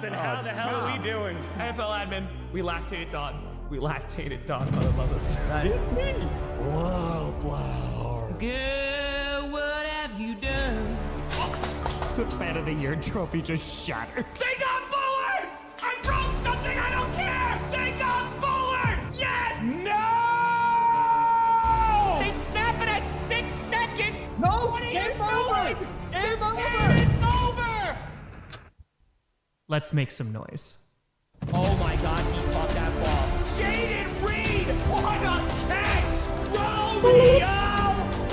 Listen, how the hell are we doing? NFL admin, we lactated dog. We lactated dog. Mother love us. That is me. Wildflower. Girl, what have you done? The Fan of the Year trophy just shattered. They got Bullard! I broke something, I don't care! They got Bullard! Yes! No! They snap it at 6 seconds! No! Game over! Game over! It is over! Let's make some noise. Oh my God, he caught that ball. Jaden Reed! What a catch! Romeo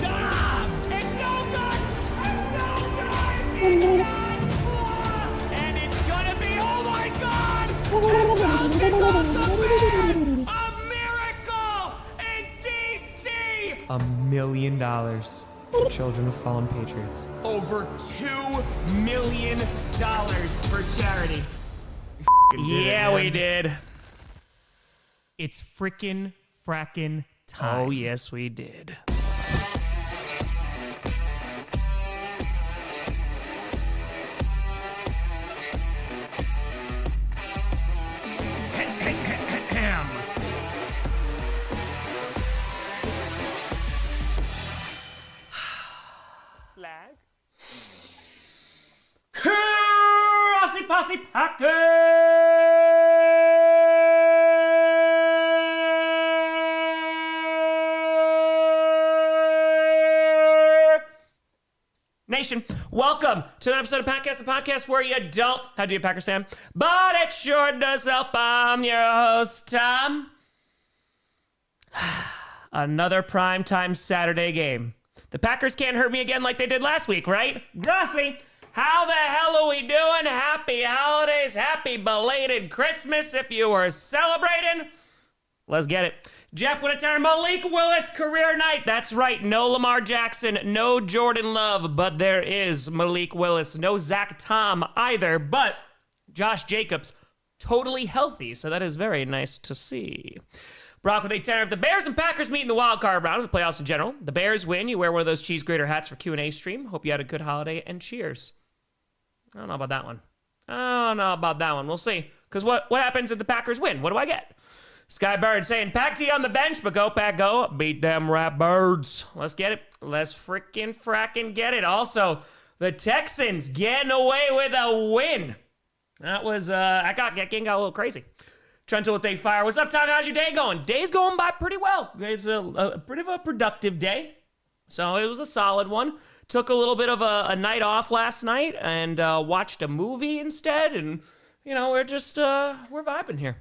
Dobbs! It's no good! It's no good! It's not blocked! And it's gonna be, oh my God! And Dobbs is on the Bears! A miracle in DC! $1 million. Children of fallen patriots. Over $2 million for charity. Yeah, we did. It's frickin' frackin' time. Oh, yes, we did. Flag. Grossi Posse Nation, welcome to an episode of Podcast, the podcast where you don't have to do a Packers fan, but it sure does help. I'm your host, Tom. Another primetime Saturday game. The Packers can't hurt me again like they did last week, right? Grossi, how the hell are we doing? Happy holidays, happy belated Christmas if you were celebrating. Let's get it. Jeff Winnetown, Malik Willis, career night. That's right, no Lamar Jackson, no Jordan Love, but there is Malik Willis. No Zach Tom either, but Josh Jacobs, totally healthy, so that is very nice to see. Brock with a tenor. If the Bears and Packers meet in the wild card round of the playoffs in general, the Bears win. You wear one of those cheese grater hats for Q&A stream. Hope you had a good holiday, and cheers. I don't know about that one. We'll see. Because what happens if the Packers win? What do I get? Sky Bird saying, Pack T on the bench, but go Pack go. Beat them Rat Birds. Let's get it. Let's frackin' get it. Also, the Texans getting away with a win. That was, that game got a little crazy. Trenton with a fire. What's up, Tom? How's your day going? Day's going by pretty well. It's a pretty of a productive day. So it was a solid one. Took a little bit of a night off last night and watched a movie instead. And, you know, we're vibing here.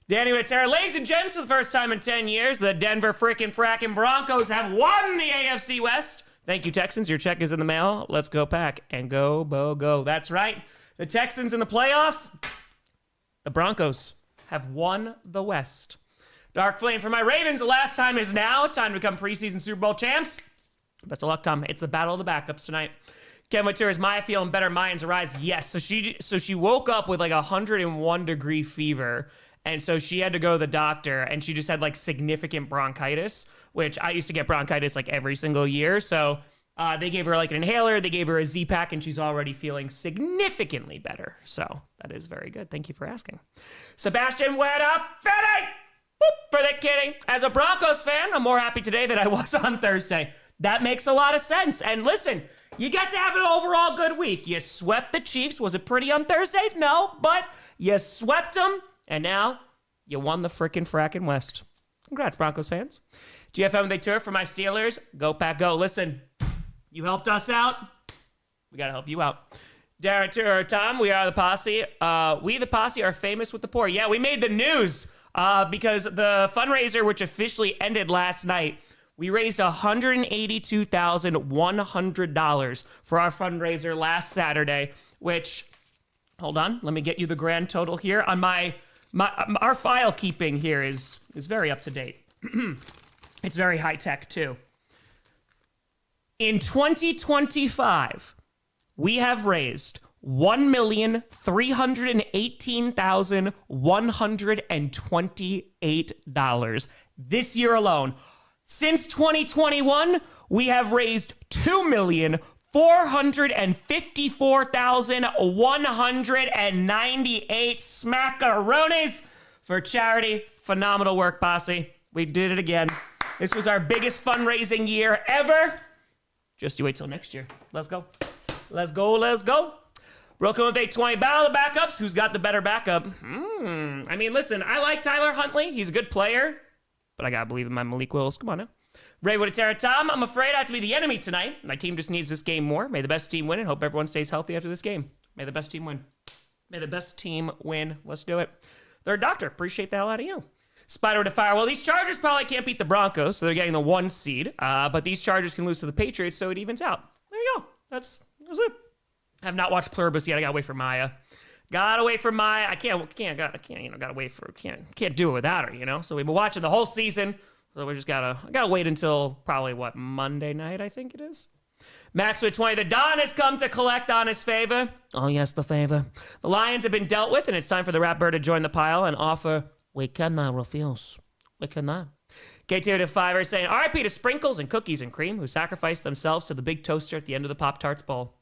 Danny Witzera, ladies and gents, for the first time in 10 years, the Denver frackin' Broncos have won the AFC West. Thank you, Texans. Your check is in the mail. Let's go Pack and go, Bo, go. That's right. The Texans in the playoffs. The Broncos have won the West. Dark Flame for my Ravens. The last time is now. Time to become preseason Super Bowl champs. Best of luck, Tom. It's the battle of the backups tonight. Kevin Witter, is Maya feeling better? Mayans arise. Yes. So she woke up with like 101-degree fever. And so she had to go to the doctor, and she just had like significant bronchitis, which I used to get bronchitis like every single year. So they gave her like an inhaler, they gave her a Z-Pack, and she's already feeling significantly better. So that is very good. Thank you for asking. Sebastian Weda, Fede! For the kidding. As a Broncos fan, I'm more happy today than I was on Thursday. That makes a lot of sense. And listen, you get to have an overall good week. You swept the Chiefs. Was it pretty on Thursday? No, but you swept them. And now, you won the frackin' West. Congrats, Broncos fans. GFM They Tour for my Steelers. Go Pack Go. Listen, you helped us out. We got to help you out. Darren Tour, Tom, we are the posse. We, the posse, are famous with the poor. Yeah, we made the news because the fundraiser, which officially ended last night, we raised $182,100 for our fundraiser last Saturday, which, hold on, let me get you the grand total here. On our file keeping here is very up to date. It's very high tech too. In 2025, we have raised $1,318,128 this year alone. Since 2021, we have raised $2,400,000 $454,198 smackaroonies for charity. Phenomenal work, posse. We did it again. This was our biggest fundraising year ever. Just you wait till next year. Let's go. Let's go. Let's go. Brooklyn with 820. Battle of the backups. Who's got the better backup? I mean, listen, I like Tyler Huntley. He's a good player. But I got to believe in my Malik Willis. Come on now. Ray with a Terra Tom. I'm afraid I have to be the enemy tonight. My team just needs this game more. May the best team win and hope everyone stays healthy after this game. May the best team win. May the best team win. Let's do it. Third Doctor. Appreciate the hell out of you. Spider with a fire. Well, these Chargers probably can't beat the Broncos, so they're getting the 1 seed. But these Chargers can lose to the Patriots, so it evens out. There you go. That's it. I have not watched Pluribus yet. I gotta wait for Maya. Gotta wait for Maya. Gotta wait for, can't do it without her, So we've been watching the whole season. So we just gotta wait until probably Monday night, I think it is. Max with 20. The Don has come to collect on his favor. Oh yes, the favor. The Lions have been dealt with, and it's time for the Rat Bird to join the pile and offer. We cannot refuse. We cannot. KT with a 5 is saying, RIP to Sprinkles and Cookies and Cream, who sacrificed themselves to the big toaster at the end of the Pop-Tarts Bowl.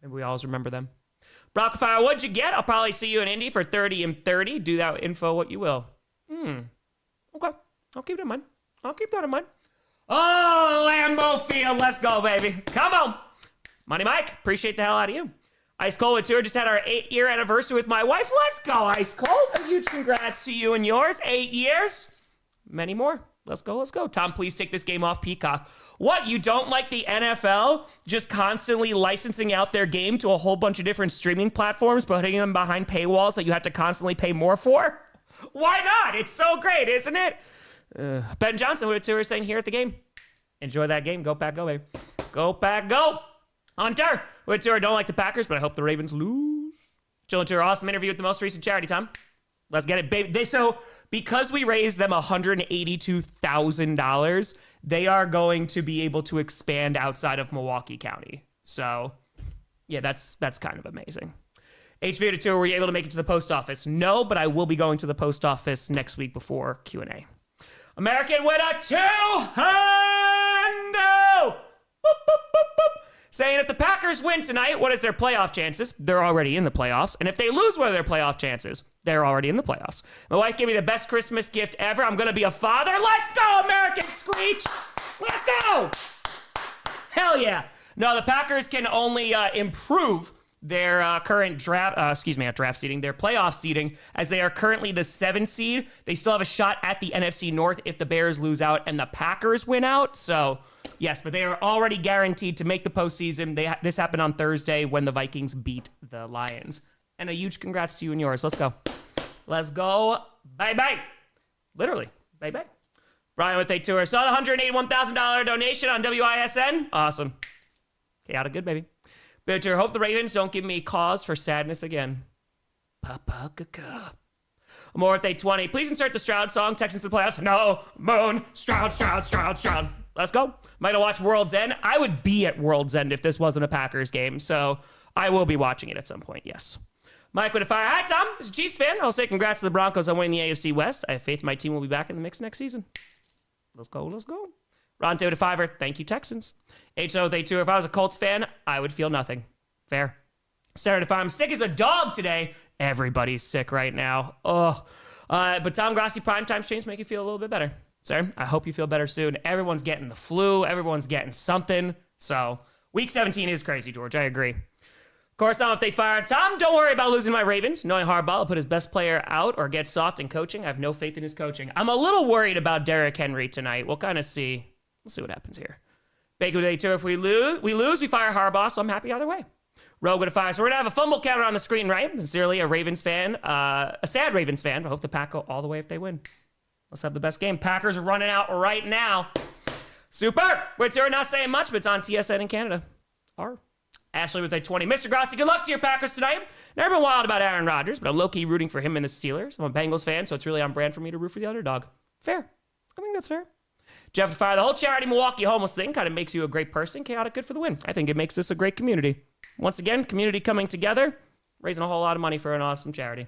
Maybe we always remember them. Brockfire, what'd you get? I'll probably see you in Indy for 30 and 30. Do that info what you will. Okay. I'll keep that in mind. Oh, Lambeau Field. Let's go, baby. Come on. Money Mike, appreciate the hell out of you. Ice Cold with Tour just had our 8-year anniversary with my wife. Let's go, Ice Cold. A huge congrats to you and yours. 8 years. Many more. Let's go. Tom, please take this game off Peacock. What, you don't like the NFL just constantly licensing out their game to a whole bunch of different streaming platforms, but putting them behind paywalls that you have to constantly pay more for? Why not? It's so great, isn't it? Ben Johnson with Tour saying here at the game. Enjoy that game. Go Pack, go, baby. Go Pack, go. Hunter with Tour, don't like the Packers, but I hope the Ravens lose. Chillin' Tour, awesome interview with the most recent charity, Tom. Let's get it, baby. Because we raised them $182,000, they are going to be able to expand outside of Milwaukee County. So, yeah, that's kind of amazing. HV to Tour, were you able to make it to the post office? No, but I will be going to the post office next week before Q&A. American with a 2-hundo! Boop, boop, boop, boop. Saying if the Packers win tonight, what is their playoff chances? They're already in the playoffs. And if they lose, what are their playoff chances? They're already in the playoffs. My wife gave me the best Christmas gift ever. I'm going to be a father. Let's go, American Screech! Let's go! Hell yeah. No, the Packers can only improve their current draft seeding, their playoff seeding, as they are currently the 7 seed. They still have a shot at the NFC North if the Bears lose out and the Packers win out. So, yes, but they are already guaranteed to make the postseason. This happened on Thursday when the Vikings beat the Lions. And a huge congrats to you and yours. Let's go. Let's go. Bye-bye. Literally. Bye-bye. Brian with a tour. Saw the $181,000 donation on WISN. Awesome. Chaotic good, baby. Bitter, hope the Ravens don't give me cause for sadness again. Papa Kaka. More with 820. Please insert the Stroud song, Texans to the playoffs. No, Moon, Stroud. Let's go. Might have watched World's End. I would be at World's End if this wasn't a Packers game, so I will be watching it at some point, yes. Mike with a fire. Hi, Tom. This is a Chiefs fan. I'll say congrats to the Broncos on winning the AFC West. I have faith my team will be back in the mix next season. Let's go. Ronte with a fiver. Thank you, Texans. HO with a 2. If I was a Colts fan, I would feel nothing. Fair. Sarah, if I'm sick as a dog today, everybody's sick right now. But Tom Grossi primetime streams make you feel a little bit better. Sir, I hope you feel better soon. Everyone's getting the flu. Everyone's getting something. So, week 17 is crazy, George. I agree. Of course, if they fire Tom, don't worry about losing my Ravens. Knowing Harbaugh will put his best player out or get soft in coaching, I have no faith in his coaching. I'm a little worried about Derrick Henry tonight. We'll kind of see. We'll see what happens here. Bacon with a 2. If we lose, we fire Harbaugh, so I'm happy either way. Rogue with a 5. So we're going to have a fumble counter on the screen, right? Sincerely, a Ravens fan. A sad Ravens fan, but I hope the Pack go all the way if they win. Let's have the best game. Packers are running out right now. Super! We're not saying much, but it's on TSN in Canada. Ashley with a 20. Mr. Grossi, good luck to your Packers tonight. Never been wild about Aaron Rodgers, but I'm low-key rooting for him and the Steelers. I'm a Bengals fan, so it's really on brand for me to root for the underdog. Fair. I think that's fair. Jeff Fire, the whole charity Milwaukee homeless thing kind of makes you a great person. Chaotic good for the win. I think it makes this a great community. Once again, community coming together, raising a whole lot of money for an awesome charity.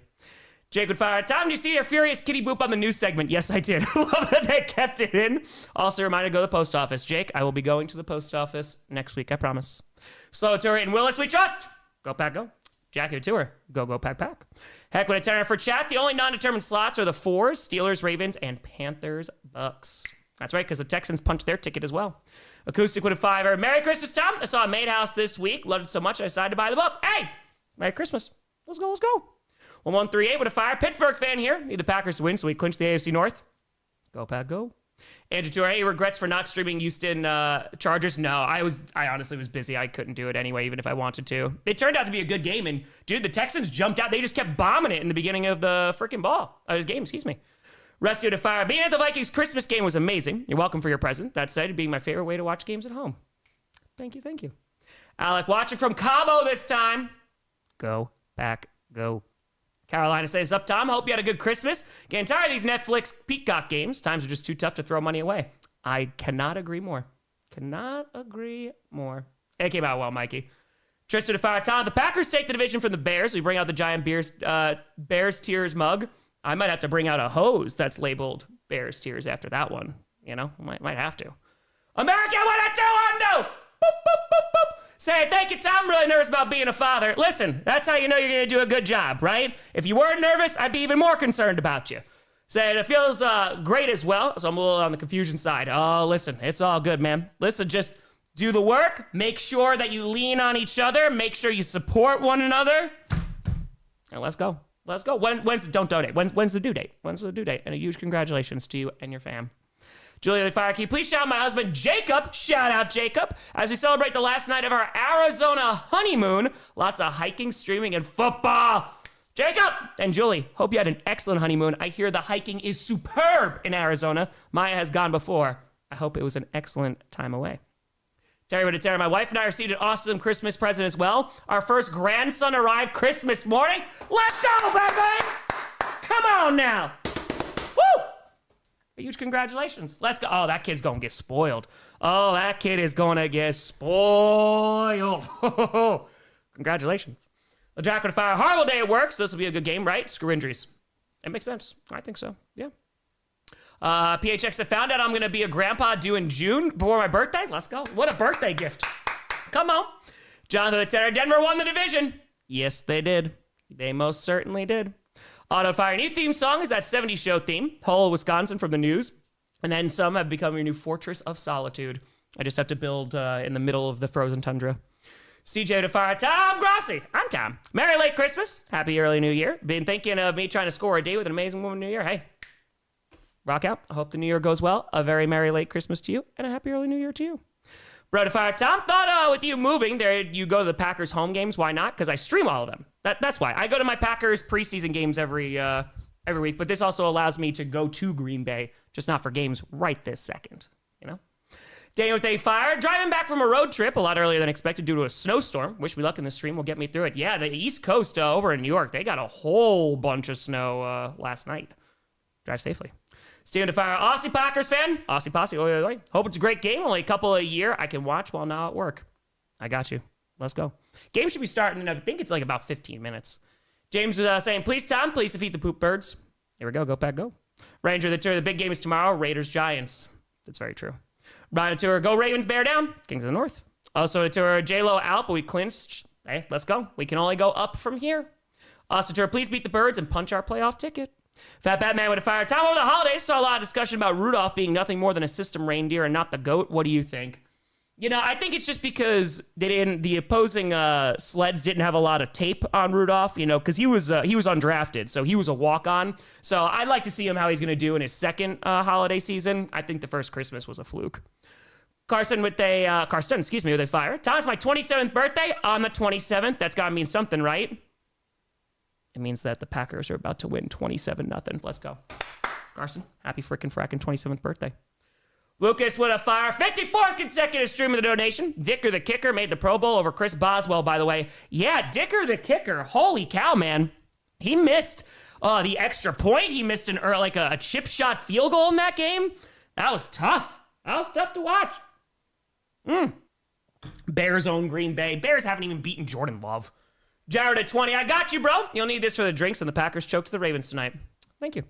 Jake would fire. Tom, do you see your furious kitty boop on the news segment? Yes, I did. Love that they kept it in. Also, reminder to go to the post office. Jake, I will be going to the post office next week, I promise. Slow Tour and Willis, we trust. Go Pack, go. Jackie Tour, go Pack, Pack. Heck with a tenor for chat. The only non-determined slots are the 4s, Steelers, Ravens, and Panthers, Bucks. That's right, because the Texans punched their ticket as well. Acoustic with a 5er. Merry Christmas, Tom. I saw Maid House this week. Loved it so much I decided to buy the book. Hey, Merry Christmas. Let's go. 1138 with a fire. Pittsburgh fan here. Need the Packers to win so we clinch the AFC North. Go Pack, go. Andrew Tour, any regrets for not streaming Houston Chargers? No, I honestly was busy. I couldn't do it anyway, even if I wanted to. It turned out to be a good game, and dude, the Texans jumped out. They just kept bombing it in the beginning of the freaking game, excuse me. Rusty with a fire. Being at the Vikings Christmas game was amazing. You're welcome for your present. That said, being my favorite way to watch games at home. Thank you. Alec, watching from Cabo this time. Go Pack, go. Carolina says, up, Tom. Hope you had a good Christmas. Getting tired of these Netflix Peacock games. Times are just too tough to throw money away. I cannot agree more. It came out well, Mikey. Tristan to fire. Tom, the Packers take the division from the Bears. We bring out the giant Bears Tears mug. I might have to bring out a hose that's labeled Bears Tears after that one. You know, might have to. America 102 Boop, boop, boop, boop. Say, thank you, Tom. I'm really nervous about being a father. Listen, that's how you know you're going to do a good job, right? If you weren't nervous, I'd be even more concerned about you. Say, it feels great as well, so I'm a little on the confusion side. Oh, listen, it's all good, man. Listen, just do the work. Make sure that you lean on each other. Make sure you support one another. And let's go. Don't donate. When's the due date? And a huge congratulations to you and your fam. Julia the Fire Key, please shout out my husband, Jacob. Shout out, Jacob. As we celebrate the last night of our Arizona honeymoon. Lots of hiking, streaming, and football. Jacob and Julie, hope you had an excellent honeymoon. I hear the hiking is superb in Arizona. Maya has gone before. I hope it was an excellent time away. Terry with a Terry, my wife and I received an awesome Christmas present as well. Our first grandson arrived Christmas morning. Let's go, baby! Come on now. Woo! A huge congratulations. Let's go. Oh, that kid's gonna get spoiled. Oh, that kid is gonna get spoiled. Congratulations. The Jack with a fire. Horrible day at work, so this will be a good game, right? Screw injuries. It makes sense. I think so. Yeah. PHX, I found out I'm going to be a grandpa due in June before my birthday. Let's go. What a birthday gift. Come on. Jonathan the Terror. Denver won the division. Yes, they did. They most certainly did. Auto Fire. New theme song is that 70s show theme. Hull, Wisconsin from the news. And then some have become your new fortress of solitude. I just have to build in the middle of the frozen tundra. CJ to fire. Tom Grossi. I'm Tom. Merry late Christmas. Happy early New Year. Been thinking of me trying to score a date with an amazing woman New Year. Hey. Rock out. I hope the new year goes well. A very merry late Christmas to you, and a happy early new year to you. Bro to fire. Tom, thought with you moving there, you go to the Packers home games. Why not? Because I stream all of them. That's why. I go to my Packers preseason games every week, but this also allows me to go to Green Bay, just not for games right this second, you know? Daniel with a fire. Driving back from a road trip a lot earlier than expected due to a snowstorm. Wish me luck in the stream. Will get me through it. Yeah, the East Coast over in New York, they got a whole bunch of snow last night. Drive safely. Steven to fire. Aussie Packers fan. Aussie Posse. Oi, oi, oi. Hope it's a great game. Only a couple a year I can watch while now at work. I got you. Let's go. Game should be starting in, I think it's like about 15 minutes. James was saying, please, Tom, please defeat the poop birds. Here we go. Go, Pack, go. Ranger, the big game is tomorrow. Raiders, Giants. That's very true. Ryan Tour, go Ravens, bear down. Kings of the North. Also, Tour, J-Lo out, but we clinched. Hey, let's go. We can only go up from here. Also, Tour, please beat the birds and punch our playoff ticket. Fat Batman with a fire. Tom, over the holidays, saw a lot of discussion about Rudolph being nothing more than a system reindeer and not the goat. What do you think? You know, I think it's just because the opposing sleds didn't have a lot of tape on Rudolph, you know, because he was undrafted, so he was a walk-on. So I'd like to see him how he's going to do in his second holiday season. I think the first Christmas was a fluke. Carsten with a fire. Tom's my 27th birthday on the 27th. That's got to mean something, right? It means that the Packers are about to win 27-0. Let's go. Carson, happy frickin' frackin' 27th birthday. Lucas with a fire. 54th consecutive stream of the donation. Dicker the kicker made the Pro Bowl over Chris Boswell, by the way. Yeah, Dicker the kicker. Holy cow, man. He missed the extra point. He missed a chip shot field goal in that game. That was tough. That was tough to watch. Bears own Green Bay. Bears haven't even beaten Jordan Love. Jared at 20. I got you, bro. You'll need this for the drinks, and the Packers choked the Ravens tonight. Thank you.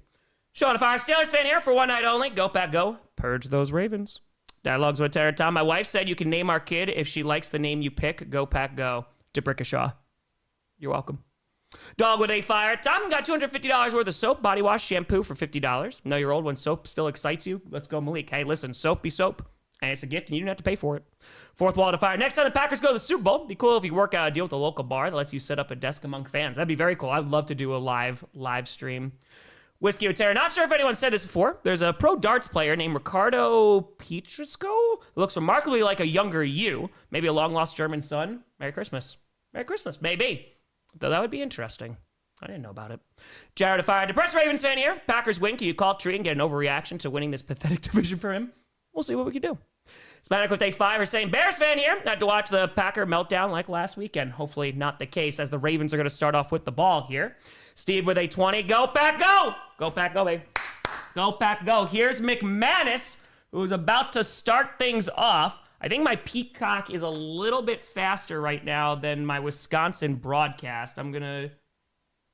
Sean, if I'm a Steelers fan here for one night only, go Pack go. Purge those Ravens. Dialogues with Tara Tom. My wife said you can name our kid if she likes the name you pick. Go Pack go. DeBrickashaw. You're welcome. Dog with a fire. Tom got $250 worth of soap, body wash, shampoo for $50. Know your old when soap still excites you? Let's go, Malik. Hey, listen, soap be soap. And it's a gift, and you don't have to pay for it. Fourth wall to fire. Next time the Packers go to the Super Bowl, it'd be cool if you work out a deal with a local bar that lets you set up a desk among fans. That'd be very cool. I'd love to do a live stream. Whiskey with Terra. Not sure if anyone said this before. There's a pro darts player named Ricardo Pietrasco who looks remarkably like a younger you. Maybe a long-lost German son. Merry Christmas. Merry Christmas. Maybe. Though that would be interesting. I didn't know about it. Jared to fire. Depressed Ravens fan here. Packers win. Can you call Tree and get an overreaction to winning this pathetic division for him? We'll see what we can do. Hispanic with a 5 are saying, Bears fan here. Had to watch the Packer meltdown like last weekend. Hopefully not the case, as the Ravens are going to start off with the ball here. Steve with a 20. Go Pack go! Go Pack go, baby. Go Pack go. Here's McManus, who's about to start things off. I think my Peacock is a little bit faster right now than my Wisconsin broadcast. I'm going to...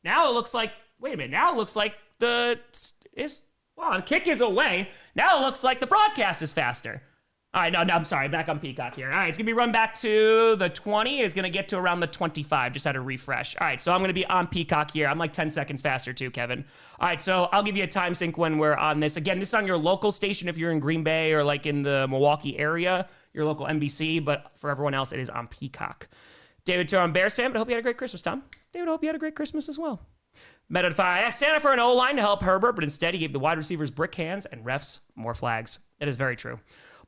Now it looks like... Wait a minute. Now it looks like the kick is away. Now it looks like the broadcast is faster. All right, no, I'm sorry. Back on Peacock here. All right, it's going to be run back to the 20. It's going to get to around the 25. Just had a refresh. All right, so I'm going to be on Peacock here. I'm like 10 seconds faster too, Kevin. All right, so I'll give you a time sync when we're on this. Again, this is on your local station if you're in Green Bay or like in the Milwaukee area, your local NBC, but for everyone else, it is on Peacock. David Turon, Bears fan, but I hope you had a great Christmas, Tom. David, I hope you had a great Christmas as well. Meadow Fire asked Santa for an O-line to help Herbert, but instead he gave the wide receivers brick hands and refs more flags. That is very true.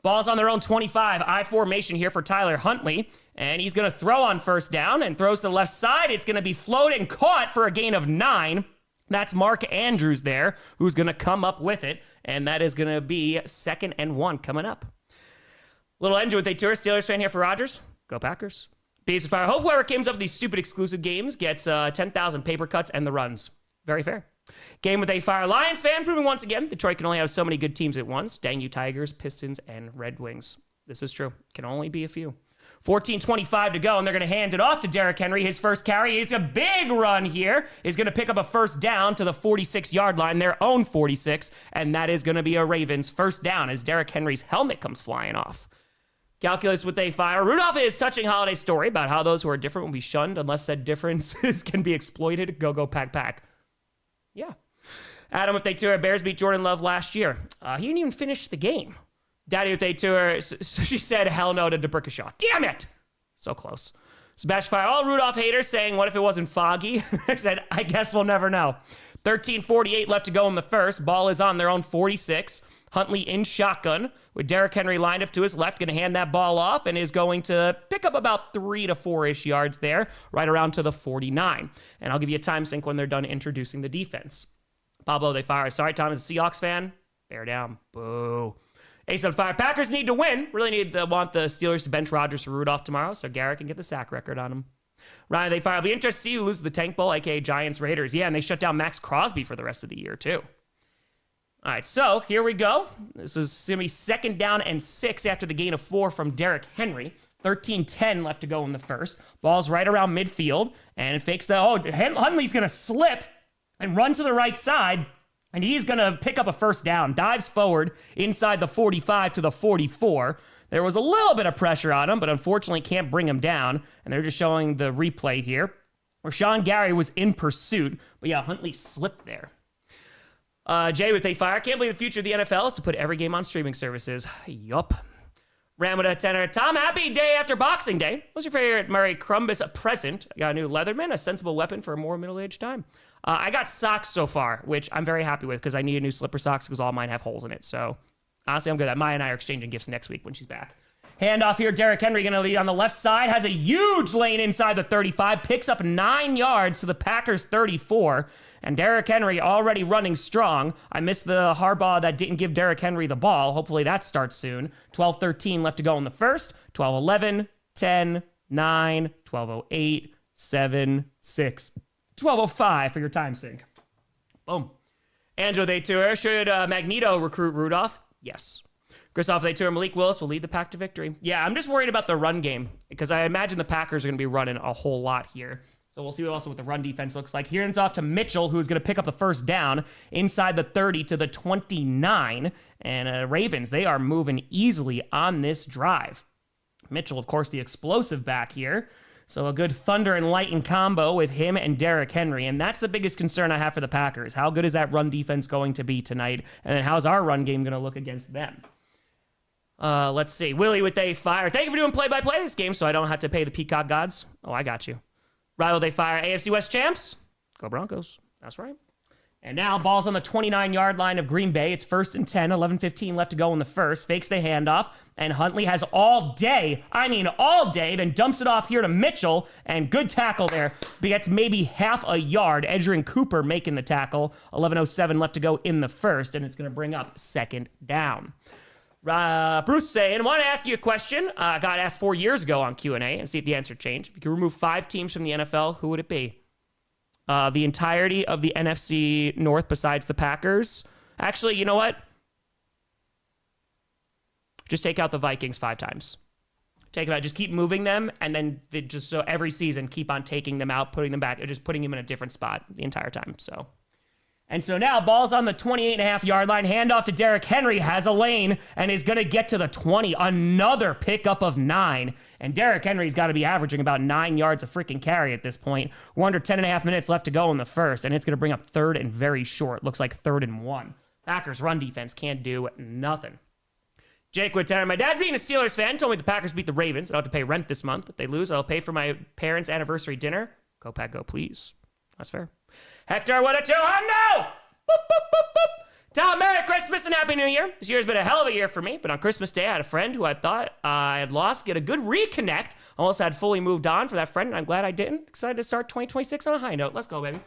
Ball's on their own 25. I formation here for Tyler Huntley. And he's going to throw on first down and throws to the left side. It's going to be floated and caught for a gain of 9. That's Mark Andrews there, who's going to come up with it. And that is going to be 2nd and 1 coming up. Little engine with a tourist Steelers fan here for Rodgers. Go Packers. Beast of Fire. Hope whoever comes up with these stupid exclusive games gets 10,000 paper cuts and the runs. Very fair. Game with a Fire. Lions fan proving once again Detroit can only have so many good teams at once. Dang you Tigers, Pistons, and Red Wings. This is true. Can only be a few. 14:25 to go, and they're going to hand it off to Derrick Henry. His first carry is a big run here. He's going to pick up a first down to the 46-yard line, their own 46, and that is going to be a Ravens first down as Derrick Henry's helmet comes flying off. Calculus with a Fire. Rudolph is touching holiday story about how those who are different will be shunned unless said differences can be exploited. Go Pack Pack. Yeah. Adam with a tour. Bears beat Jordan Love last year. He didn't even finish the game. Daddy with a tour. So she said hell no to DeBrickashaw. Damn it! So close. Sebastian Fire. All Rudolph haters saying, what if it wasn't foggy? I said, I guess we'll never know. 13:48 left to go in the first. Ball is on their own 46. Huntley in shotgun with Derrick Henry lined up to his left, going to hand that ball off and is going to pick up about 3 to 4-ish yards there, right around to the 49. And I'll give you a time sync when they're done introducing the defense. Pablo, they fire. Sorry, Tom, as a Seahawks fan. Bear down. Boo. Ace on fire. Packers need to win. Really want the Steelers to bench Rodgers for Rudolph tomorrow so Garrett can get the sack record on him. Ryan, they fire. I'll be interested to see who loses the Tank Bowl, aka Giants Raiders. Yeah, and they shut down Max Crosby for the rest of the year, too. All right, so here we go. This is going to be 2nd down and 6 after the gain of 4 from Derrick Henry. 13:10 left to go in the first. Ball's right around midfield, and it fakes Huntley's going to slip and run to the right side, and he's going to pick up a first down. Dives forward inside the 45 to the 44. There was a little bit of pressure on him, but unfortunately can't bring him down, and they're just showing the replay here. Rashawn Gary was in pursuit, but yeah, Huntley slipped there. Jay with a Fire. Can't believe the future of the NFL is to put every game on streaming services. Yup. Ram with a tenor. Tom, happy day after Boxing Day. What's your favorite Murray Crumbus present? I got a new Leatherman, a sensible weapon for a more middle-aged time. I got socks so far, which I'm very happy with because I need a new slipper socks because all mine have holes in it. So honestly, I'm good. Maya and I are exchanging gifts next week when she's back. Handoff here. Derrick Henry going to lead on the left side. Has a huge lane inside the 35. Picks up 9 yards to the Packers 34. And Derrick Henry already running strong. I missed the Harbaugh that didn't give Derrick Henry the ball. Hopefully that starts soon. 12:13 left to go in the first. 12:11, 10, 9, 12:08, 7, 6, 12:05 for your time sync. Boom. Angelo they tour. Should Magneto recruit Rudolph? Yes. Christoph they tour. Malik Willis will lead the Pack to victory. Yeah, I'm just worried about the run game because I imagine the Packers are going to be running a whole lot here. So So we'll see also what the run defense looks like. Here it's off to Mitchell, who's going to pick up the first down inside the 30 to the 29. And Ravens, they are moving easily on this drive. Mitchell, of course, the explosive back here. So a good thunder and lightning combo with him and Derrick Henry. And that's the biggest concern I have for the Packers. How good is that run defense going to be tonight? And then how's our run game going to look against them? Let's see. Willie with a fire. Thank you for doing play-by-play this game so I don't have to pay the Peacock gods. Oh, I got you. Rival they fire. AFC West champs. Go Broncos. That's right. And now ball's on the 29-yard line of Green Bay. It's 1st and 10, 11:15 left to go in the first. Fakes the handoff, and Huntley has all day, then dumps it off here to Mitchell, and good tackle there. Gets maybe half a yard. Edgerrin Cooper making the tackle. 11:07 left to go in the first, and it's going to bring up 2nd down. Bruce saying, I want to ask you a question. Got asked 4 years ago on Q&A and see if the answer changed. If you could remove 5 teams from the NFL, who would it be? The entirety of the NFC North besides the Packers. Actually, you know what? Just take out the Vikings 5 times. Take them out. Just keep moving them, and then just so every season, keep on taking them out, putting them back, or just putting them in a different spot the entire time. And so now, ball's on the 28.5-yard line. Handoff to Derrick Henry, has a lane, and is going to get to the 20. Another pickup of 9. And Derrick Henry's got to be averaging about 9 yards a freaking carry at this point. We're under 10.5 minutes left to go in the first, and it's going to bring up 3rd and very short. Looks like 3rd and 1. Packers run defense can't do nothing. Jake Whittaker, my dad being a Steelers fan told me the Packers beat the Ravens. I don't have to pay rent this month. If they lose, I'll pay for my parents' anniversary dinner. Go Pack, go please. That's fair. Hector, what a 2-0! Boop, boop, boop, boop. Tom, Merry Christmas and Happy New Year. This year's been a hell of a year for me, but on Christmas Day, I had a friend who I thought I had lost, get a good reconnect. Almost had fully moved on for that friend, and I'm glad I didn't. Excited to start 2026 on a high note. Let's go, baby.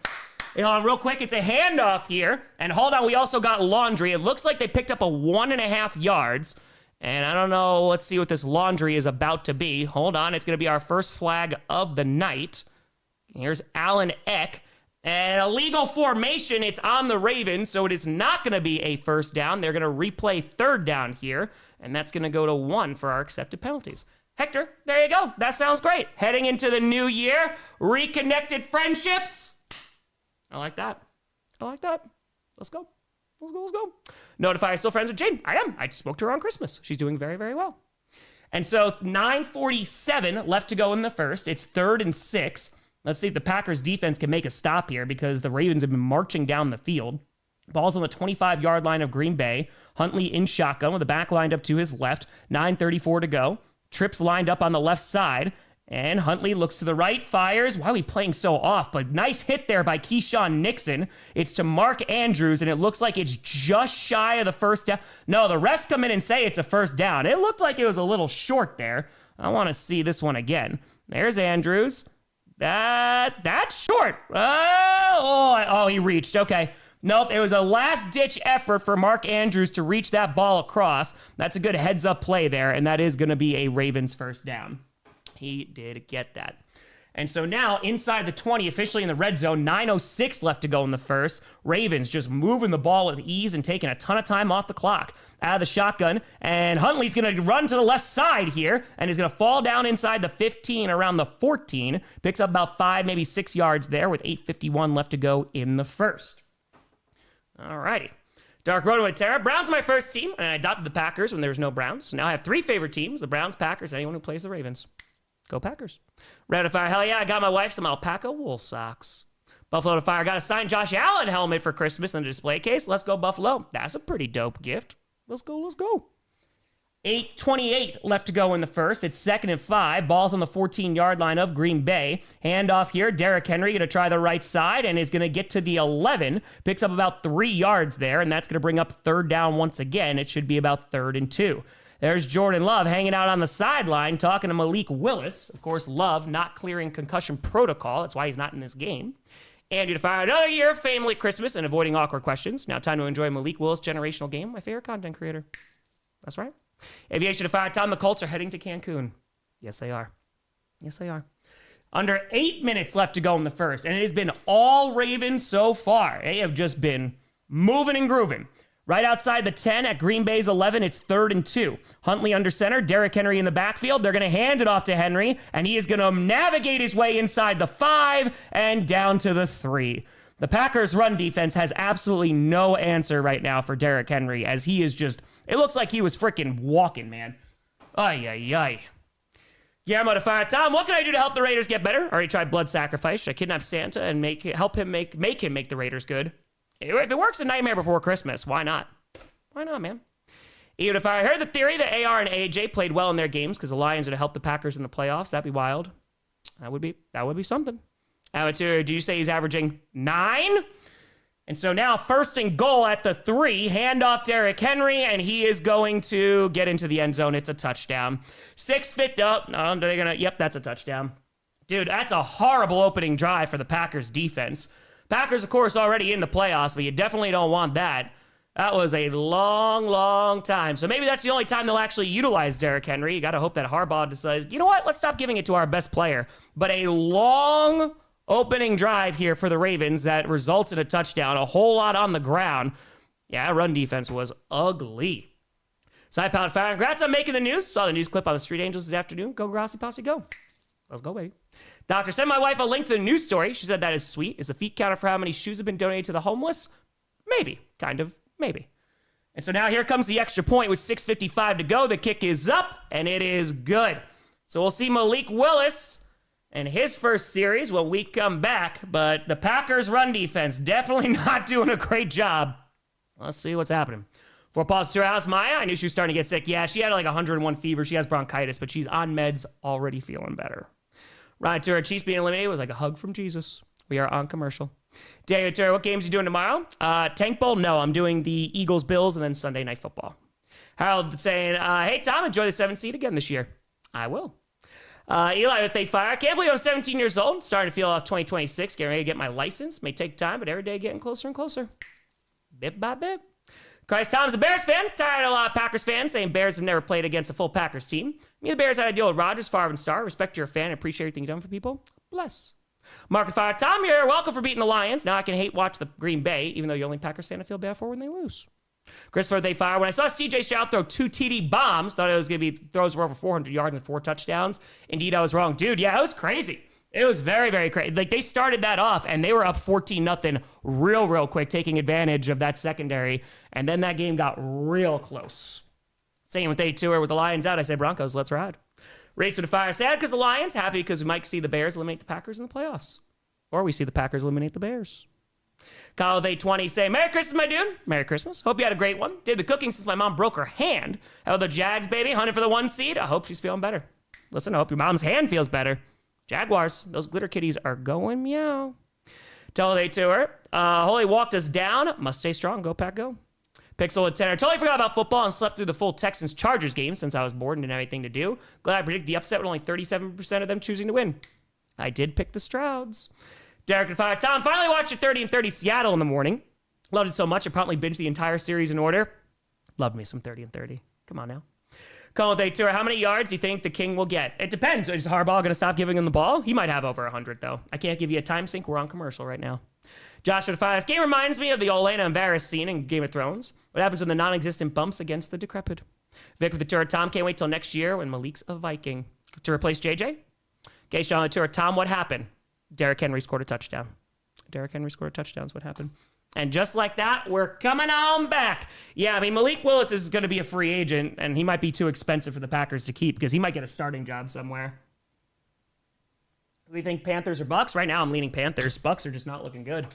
Hey, hold on real quick. It's a handoff here. And hold on, we also got laundry. It looks like they picked up a 1.5 yards. And I don't know. Let's see what this laundry is about to be. Hold on. It's going to be our first flag of the night. Here's Alan Eck. And illegal formation, it's on the Ravens, so it is not going to be a first down. They're going to replay 3rd down here, and that's going to go to 1 for our accepted penalties. Hector, there you go. That sounds great. Heading into the new year, reconnected friendships. I like that. Let's go. Notify, still friends with Jane. I am. I spoke to her on Christmas. She's doing very, very well. And so 9:47 left to go in the first. It's 3rd and 6. Let's see if the Packers defense can make a stop here because the Ravens have been marching down the field. Ball's on the 25-yard line of Green Bay. Huntley in shotgun with the back lined up to his left. 9:34 to go. Trips lined up on the left side. And Huntley looks to the right, fires. Why are we playing so off? But nice hit there by Keyshawn Nixon. It's to Mark Andrews, and it looks like it's just shy of the first down. No, the refs come in and say it's a first down. It looked like it was a little short there. I want to see this one again. There's Andrews. That's short. Oh, he reached. Okay. Nope, it was a last-ditch effort for Mark Andrews to reach that ball across. That's a good heads-up play there, and that is going to be a Ravens first down. He did get that. And so now, inside the 20, officially in the red zone, 9:06 left to go in the first. Ravens just moving the ball with ease and taking a ton of time off the clock. Out of the shotgun, and Huntley's going to run to the left side here, and he's going to fall down inside the 15, around the 14. Picks up about 5, maybe 6 yards there with 8:51 left to go in the first. All righty. Dark Road with Terra. Browns are my first team, and I adopted the Packers when there was no Browns. So now I have 3 favorite teams, the Browns, Packers, anyone who plays the Ravens. Go Packers. Red Fire, hell yeah, I got my wife some alpaca wool socks. Buffalo to Fire, got a signed Josh Allen helmet for Christmas in the display case. Let's go Buffalo. That's a pretty dope gift. Let's go. 8:28 left to go in the first. It's 2nd and 5. Ball's on the 14-yard line of Green Bay. Handoff here. Derrick Henry going to try the right side and is going to get to the 11. Picks up about 3 yards there, and that's going to bring up 3rd down once again. It should be about 3rd and 2. There's Jordan Love hanging out on the sideline talking to Malik Willis. Of course, Love not clearing concussion protocol. That's why he's not in this game. Andrew to Fire, another year of family Christmas and avoiding awkward questions. Now time to enjoy Malik Willis' generational game, my favorite content creator. That's right. Aviation to Fire, Tom, the Colts are heading to Cancun. Yes, they are. Under 8 minutes left to go in the first, and it has been all Ravens so far. They have just been moving and grooving. Right outside the 10 at Green Bay's 11, it's 3rd and 2. Huntley under center, Derrick Henry in the backfield. They're going to hand it off to Henry, and he is going to navigate his way inside the 5 and down to the 3. The Packers' run defense has absolutely no answer right now for Derrick Henry, as he is just, it looks like he was freaking walking, man. Ay, ay, ay. Guillermo to fire. Tom, what can I do to help the Raiders get better? Already tried blood sacrifice. Should I kidnap Santa and make him make the Raiders good? If it works a Nightmare Before Christmas, why not? Why not, man? Even if I heard the theory that AR and AJ played well in their games because the Lions would help the Packers in the playoffs, that'd be wild. That would be something. Amateur, do you say he's averaging 9? And so now 1st and goal at the 3, handoff Derrick Henry, and he is going to get into the end zone. It's a touchdown. 6 fit up. No, they're gonna. Yep, that's a touchdown. Dude, that's a horrible opening drive for the Packers defense. Packers, of course, already in the playoffs, but you definitely don't want that. That was a long, long time. So maybe that's the only time they'll actually utilize Derrick Henry. You got to hope that Harbaugh decides, you know what? Let's stop giving it to our best player. But a long opening drive here for the Ravens that results in a touchdown, a whole lot on the ground. Yeah, run defense was ugly. Side Pound Fire, congrats on making the news. Saw the news clip on the Street Angels this afternoon. Go Grossi Posse, go. Let's go, baby. Doctor, send my wife a link to the news story. She said that is sweet. Is the feet counter for how many shoes have been donated to the homeless? Maybe. Kind of. Maybe. And so now here comes the extra point with 6:55 to go. The kick is up, and it is good. So we'll see Malik Willis in his first series when we come back. But the Packers' run defense definitely not doing a great job. Let's see what's happening. For pause 2 hours, Maya, I knew she was starting to get sick. Yeah, she had like 101 fever. She has bronchitis, but she's on meds, already feeling better. Ryan Turner, Chiefs being eliminated was like a hug from Jesus. We are on commercial. Daniel Turner, what games are you doing tomorrow? Tank Bowl? No, I'm doing the Eagles, Bills, and then Sunday Night Football. Harold saying, hey, Tom, enjoy the 7th seed again this year. I will. Eli, if they fire, can't believe I'm 17 years old. Starting to feel off 2026. Getting ready to get my license. May take time, but every day getting closer and closer. Bit by bit. Christ, Tom's a Bears fan. Tired of a lot of Packers fans saying Bears have never played against a full Packers team. Me and the Bears had a deal with Rodgers, Favre, and Starr. Respect you're a fan and appreciate everything you've done for people. Bless. Market Fire. Tom, you're welcome for beating the Lions. Now I can hate watch the Green Bay, even though you're only Packers fan I feel bad for when they lose. Christopher, they fire. When I saw CJ Stroud throw 2 TD bombs, thought it was going to be throws for over 400 yards and 4 touchdowns. Indeed, I was wrong. Dude, yeah, it was crazy. It was very, very crazy. Like, they started that off, and they were up 14-0 real quick, taking advantage of that secondary. And then that game got real close. Same with day 2 with the Lions out. I said, Broncos, let's ride. Race to the fire. Sad because the Lions. Happy because we might see the Bears eliminate the Packers in the playoffs. Or we see the Packers eliminate the Bears. Kyle of 820 say, Merry Christmas, my dude. Merry Christmas. Hope you had a great one. Did the cooking since my mom broke her hand. How about the Jags, baby? Hunting for the 1 seed. I hope she's feeling better. Listen, I hope your mom's hand feels better. Jaguars, those glitter kitties are going meow. Tell they to her. Holy walked us down. Must stay strong. Go, Pack, go. Pixel at 10. I totally forgot about football and slept through the full Texans-Chargers game since I was bored and didn't have anything to do. Glad I predicted the upset with only 37% of them choosing to win. I did pick the Strouds. Derek and Fire. Tom, finally watched your 30-30 Seattle in the morning. Loved it so much, I promptly binged the entire series in order. Love me some 30-30. Come on now. Colin with Tour, how many yards do you think the King will get? It depends. Is Harbaugh going to stop giving him the ball? He might have over 100, though. I can't give you a time sync. We're on commercial right now. Joshua Fire. This game reminds me of the Olenna and Varys scene in Game of Thrones. What happens when the non-existent bumps against the decrepit? Vic with the Tour. Tom, can't wait till next year when Malik's a Viking. To replace JJ? Okay, Sean with the Tour. Tom, what happened? Derrick Henry scored a touchdown. Derrick Henry scored a touchdown is what happened. And just like that, we're coming on back. Yeah, I mean, Malik Willis is going to be a free agent, and he might be too expensive for the Packers to keep because he might get a starting job somewhere. Do we think Panthers or Bucks? Right now, I'm leaning Panthers. Bucks are just not looking good.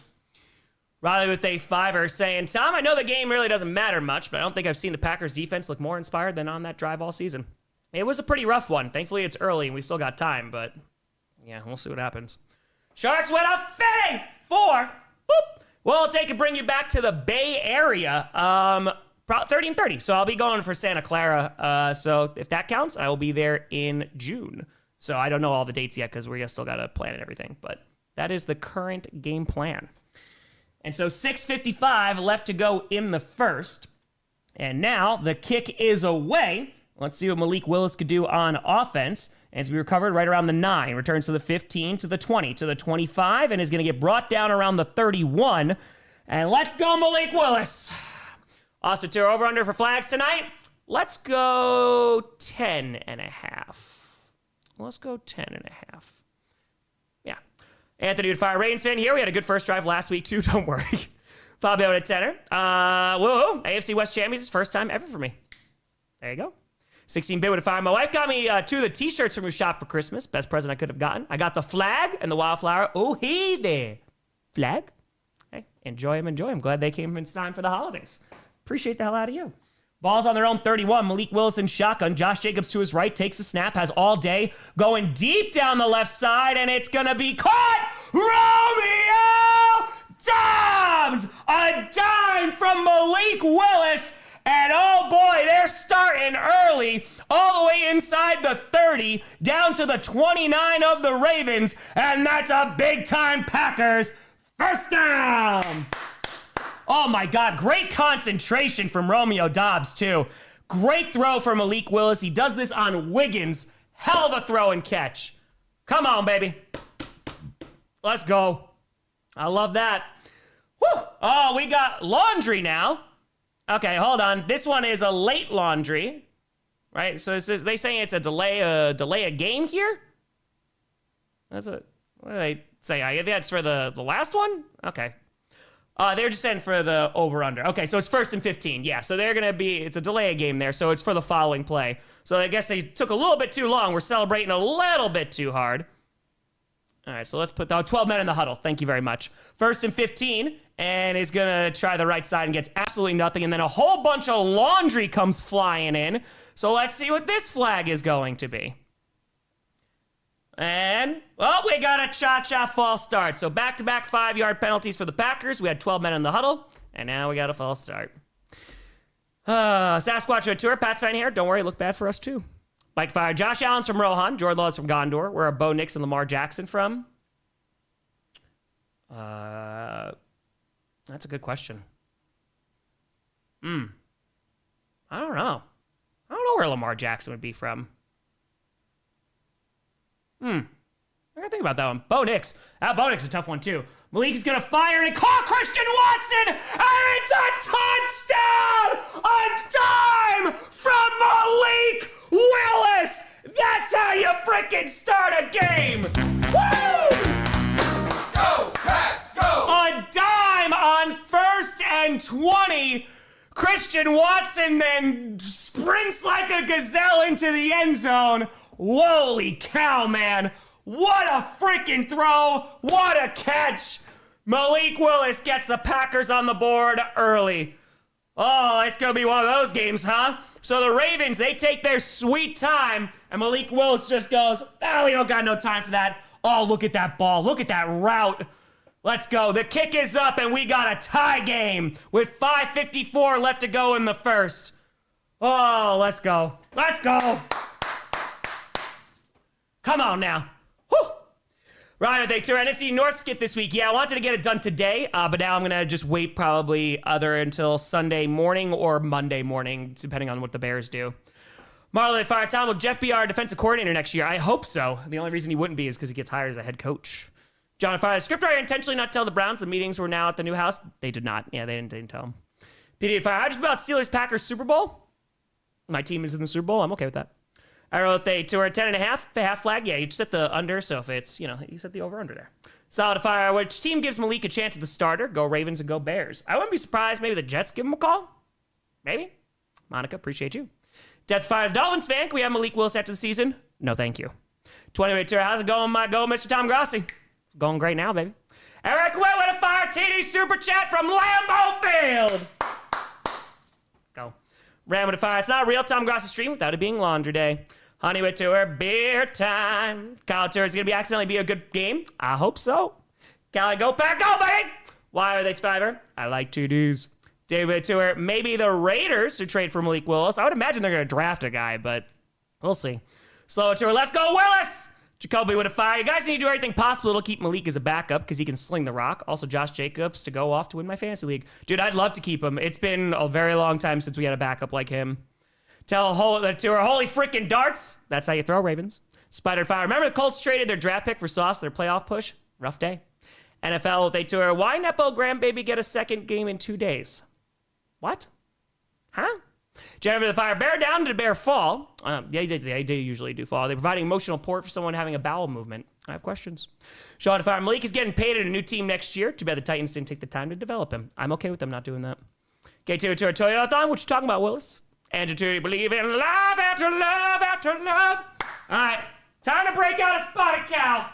Riley with a 5 saying, Tom, I know the game really doesn't matter much, but I don't think I've seen the Packers defense look more inspired than on that drive all season. It was a pretty rough one. Thankfully, it's early, and we still got time, but yeah, we'll see what happens. Sharks went up fitting 4. Boop. We'll take and bring you back to the Bay Area. 30-30. So I'll be going for Santa Clara. So if that counts, I will be there in June. So I don't know all the dates yet because we still got to plan and everything. But that is the current game plan. And so 6:55 left to go in the first. And now the kick is away. Let's see what Malik Willis could do on offense. As we recovered right around the 9, returns to the 15, to the 20, to the 25, and is going to get brought down around the 31. And let's go, Malik Willis. Also, tour over-under for flags tonight. Let's go 10.5. Let's go 10.5. Yeah. Anthony would fire Ravens fan here. We had a good first drive last week, too. Don't worry. Fabio at tenner. Whoa. AFC West champions. First time ever for me. There you go. 16-bit would fire. My wife got me 2 of the t-shirts from her shop for Christmas. Best present I could have gotten. I got the flag and the wildflower. Oh, hey there. Flag. Hey, enjoy them. Glad they came in time for the holidays. Appreciate the hell out of you. Balls on their own 31. Malik Willis in shotgun. Josh Jacobs to his right takes the snap. Has all day. Going deep down the left side. And it's going to be caught. Romeo Dobbs. A dime from Malik Willis. And oh boy, they're starting early. All the way inside the 30. Down to the 29 of the Ravens. And that's a big time Packers first down. Oh my God, great concentration from Romeo Dobbs too. Great throw for Malik Willis. He does this on Wiggins. Hell of a throw and catch. Come on, baby. Let's go. I love that. Whew. Oh, we got laundry now. Okay, hold on. This one is a late laundry, right? So they saying it's a delay a game here? What do they say? I think that's for the last one? Okay. They're just saying for the over-under. Okay, so it's 1st and 15. Yeah, so it's a delay a game there, so it's for the following play. So I guess they took a little bit too long. We're celebrating a little bit too hard. All right, so let's put 12 men in the huddle. Thank you very much. 1st and 15, and is going to try the right side and gets absolutely nothing. And then a whole bunch of laundry comes flying in. So let's see what this flag is going to be. And, well, we got a cha-cha false start. So back-to-back 5-yard penalties for the Packers. We had 12 men in the huddle, and now we got a false start. Sasquatch to a tour. Pat's fan here. Don't worry, look bad for us, too. Mike fire. Josh Allen's from Rohan. Jordan Love's from Gondor. Where are Bo Nix and Lamar Jackson from? That's a good question. I don't know. I don't know where Lamar Jackson would be from. I gotta think about that one. Bo Nix. Bo Nix is a tough one, too. Malik is gonna fire and call Christian Watson! And it's a touchdown! A dime from Malik Willis! That's how you freaking start a game! Woo! Go, Pack, go! A dime on 1st and 20. Christian Watson then sprints like a gazelle into the end zone. Holy cow, man. What a freaking throw. What a catch. Malik Willis gets the Packers on the board early. Oh, it's going to be one of those games, huh? So the Ravens, they take their sweet time, and Malik Willis just goes, oh, we don't got no time for that. Oh, look at that ball. Look at that route. Let's go. The kick is up, and we got a tie game with 5:54 left to go in the first. Oh, let's go. Let's go. Come on now. Whew. Ryan, thanks. Our NFC North skit this week. Yeah, I wanted to get it done today, but now I'm going to just wait probably either until Sunday morning or Monday morning, depending on what the Bears do. Marlon at Fire Tom, will Jeff be our defensive coordinator next year? I hope so. The only reason he wouldn't be is because he gets hired as a head coach. John at Fire, script writer intentionally not tell the Browns the meetings were now at the new house? They did not. Yeah, they didn't tell them. PD at Fire, how'd you feel about Steelers-Packers Super Bowl? My team is in the Super Bowl. I'm okay with that. I wrote they to our 10.5, half flag. Yeah, you set the under, so if it's, you set the over-under there. Solid fire. Which team gives Malik a chance at the starter? Go Ravens and go Bears. I wouldn't be surprised. Maybe the Jets give him a call. Maybe. Monica, appreciate you. Death Fire. Dolphins fan, can we have Malik Willis after the season? No, thank you. 28 tour. How's it going, Mr. Tom Grossi? It's going great now, baby. Eric Witt with a fire TD super chat from Lambeau Field. Go. Ram with a fire. It's not a real Tom Grossi stream without it being laundry day. Honey with tour. Beer time. Kyle tour is going to accidentally be a good game. I hope so. Cali, go Pack, go, baby. Why are they Fiverr? I like TDs. David tour. Maybe the Raiders should trade for Malik Willis. I would imagine they're going to draft a guy, but we'll see. Slow tour. Let's go, Willis. Jacoby with a fire. You guys need to do everything possible to keep Malik as a backup because he can sling the rock. Also, Josh Jacobs to go off to win my fantasy league. Dude, I'd love to keep him. It's been a very long time since we had a backup like him. Tell to our holy freaking darts. That's how you throw, Ravens. Spider fire. Remember the Colts traded their draft pick for Sauce, their playoff push? Rough day. NFL, they tour. Why Nepo Graham baby get a second game in 2 days? What? Huh? Jennifer the Fire, bear down to bear fall. They usually do fall. They're providing emotional support for someone having a bowel movement. I have questions. Sean the Fire, Malik is getting paid at a new team next year. Too bad the Titans didn't take the time to develop him. I'm okay with them not doing that. Okay, to our Toyotathon, what you talking about, Willis? Andrew, do you believe in love after love after love? All right, time to break out a spotted cow.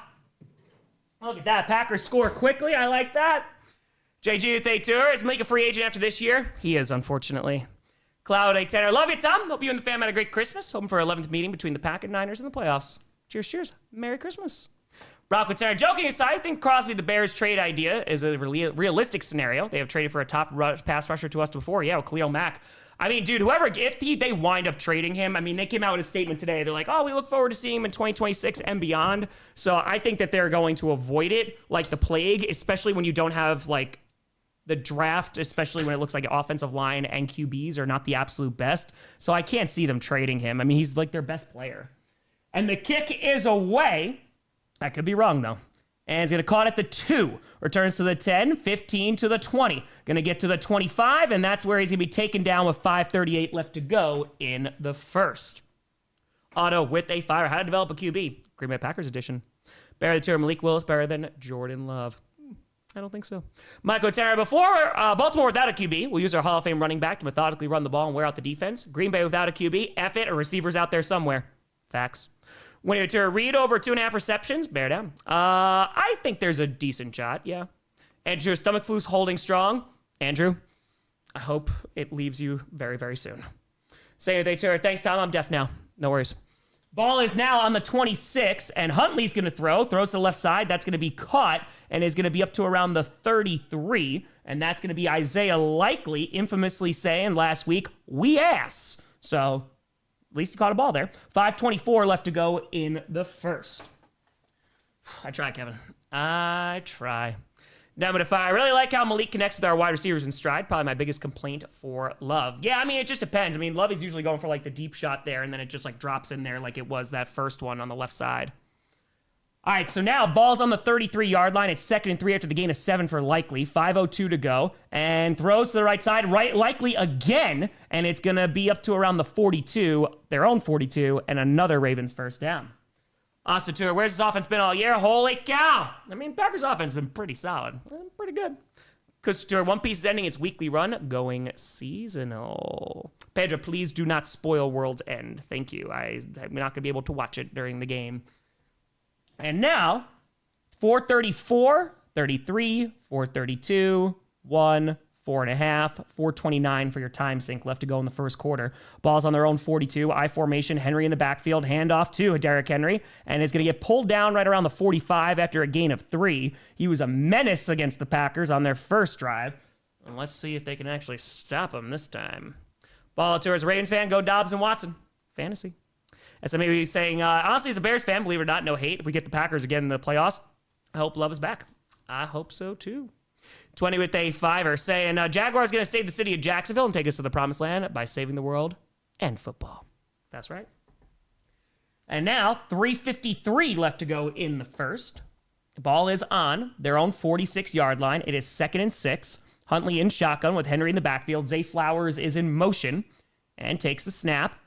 Look at that. Packers score quickly. I like that. JG Thay Tour, is Malik a free agent after this year? He is, unfortunately. Cloud 810, love you, Tom. Hope you and the fam had a great Christmas. Hoping for 11th meeting between the Pack and Niners in the playoffs. Cheers, cheers. Merry Christmas. Brock with Tanner, joking aside, I think Crosby the Bears trade idea is a realistic scenario. They have traded for a top pass rusher to us before. Yeah, with Khalil Mack. I mean, dude, if they wind up trading him, I mean, they came out with a statement today. They're like, oh, we look forward to seeing him in 2026 and beyond. So I think that they're going to avoid it like the plague, especially when you don't have, like, the draft, especially when it looks like offensive line and QBs are not the absolute best. So I can't see them trading him. I mean, he's like their best player. And the kick is away. I could be wrong, though. And he's going to caught at the 2. Returns to the 10, 15 to the 20. Going to get to the 25, and that's where he's going to be taken down with 5:38 left to go in the first. Otto with a fire. How to develop a QB. Green Bay Packers edition. Better than Malik Willis, better than Jordan Love. I don't think so. Michael Terra, before Baltimore without a QB, we'll use our Hall of Fame running back to methodically run the ball and wear out the defense. Green Bay without a QB, F it, a receiver's out there somewhere. Facts. Winnie to Reed over 2.5 receptions, bear down. I think there's a decent shot, yeah. Andrew, stomach flu's holding strong. Andrew, I hope it leaves you very, very soon. Say they to thanks, Tom, I'm deaf now. No worries. Ball is now on the 26, and Huntley's going to throws to the left side. That's going to be caught, and is going to be up to around the 33, and that's going to be Isaiah Likely infamously saying last week, we ass. So, at least he caught a ball there. 5:24 left to go in the first. I try, Kevin. I try. Now, if I really like how Malik connects with our wide receivers in stride, probably my biggest complaint for Love. Yeah, I mean, it just depends. I mean, Love is usually going for like the deep shot there, and then it just like drops in there like it was that first one on the left side. All right, so now ball's on the 33-yard line. It's 2nd and 3 after the gain of 7 for Likely. 5:02 to go, and throws to the right side. Right, Likely again, and it's going to be up to around the 42, their own 42, and another Ravens first down. Austin Tour, where's this offense been all year? Holy cow! I mean, Packers offense has been pretty solid. Pretty good. Because Tour, One Piece is ending its weekly run, going seasonal. Pedro, please do not spoil World's End. Thank you. I'm not going to be able to watch it during the game. And now, 4:34, 33, 4:32, 1, 4.5, 4:29 for your time sync left to go in the first quarter. Ball's on their own 42, I formation, Henry in the backfield, handoff to Derrick Henry, and is going to get pulled down right around the 45 after a gain of 3. He was a menace against the Packers on their first drive. And let's see if they can actually stop him this time. Ball to his Ravens fan, go Dobbs and Watson. Fantasy. SME saying, honestly, as a Bears fan, believe it or not, no hate. If we get the Packers again in the playoffs, I hope Love is back. I hope so, too. 20 with a fiver saying, Jaguars going to save the city of Jacksonville and take us to the promised land by saving the world and football. That's right. And now, 3:53 left to go in the first. The ball is on their own 46-yard line. It is 2nd and 6. Huntley in shotgun with Henry in the backfield. Zay Flowers is in motion and takes the snap.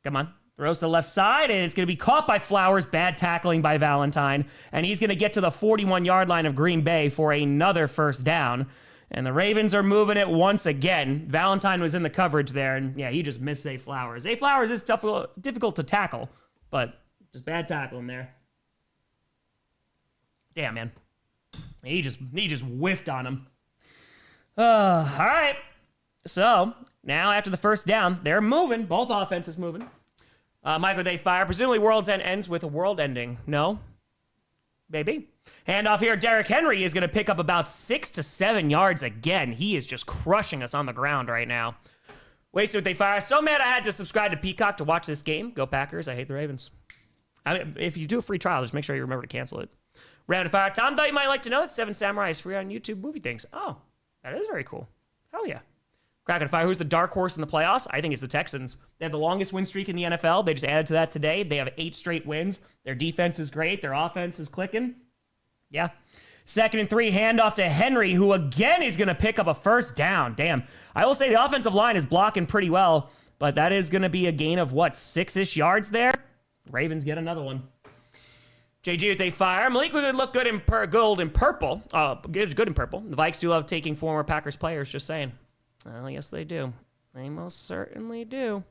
Come on. Throws to the left side, and it's going to be caught by Flowers. Bad tackling by Valentine. And he's going to get to the 41-yard line of Green Bay for another first down. And the Ravens are moving it once again. Valentine was in the coverage there, and yeah, he just missed Zay Flowers. Zay Flowers is difficult to tackle, but just bad tackling there. Damn, man. He just whiffed on him. All right. So, now after the first down, they're moving. Both offenses moving. Michael Day fire. Presumably World's End ends with a world ending. No? Maybe. Handoff here. Derrick Henry is going to pick up about 6 to 7 yards again. He is just crushing us on the ground right now. Wasted with they fire. So mad I had to subscribe to Peacock to watch this game. Go Packers. I hate the Ravens. I mean, if you do a free trial, just make sure you remember to cancel it. Round of fire. Tom thought you might like to know that 7 Samurai is free on YouTube movie things. Oh, that is very cool. Hell yeah. Crack and fire. Who's the dark horse in the playoffs? I think it's the Texans. They have the longest win streak in the NFL. They just added to that today. They have 8 straight wins. Their defense is great. Their offense is clicking. Yeah. 2nd and 3, handoff to Henry, who again is going to pick up a first down. Damn. I will say the offensive line is blocking pretty well, but that is going to be a gain of, 6-ish yards there? Ravens get another one. JG with a fire. Malik would look good in gold and purple. Good in purple. The Vikes do love taking former Packers players, just saying. Well, yes, they do. They most certainly do.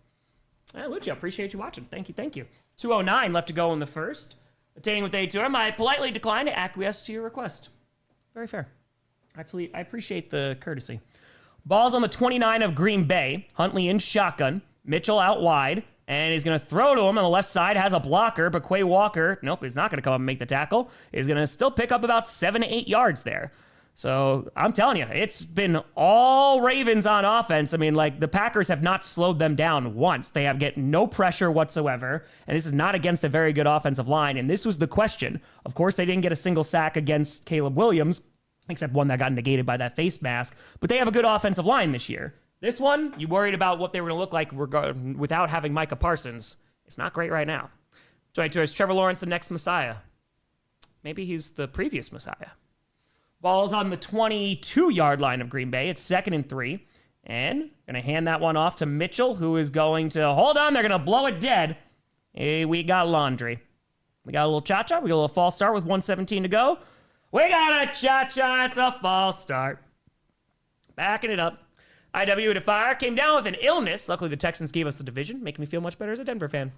Lucia, appreciate you watching. Thank you. 2:09 left to go in the first. Attaining with A2M, I politely decline to acquiesce to your request. Very fair. I appreciate the courtesy. Ball's on the 29 of Green Bay. Huntley in shotgun. Mitchell out wide. And he's going to throw to him on the left side. Has a blocker, but Quay Walker, nope, he's not going to come up and make the tackle. He's going to still pick up about 7 to 8 yards there. So I'm telling you, it's been all Ravens on offense. I mean, like, the Packers have not slowed them down once. They have get no pressure whatsoever. And this is not against a very good offensive line. And this was the question. Of course, they didn't get a single sack against Caleb Williams, except one that got negated by that face mask. But they have a good offensive line this year. This one, you worried about what they were going to look like without having Micah Parsons. It's not great right now. 22 is Trevor Lawrence the next Messiah. Maybe he's the previous Messiah. Ball's on the 22-yard line of Green Bay. It's 2nd and 3. And going to hand that one off to Mitchell, who is going to hold on. They're going to blow it dead. Hey, we got laundry. We got a little cha-cha. We got a little false start with 1:17 to go. We got a cha-cha. It's a false start. Backing it up. IW to fire. Came down with an illness. Luckily, the Texans gave us the division, making me feel much better as a Denver fan.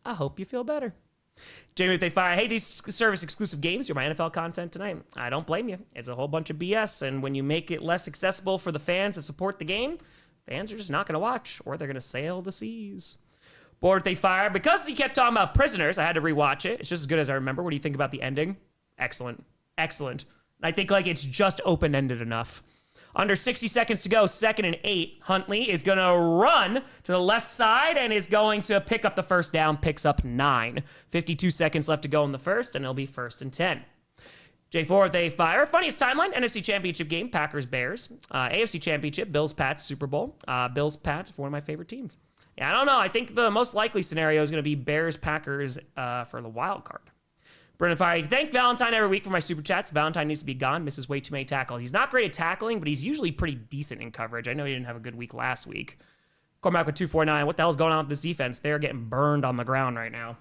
I hope you feel better. Jamie with a fire. Hey, these service-exclusive games, you're my NFL content tonight. I don't blame you. It's a whole bunch of BS, and when you make it less accessible for the fans to support the game, fans are just not going to watch, or they're going to sail the seas. Bored with a fire. Because he kept talking about prisoners, I had to rewatch it. It's just as good as I remember. What do you think about the ending? Excellent. Excellent. I think, like, it's just open-ended enough. Under 60 seconds to go, 2nd and 8. Huntley is going to run to the left side and is going to pick up the first down, picks up 9. 52 seconds left to go in the first, and it'll be 1st and 10. J4 with a fire. Funniest timeline, NFC Championship game, Packers-Bears. AFC Championship, Bills-Pats, Super Bowl. Bills-Pats for one of my favorite teams. Yeah, I don't know. I think the most likely scenario is going to be Bears-Packers for the wild card. Brennan Fire, thank Valentine every week for my super chats. Valentine needs to be gone. Misses way too many tackles. He's not great at tackling, but he's usually pretty decent in coverage. I know he didn't have a good week last week. Cormac with 249. What the hell's going on with this defense? They're getting burned on the ground right now.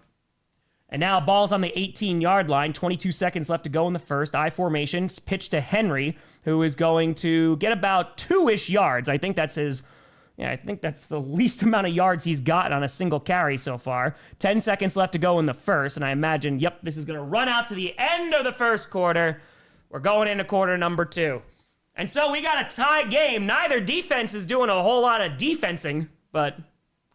And now ball's on the 18-yard line. 22 seconds left to go in the first. I formation. Pitch to Henry, who is going to get about 2-ish yards. I think that's the least amount of yards he's gotten on a single carry so far. 10 seconds left to go in the first, and I imagine, this is going to run out to the end of the first quarter. We're going into quarter number 2. And so we got a tie game. Neither defense is doing a whole lot of defensing, but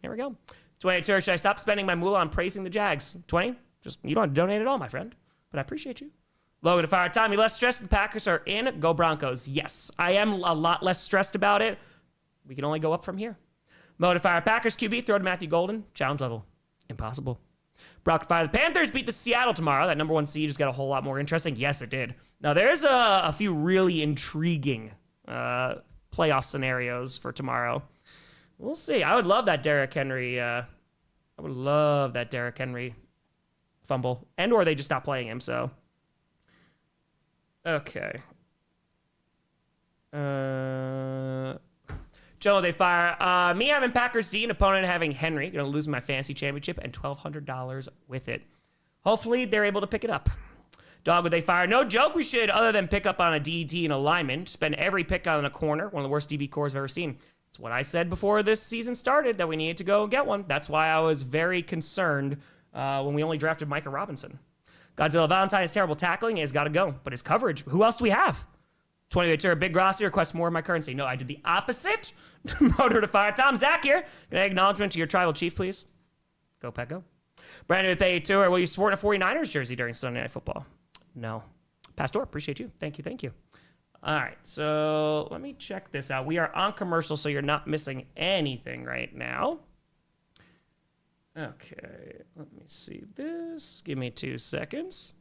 here we go. 22, should I stop spending my moolah on praising the Jags? 20? You don't have to donate at all, my friend, but I appreciate you. Logan to fire. Tommy, less stressed the Packers are in. Go Broncos. Yes, I am a lot less stressed about it. We can only go up from here. Modifier Packers QB, throw to Matthew Golden. Challenge level. Impossible. Brock fire. The Panthers beat the Seattle tomorrow. That number 1 seed just got a whole lot more interesting. Yes, it did. Now, there's a few really intriguing playoff scenarios for tomorrow. We'll see. I would love that Derrick Henry. Fumble. And or they just stop playing him, so. Okay. Joe, they fire. Me having Packers D, an opponent having Henry. Going to lose my fantasy championship and $1,200 with it. Hopefully, they're able to pick it up. Dog, would they fire? No joke, we should, other than pick up on a DET and a lineman, spend every pick on a corner, one of the worst DB cores I've ever seen. It's what I said before this season started, that we needed to go and get one. That's why I was very concerned when we only drafted Micah Robinson. Godzilla Valentine's terrible tackling has got to go, but his coverage, who else do we have? 28 Big Grossi requests more of my currency. No, I did the opposite. Motor to fire. Tom Zach here. Can I acknowledgement to your tribal chief, please? Go, Pat, go. Brandon with a tour. Will you support a 49ers jersey during Sunday Night Football? No. Pastor, appreciate you. Thank you. All right, so let me check this out. We are on commercial, so you're not missing anything right now. Okay, let me see this. Give me 2 seconds.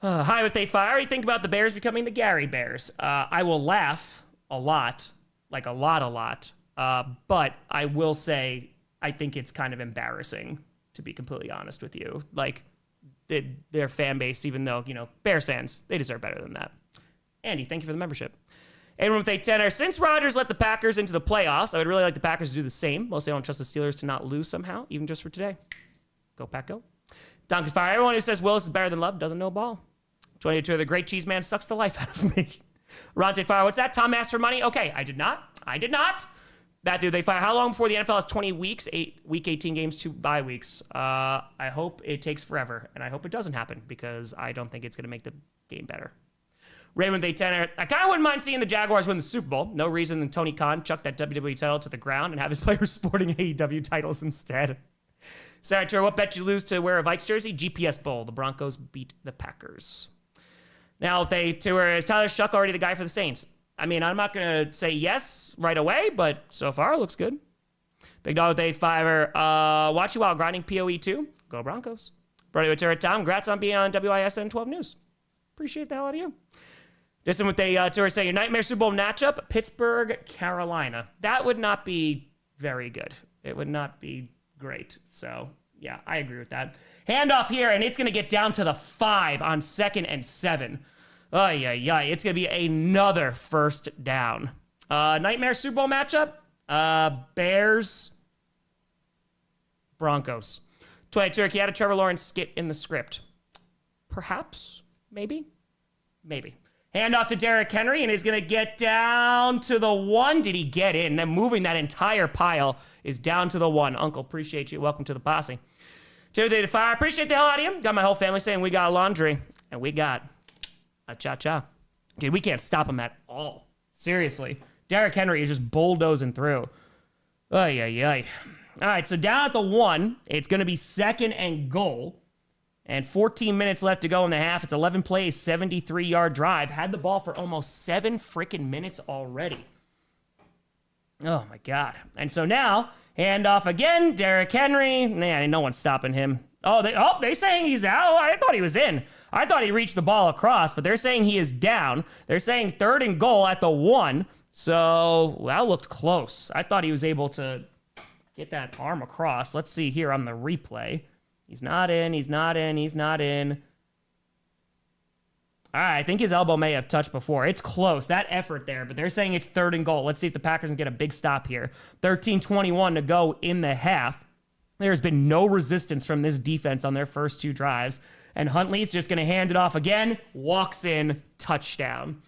Hi, with a fire. You think about the Bears becoming the Gary Bears? I will laugh a lot, like a lot. But I will say I think it's kind of embarrassing, to be completely honest with you. Like, their fan base, even though, Bears fans, they deserve better than that. Andy, thank you for the membership. Anyone with a tenor, since Rodgers let the Packers into the playoffs, I would really like the Packers to do the same. Mostly I don't trust the Steelers to not lose somehow, even just for today. Go Pack, go. Donkey Fire, everyone who says Willis is better than Love doesn't know ball. 22, the great cheese man sucks the life out of me. Ronte Fire, what's that? Tom asked for money? Okay, I did not. Matthew, they fire how long before the NFL has 20 weeks, week 18 games, 2 bye weeks? I hope it takes forever, and I hope it doesn't happen because I don't think it's going to make the game better. Raymond Day Tenor, I kind of wouldn't mind seeing the Jaguars win the Super Bowl. No reason than Tony Khan chuck that WWE title to the ground and have his players sporting AEW titles instead. Sarah Tour, what bet you lose to wear a Vikes jersey? GPS Bowl. The Broncos beat the Packers. Now, is Tyler Shuck already the guy for the Saints? I mean, I'm not going to say yes right away, but so far it looks good. Big Dog with a fiver. Watch you while grinding PoE 2. Go Broncos. Brody with Terra Tom, congrats on being on WISN 12 News. Appreciate the hell out of you. Distant with a tour saying your nightmare Super Bowl matchup, Pittsburgh, Carolina. That would not be very good. It would not be great. So, yeah, I agree with that. Handoff here, and it's going to get down to the 5 on 2nd and 7. It's going to be another first down. Nightmare Super Bowl matchup, Bears, Broncos. 22, he had a Trevor Lawrence skit in the script. Perhaps, maybe. Handoff to Derrick Henry, and he's going to get down to the 1. Did he get in? And moving that entire pile is down to the 1. Uncle, appreciate you. Welcome to the posse. Tuesday to Fire, appreciate the hell out of you. Got my whole family saying we got laundry, and we got a cha-cha. Dude, we can't stop him at all. Seriously. Derrick Henry is just bulldozing through. All right, so down at the 1, it's going to be 2nd and goal. And 14 minutes left to go in the half. It's 11 plays, 73-yard drive. Had the ball for almost 7 freaking minutes already. Oh, my God. And so now, handoff again. Derrick Henry. Man, no one's stopping him. They're saying he's out. I thought he was in. I thought he reached the ball across, but they're saying he is down. They're saying 3rd and goal at the 1. So that looked close. I thought he was able to get that arm across. Let's see here on the replay. He's not in. All right, I think his elbow may have touched before. It's close. That effort there, but they're saying it's 3rd and goal. Let's see if the Packers can get a big stop here. 13:21 to go in the half. There's been no resistance from this defense on their first 2 drives. And Huntley's just going to hand it off again. Walks in. Touchdown.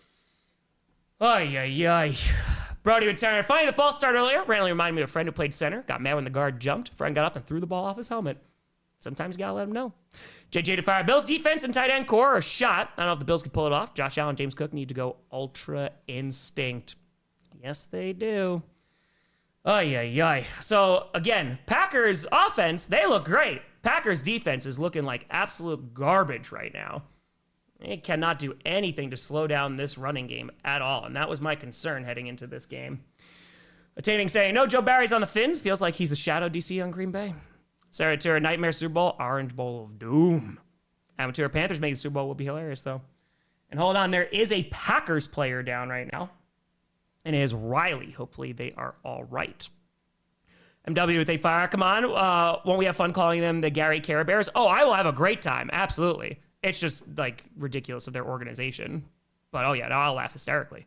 Brody would turn. Funny, the false start earlier randomly reminded me of a friend who played center. Got mad when the guard jumped. Friend got up and threw the ball off his helmet. Sometimes you got to let him know. JJ to Fire. Bills defense and tight end core are shot. I don't know if the Bills can pull it off. Josh Allen, James Cook need to go ultra instinct. Yes, they do. So, again, Packers offense, they look great. Packers defense is looking like absolute garbage right now. It cannot do anything to slow down this running game at all, and that was my concern heading into this game. Attaining saying, no, Joe Barry's on the Fins. Feels like he's a shadow DC on Green Bay. Sarah Tira, Nightmare Super Bowl, Orange Bowl of Doom. Amateur Panthers making the Super Bowl would be hilarious, though. And hold on, there is a Packers player down right now. And it is Riley. Hopefully they are all right. MW with a fire. Come on. Won't we have fun calling them the Gary Care Bears? Oh, I will have a great time. Absolutely. It's just, like, ridiculous of their organization. But, oh, yeah, no, I'll laugh hysterically.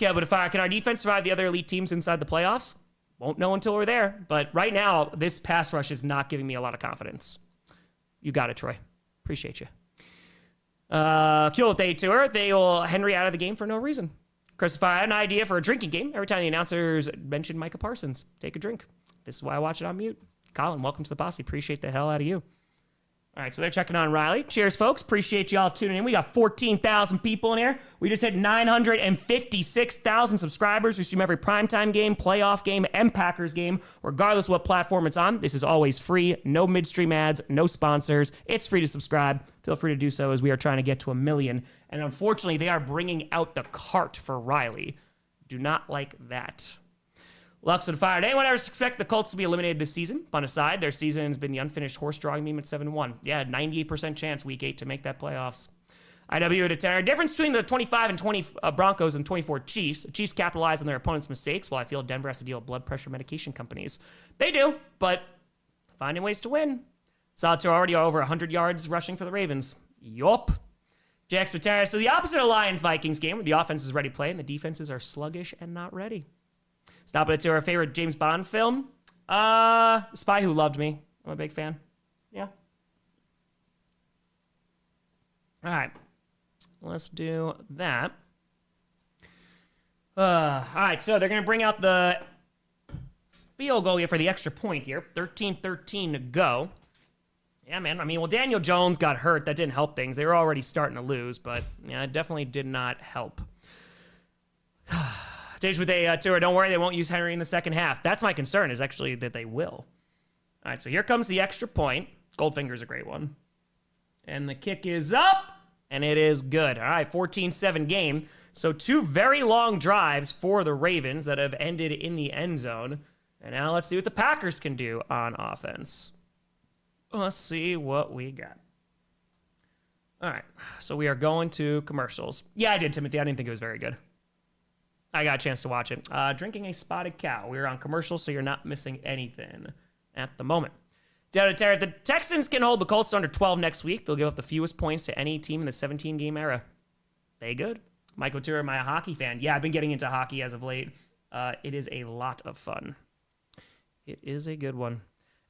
Okay, but if can our defense survive the other elite teams inside the playoffs? Won't know until we're there. But right now, this pass rush is not giving me a lot of confidence. You got it, Troy. Appreciate you. Kill with a tour. They will Henry out of the game for no reason. Christopher, I had an idea for a drinking game. Every time the announcers mention Micah Parsons, take a drink. This is why I watch it on mute. Colin, welcome to the posse. Appreciate the hell out of you. All right, so they're checking on Riley. Cheers, folks. Appreciate y'all tuning in. We got 14,000 people in here. We just hit 956,000 subscribers. We stream every primetime game, playoff game, and Packers game, regardless of what platform it's on. This is always free. No midstream ads, no sponsors. It's free to subscribe. Feel free to do so as we are trying to get to 1 million. And unfortunately, they are bringing out the cart for Riley. Do not like that. Lux and Fire. Did anyone ever expect the Colts to be eliminated this season? Fun aside, their season has been the unfinished horse drawing meme at 7-1. Yeah, 98% chance week 8 to make that playoffs. IW to Terror. Difference between the 25 and 20 Broncos and 24 Chiefs. The Chiefs capitalize on their opponents' mistakes, while I feel Denver has to deal with blood pressure medication companies. They do, but finding ways to win. Saw two already over 100 yards rushing for the Ravens. Yup. Jax Patera. So the opposite of Lions-Vikings game, where the offense is ready to play and the defenses are sluggish and not ready. Stop it to our favorite James Bond film. Spy Who Loved Me. I'm a big fan. Yeah. All right. Let's do that. All right, so they're going to bring out the field goal here for the extra point here. 13-13 to go. Yeah, man. I mean, well, Daniel Jones got hurt. That didn't help things. They were already starting to lose, but yeah, it definitely did not help. Stage with a tour. Don't worry, they won't use Henry in the second half. That's my concern, is actually that they will. All right, so here comes the extra point. Goldfinger's a great one. And the kick is up, and it is good. All right, 14-7 game. So two very long drives for the Ravens that have ended in the end zone. And now let's see what the Packers can do on offense. Let's see what we got. All right, so we are going to commercials. Yeah, I did, Timothy. I didn't think it was very good. I got a chance to watch it. Drinking a spotted cow. We're on commercials, so you're not missing anything at the moment. Down to Terry. The Texans can hold the Colts under 12 next week. They'll give up the fewest points to any team in the 17-game era. They good. Michael Tura, my hockey fan. Yeah, I've been getting into hockey as of late. It is a lot of fun. It is a good one.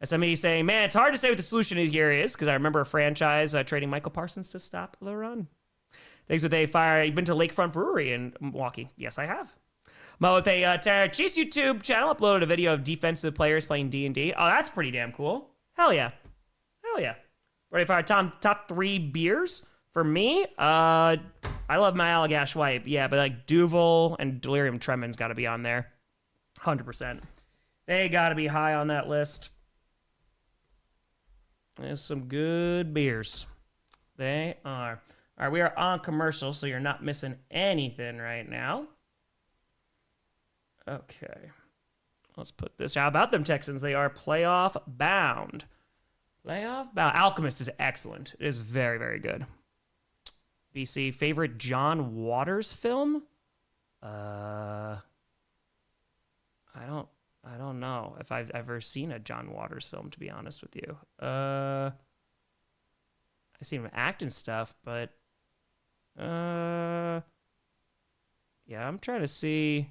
SME saying, man, it's hard to say what the solution here is, because I remember a franchise trading Michael Parsons to stop the run. Thanks with a fire. You've been to Lakefront Brewery in Milwaukee. Yes, I have. Mo with a Chiefs YouTube channel uploaded a video of defensive players playing D&D. Oh, that's pretty damn cool. Hell yeah. Hell yeah. Ready for our top 3 beers? For me, I love my Allagash White. Yeah, but like Duvel and Delirium Tremon's got to be on there. 100%. They got to be high on that list. There's some good beers. They are. All right, we are on commercial, so you're not missing anything right now. Okay. Let's put this. How about them Texans? They are playoff bound. Playoff bound. Alchemist is excellent. It is very, very good. BC, favorite John Waters film? I don't know if I've ever seen a John Waters film, to be honest with you. I've seen him act and stuff, but yeah, I'm trying to see.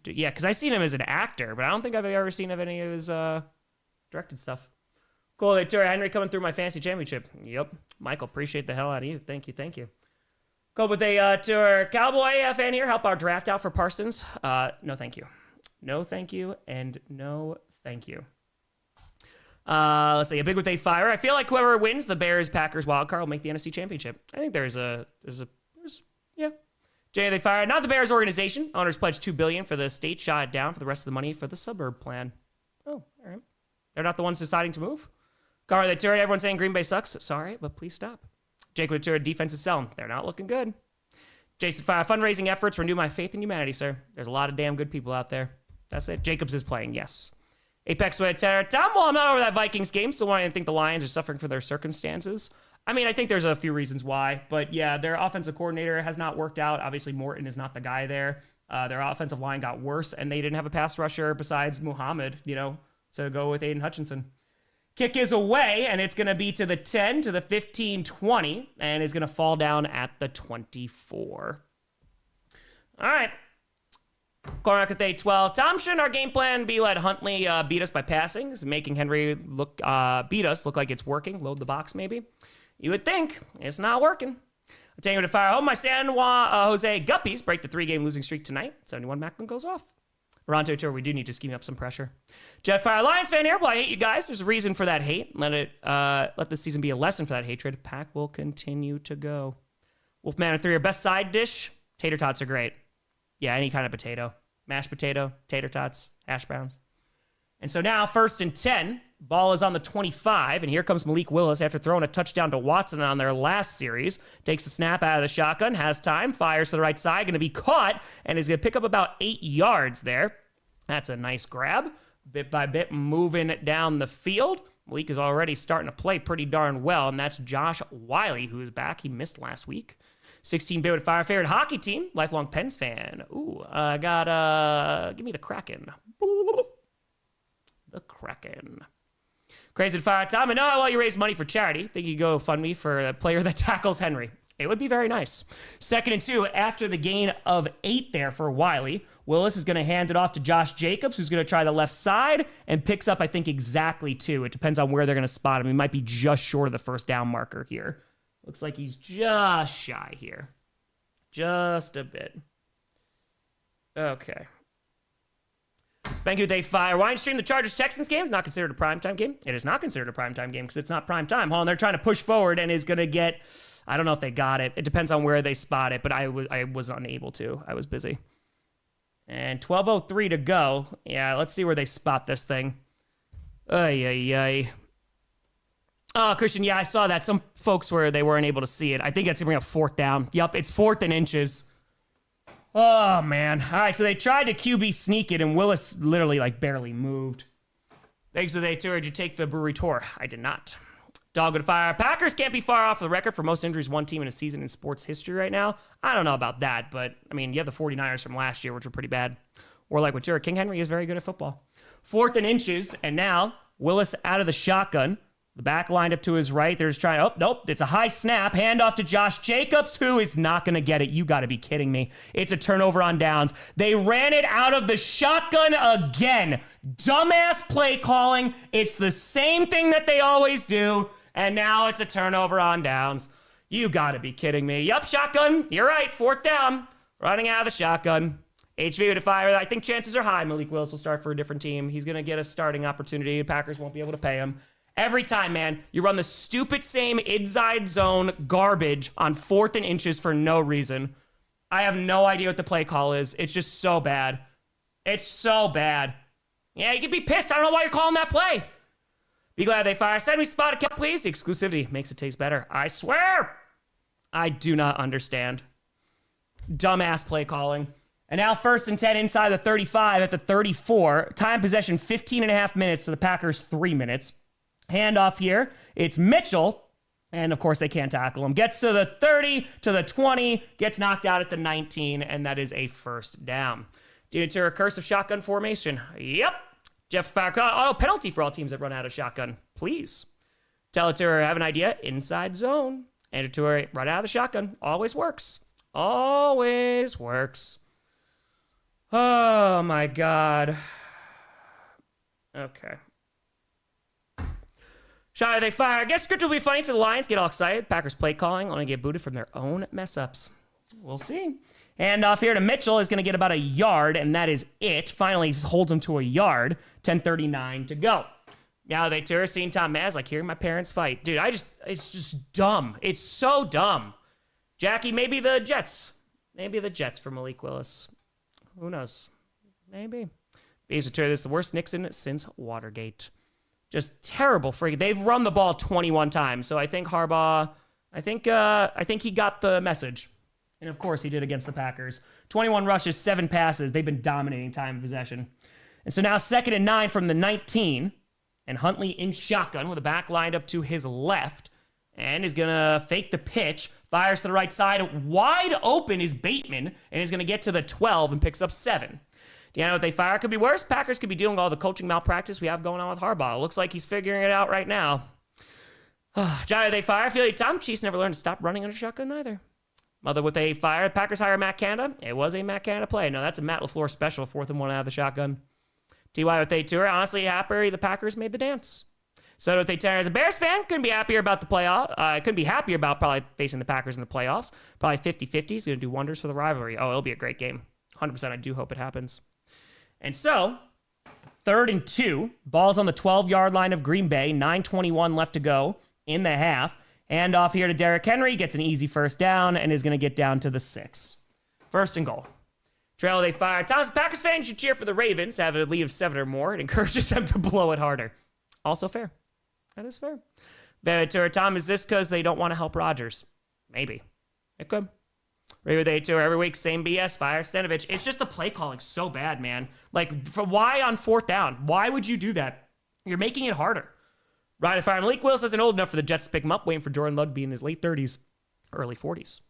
Yeah, because I've seen him as an actor, but I don't think I've ever seen of any of his directed stuff. Cool, Victoria Henry coming through my fantasy championship. Yep, Michael, appreciate the hell out of you. Thank you, thank you. Cool, but they to our Cowboy fan here, help our draft out for Parsons. No, thank you. No, thank you, and no, thank you. Let's see, a big with a fire. I feel like whoever wins the Bears Packers wild card will make the NFC Championship. I think there's yeah. Jay, they fire. Not the Bears organization. Owners pledged $2 billion for the state, shot it down for the rest of the money for the suburb plan. Oh, all right. They're not the ones deciding to move. Car, they turn. Everyone's saying Green Bay sucks. Sorry, but please stop. Jake with a defense is selling. They're not looking good. Jason Fire, fundraising efforts renew my faith in humanity, sir. There's a lot of damn good people out there. That's it. Jacobs is playing, yes. Apex with a terror. Tom, well, I'm not over that Vikings game. Still wanting to think the Lions are suffering for their circumstances. I mean, I think there's a few reasons why. But yeah, their offensive coordinator has not worked out. Obviously, Morton is not the guy there. Their offensive line got worse, and they didn't have a pass rusher besides Muhammad, to go with Aiden Hutchinson. Kick is away, and it's going to be to the 10, to the 15, 20, and is going to fall down at the 24. All right. Cornerback at the 12. Tom, shouldn't our game plan be let Huntley beat us by passing? Is making Henry beat us look like it's working? Load the box, maybe? You would think. It's not working. Tango to fire home. My San Jose Guppies break the 3-game losing streak tonight. 71 Macklin goes off. Ronto Tour, we do need to scheme up some pressure. Jetfire Lions fan here. Well, I hate you guys. There's a reason for that hate. Let this season be a lesson for that hatred. Pack will continue to go. Wolfman of 3, our best side dish. Tater tots are great. Yeah, any kind of potato. Mashed potato, tater tots, hash browns. And so now, 1st and 10. Ball is on the 25, and here comes Malik Willis after throwing a touchdown to Watson on their last series. Takes a snap out of the shotgun, has time, fires to the right side, going to be caught, and is going to pick up about 8 yards there. That's a nice grab. Bit by bit, moving down the field. Malik is already starting to play pretty darn well, and that's Josh Wiley, who is back. He missed last week. 16-bit with fire favorite hockey team, lifelong Pens fan. Ooh, I got, give me the Kraken. The Kraken. Crazy to fire Tom. I know how well you raise money for charity. Think you go fund me for a player that tackles Henry. It would be very nice. 2nd and 2 after the gain of 8 there for Wiley. Willis is going to hand it off to Josh Jacobs, who's going to try the left side and picks up, I think, exactly 2. It depends on where they're going to spot him. He might be just short of the first down marker here. Looks like he's just shy here. Just a bit. Okay. Thank you, they fire. Wine stream the Chargers-Texans game is not considered a primetime game. It is not considered a primetime game because it's not primetime. Hold on, they're trying to push forward and is going to get... I don't know if they got it. It depends on where they spot it, but I was unable to. I was busy. And 12:03 to go. Yeah, let's see where they spot this thing. Ay, ay, ay. Oh, Christian, yeah, I saw that. Some folks they weren't able to see it. I think it's going to bring up 4th down. Yup, it's 4th and inches. Oh, man. All right, so they tried to QB sneak it, and Willis literally, barely moved. Thanks for the tour. Did you take the brewery tour? I did not. Dog would fire. Packers can't be far off the record for most injuries one team in a season in sports history right now. I don't know about that, but, I mean, you have the 49ers from last year, which were pretty bad. Or like with Tua, King Henry is very good at football. 4th and inches, and now Willis out of the shotgun. The back lined up to his right. There's trying, oh, nope, it's a high snap. Handoff to Josh Jacobs, who is not going to get it. You got to be kidding me. It's a turnover on downs. They ran it out of the shotgun again. Dumbass play calling. It's the same thing that they always do. And now it's a turnover on downs. You got to be kidding me. Yup, shotgun. You're right. 4th down. Running out of the shotgun. HV with a fire. I think chances are high Malik Willis will start for a different team. He's going to get a starting opportunity. The Packers won't be able to pay him. Every time, man, you run the stupid same inside zone garbage on 4th and inches for no reason. I have no idea what the play call is. It's just so bad. It's so bad. Yeah, you can be pissed. I don't know why you're calling that play. Be glad they fire. Send me spot account, please. The exclusivity makes it taste better. I swear. I do not understand. Dumbass play calling. And now 1st and 10 inside the 35 at the 34. Time possession 15 and a half minutes to the Packers 3 minutes. Handoff here. It's Mitchell. And, of course, they can't tackle him. Gets to the 30, to the 20, gets knocked out at the 19, and that is a 1st down. Due to a cursive shotgun formation. Yep. Jeff Farquhar. Oh, penalty for all teams that run out of shotgun. Please. Telatura, have an idea? Inside zone. Andrew Toure, run out of the shotgun. Always works. Always works. Oh, my God. Okay. Shot they fire. I guess script will be funny for the Lions. Get all excited. Packers play calling. Only get booted from their own mess ups. We'll see. Handoff here to Mitchell is going to get about a yard, and that is it. Finally holds him to a yard. 10:39 to go. Now they tour seeing Tom Maz like hearing my parents fight. Dude, it's just dumb. It's so dumb. Jackie, maybe the Jets. Maybe the Jets for Malik Willis. Who knows? Maybe. These are this is the worst Nixon since Watergate. Just terrible freaking. They've run the ball 21 times. So I think Harbaugh, I think he got the message. And of course he did against the Packers. 21 rushes, 7 passes. They've been dominating time of possession. And so now 2nd and 9 from the 19. And Huntley in shotgun with a back lined up to his left. And is going to fake the pitch. Fires to the right side. Wide open is Bateman. And is going to get to the 12 and picks up 7. Do you know what they fire? Could be worse. Packers could be doing all the coaching malpractice we have going on with Harbaugh. It looks like he's figuring it out right now. Johnny, they fire. I feel like Tom Chiefs never learned to stop running under shotgun either. Mother with a fire. Packers hire Matt Canada. It was a Matt Canada play. No, that's a Matt LaFleur special. 4th and 1 out of the shotgun. TY with a tour. Honestly, happy the Packers made the dance. So what they tell as a Bears fan, couldn't be happier about the playoff. Couldn't be happier about probably facing the Packers in the playoffs. Probably 50-50 is going to do wonders for the rivalry. Oh, it'll be a great game. 100%. I do hope it happens. And so, 3rd and 2, ball's on the 12-yard line of Green Bay, 9:21 left to go in the half. Hand off here to Derrick Henry, gets an easy 1st down, and is going to get down to the 6. 1st and goal. Trail they fire. Thomas, Packers fans should cheer for the Ravens, have a lead of 7 or more. It encourages them to blow it harder. Also fair. That is fair. Venator, Tom, is this because they don't want to help Rodgers? Maybe. It could. Regular day tour every week, same BS, fire Stanovich. It's just the play calling so bad, man. Why on 4th down? Why would you do that? You're making it harder. Right at fire. Malik Willis isn't old enough for the Jets to pick him up, waiting for Jordan Love to be in his late 30s, early 40s.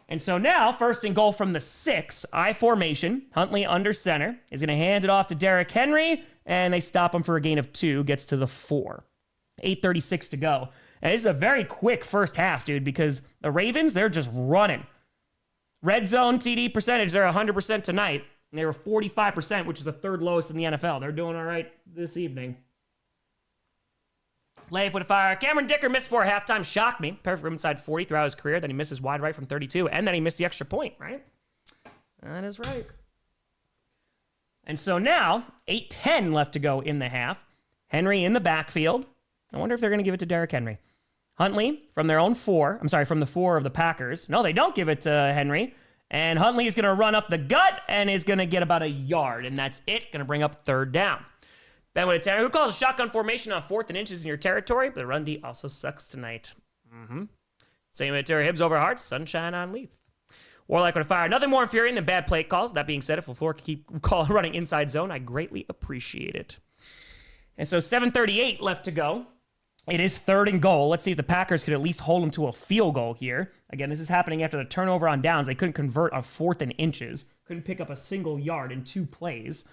And so now, 1st and goal from the 6, I formation. Huntley under center is going to hand it off to Derrick Henry, and they stop him for a gain of 2, gets to the 4. 8:36 to go. And this is a very quick first half, dude, because the Ravens, they're just running. Red zone TD percentage, they're 100% tonight. And they were 45%, which is the third lowest in the NFL. They're doing all right this evening. Leif with a fire. Cameron Dicker missed for halftime. Shocked me. Perfect from inside 40 throughout his career. Then he misses wide right from 32. And then he missed the extra point, right? That is right. And so now, 8:10 left to go in the half. Henry in the backfield. I wonder if they're going to give it to Derrick Henry. Huntley from their own from the 4 of the Packers. No, they don't give it to Henry. And Huntley is going to run up the gut and is going to get about a yard. And that's it. Going to bring up 3rd down. Ben with a Tanner. Who calls a shotgun formation on 4th and inches in your territory? But the run D also sucks tonight. Same with Terry Hibbs over Hearts. Sunshine on Leaf. Warlock with a fire. Nothing more infuriating than bad play calls. That being said, if LaFleur can keep running inside zone, I greatly appreciate it. And so 7:38 left to go. It is 3rd and goal. Let's see if the Packers could at least hold them to a field goal here. Again, this is happening after the turnover on downs. They couldn't convert on 4th and inches. Couldn't pick up a single yard in 2 plays.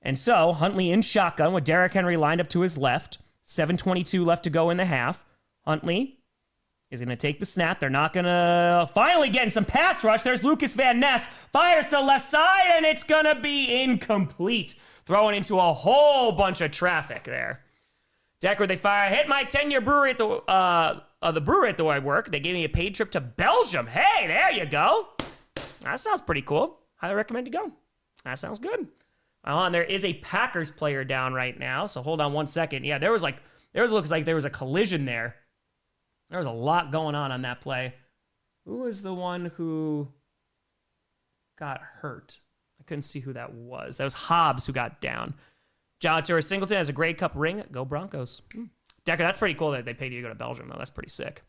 And so Huntley in shotgun with Derrick Henry lined up to his left. 7:22 left to go in the half. Huntley is going to take the snap. They're not going to... Finally getting some pass rush. There's Lucas Van Ness. Fires to the left side, and it's going to be incomplete. Throwing into a whole bunch of traffic there. Decker, they fire. Hit my 10-year brewery at the brewery at the way I work. They gave me a paid trip to Belgium. Hey, there you go. That sounds pretty cool. Highly recommend you go. That sounds good. And there is a Packers player down right now, so hold on one second. Yeah, looks like there was a collision there. There was a lot going on that play. Who was the one who got hurt? I couldn't see who that was. That was Hobbs who got down. John Tour Singleton has a Grey Cup ring. Go Broncos. Decker, that's pretty cool that they paid you to go to Belgium, though. That's pretty sick.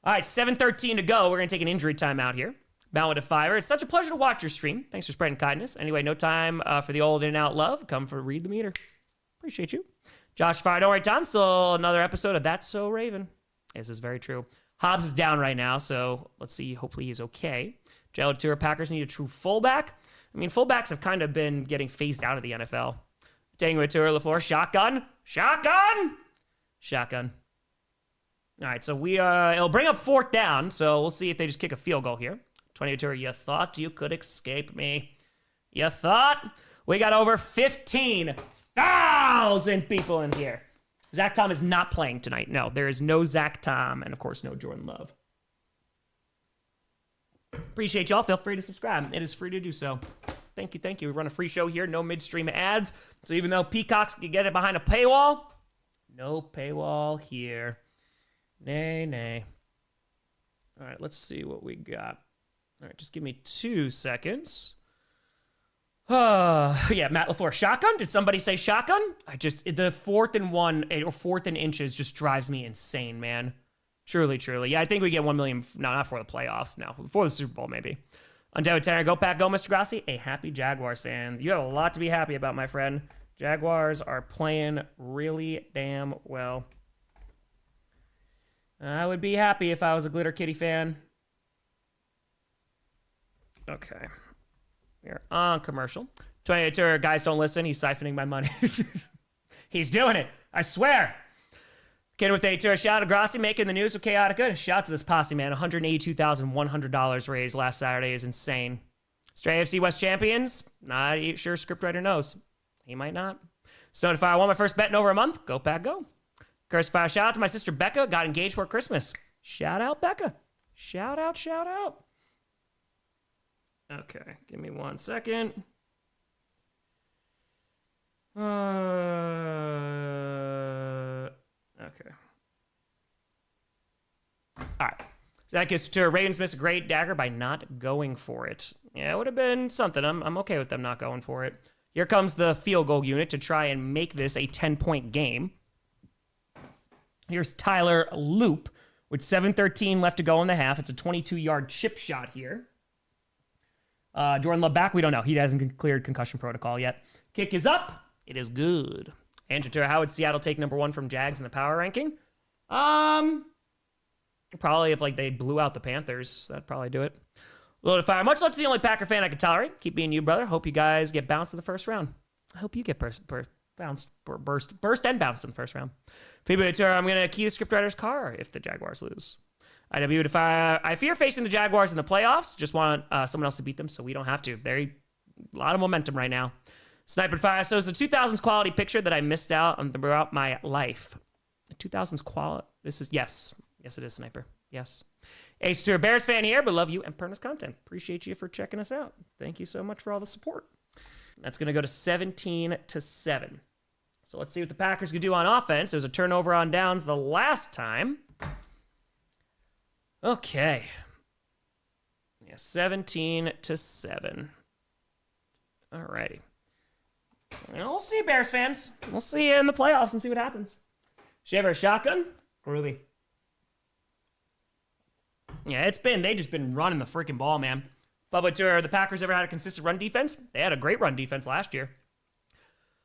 All right, 7:13 to go. We're going to take an injury timeout here. Bound with a fiver. It's such a pleasure to watch your stream. Thanks for spreading kindness. Anyway, no time for the old in and out love. Come for Read the Meter. Appreciate you. Josh Fire. Don't worry, Tom. Still another episode of That's So Raven. This is very true. Hobbs is down right now, so let's see. Hopefully he's okay. Jello Tour Packers need a true fullback. I mean, fullbacks have kind of been getting phased out of the NFL. Tango Tour LaFleur. Shotgun. All right, so it'll bring up 4th down, so we'll see if they just kick a field goal here. 20 Tour, you thought you could escape me. You thought? We got over 15,000 people in here. Zach Tom is not playing tonight. No, there is no Zach Tom, and of course, no Jordan Love. Appreciate y'all. Feel free to subscribe. It is free to do so. Thank you. We run a free show here. No midstream ads. So even though Peacocks can get it behind a paywall, no paywall here. Nay. All right, let's see what we got. All right, just give me 2 seconds. Yeah, Matt LaFleur. Shotgun? Did somebody say shotgun? The 4th and 1 or 4th and inches just drives me insane, man. Truly. Yeah, I think we get 1 million. No, not for the playoffs. No, before the Super Bowl, maybe. Undead Tanner, go Pack, go Mr. Grossi. A happy Jaguars fan. You have a lot to be happy about, my friend. Jaguars are playing really damn well. I would be happy if I was a Glitter Kitty fan. Okay. We're on commercial. 28 Tour, guys don't listen. He's siphoning my money. He's doing it. I swear. Kid with a Tour, shout out to Grossi making the news with Chaotic Good. Shout out to this posse, man. $182,100 raised last Saturday is insane. Stray AFC West champions? Not sure scriptwriter knows. He might not. Snowfire, I won my first bet in over a month. Go Pack, go. Curse Fire, shout out to my sister Becca. Got engaged for Christmas. Shout out, Becca. Shout out. Okay, give me 1 second. Okay. All right. So that gets to Ravens miss a great dagger by not going for it. Yeah, it would have been something. I'm okay with them not going for it. Here comes the field goal unit to try and make this a 10-point game. Here's Tyler Loop with 7:13 left to go in the half. It's a 22-yard chip shot here. Jordan Love back. We don't know. He hasn't cleared concussion protocol yet. Kick is up. It is good. Andrew Turner, how would Seattle take number 1 from Jags in the power ranking? Probably if they blew out the Panthers, that'd probably do it. Loaded fire. Much love to the only Packer fan I can tolerate. Keep being you, brother. Hope you guys get bounced in the first round. I hope you get burst and bounced in the first round. People tour, I'm going to key the scriptwriter's car if the Jaguars lose. IW to fire. I fear facing the Jaguars in the playoffs. Just want someone else to beat them so we don't have to. A lot of momentum right now. Sniper fire. So it's the 2000s quality picture that I missed out on throughout my life. The 2000s quality. This is, yes. Yes, it is, Sniper. Yes. Ace Tour Bears fan here, but love you and Pernis content. Appreciate you for checking us out. Thank you so much for all the support. That's going to go to 17-7. So let's see what the Packers can do on offense. There was a turnover on downs the last time. Okay. Yeah, 17-7. Alrighty. And we'll see, Bears fans. We'll see you in the playoffs and see what happens. Shaver shotgun? Groovy. Yeah, they've just been running the freaking ball, man. Bubba Tour, the Packers ever had a consistent run defense? They had a great run defense last year.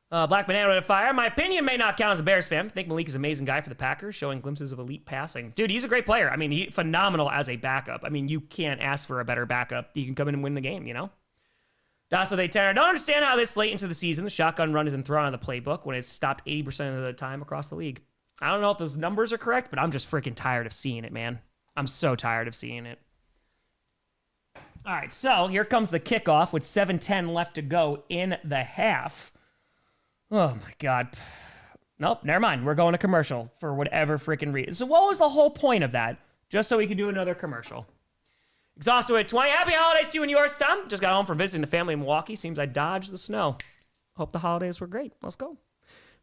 Black Banana to fire. My opinion may not count as a Bears fan. I think Malik is an amazing guy for the Packers, showing glimpses of elite passing. Dude, he's a great player. I mean, phenomenal as a backup. I mean, you can't ask for a better backup. You can come in and win the game, you know? Dasso they Tanner. I don't understand how this late into the season, the shotgun run isn't thrown out of the playbook when it's stopped 80% of the time across the league. I don't know if those numbers are correct, but I'm just freaking tired of seeing it, man. I'm so tired of seeing it. All right, so here comes the kickoff with 7:10 left to go in the half. Oh, my God. Nope, never mind. We're going to commercial for whatever freaking reason. So what was the whole point of that? Just so we could do another commercial. Exhausted at 20. Happy holidays to you and yours, Tom. Just got home from visiting the family in Milwaukee. Seems I dodged the snow. Hope the holidays were great. Let's go.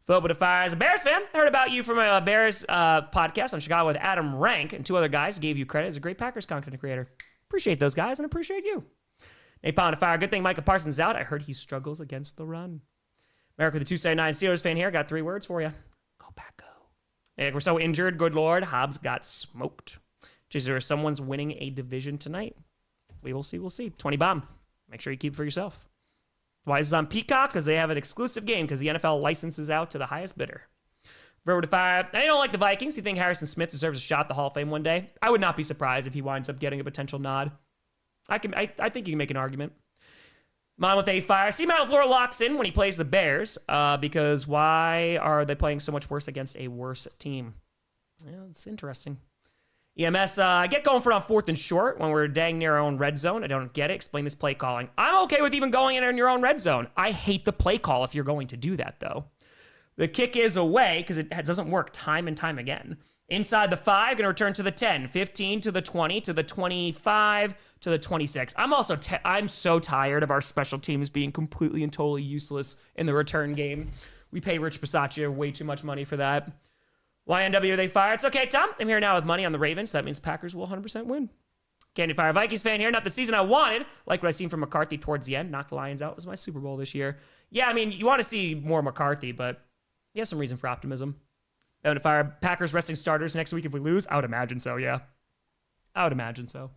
Phil with a fire. As a Bears fan, I heard about you from a Bears podcast on Chicago with Adam Rank and two other guys who gave you credit as a great Packers content creator. Appreciate those guys and appreciate you. Nate Pound to fire. Good thing Micah Parsons is out. I heard he struggles against the run. America with the 279 Steelers fan here. Got 3 words for you. Go back, go. Hey, we're so injured. Good Lord. Hobbs got smoked. Jeez, or someone's winning a division tonight. We will see. We'll see. 20 bomb. Make sure you keep it for yourself. Why is this on Peacock? Because they have an exclusive game because the NFL licenses out to the highest bidder. Verbo to fire. I don't like the Vikings. You think Harrison Smith deserves a shot at the Hall of Fame one day? I would not be surprised if he winds up getting a potential nod. I think you can make an argument. Mine with a fire. See, Matt LaFleur locks in when he plays the Bears because why are they playing so much worse against a worse team? Yeah, it's interesting. EMS, get going for on 4th and short when we're dang near our own red zone. I don't get it. Explain this play calling. I'm okay with even going in your own red zone. I hate the play call if you're going to do that, though. The kick is away because it doesn't work time and time again. Inside the 5, going to return to the 10, 15 to the 20, to the 25, to the 26. I'm so tired of our special teams being completely and totally useless in the return game. We pay Rich Bisaccia way too much money for that. YNW, they fire. It's okay, Tom. I'm here now with money on the Ravens. So that means Packers will 100% win. Candy Fire Vikings fan here. Not the season I wanted. Like what I seen from McCarthy towards the end. Knocked the Lions out. Was my Super Bowl this year. Yeah, I mean, you want to see more McCarthy, but he has some reason for optimism. And if our Packers resting starters next week if we lose, I would imagine so, yeah. I would imagine so.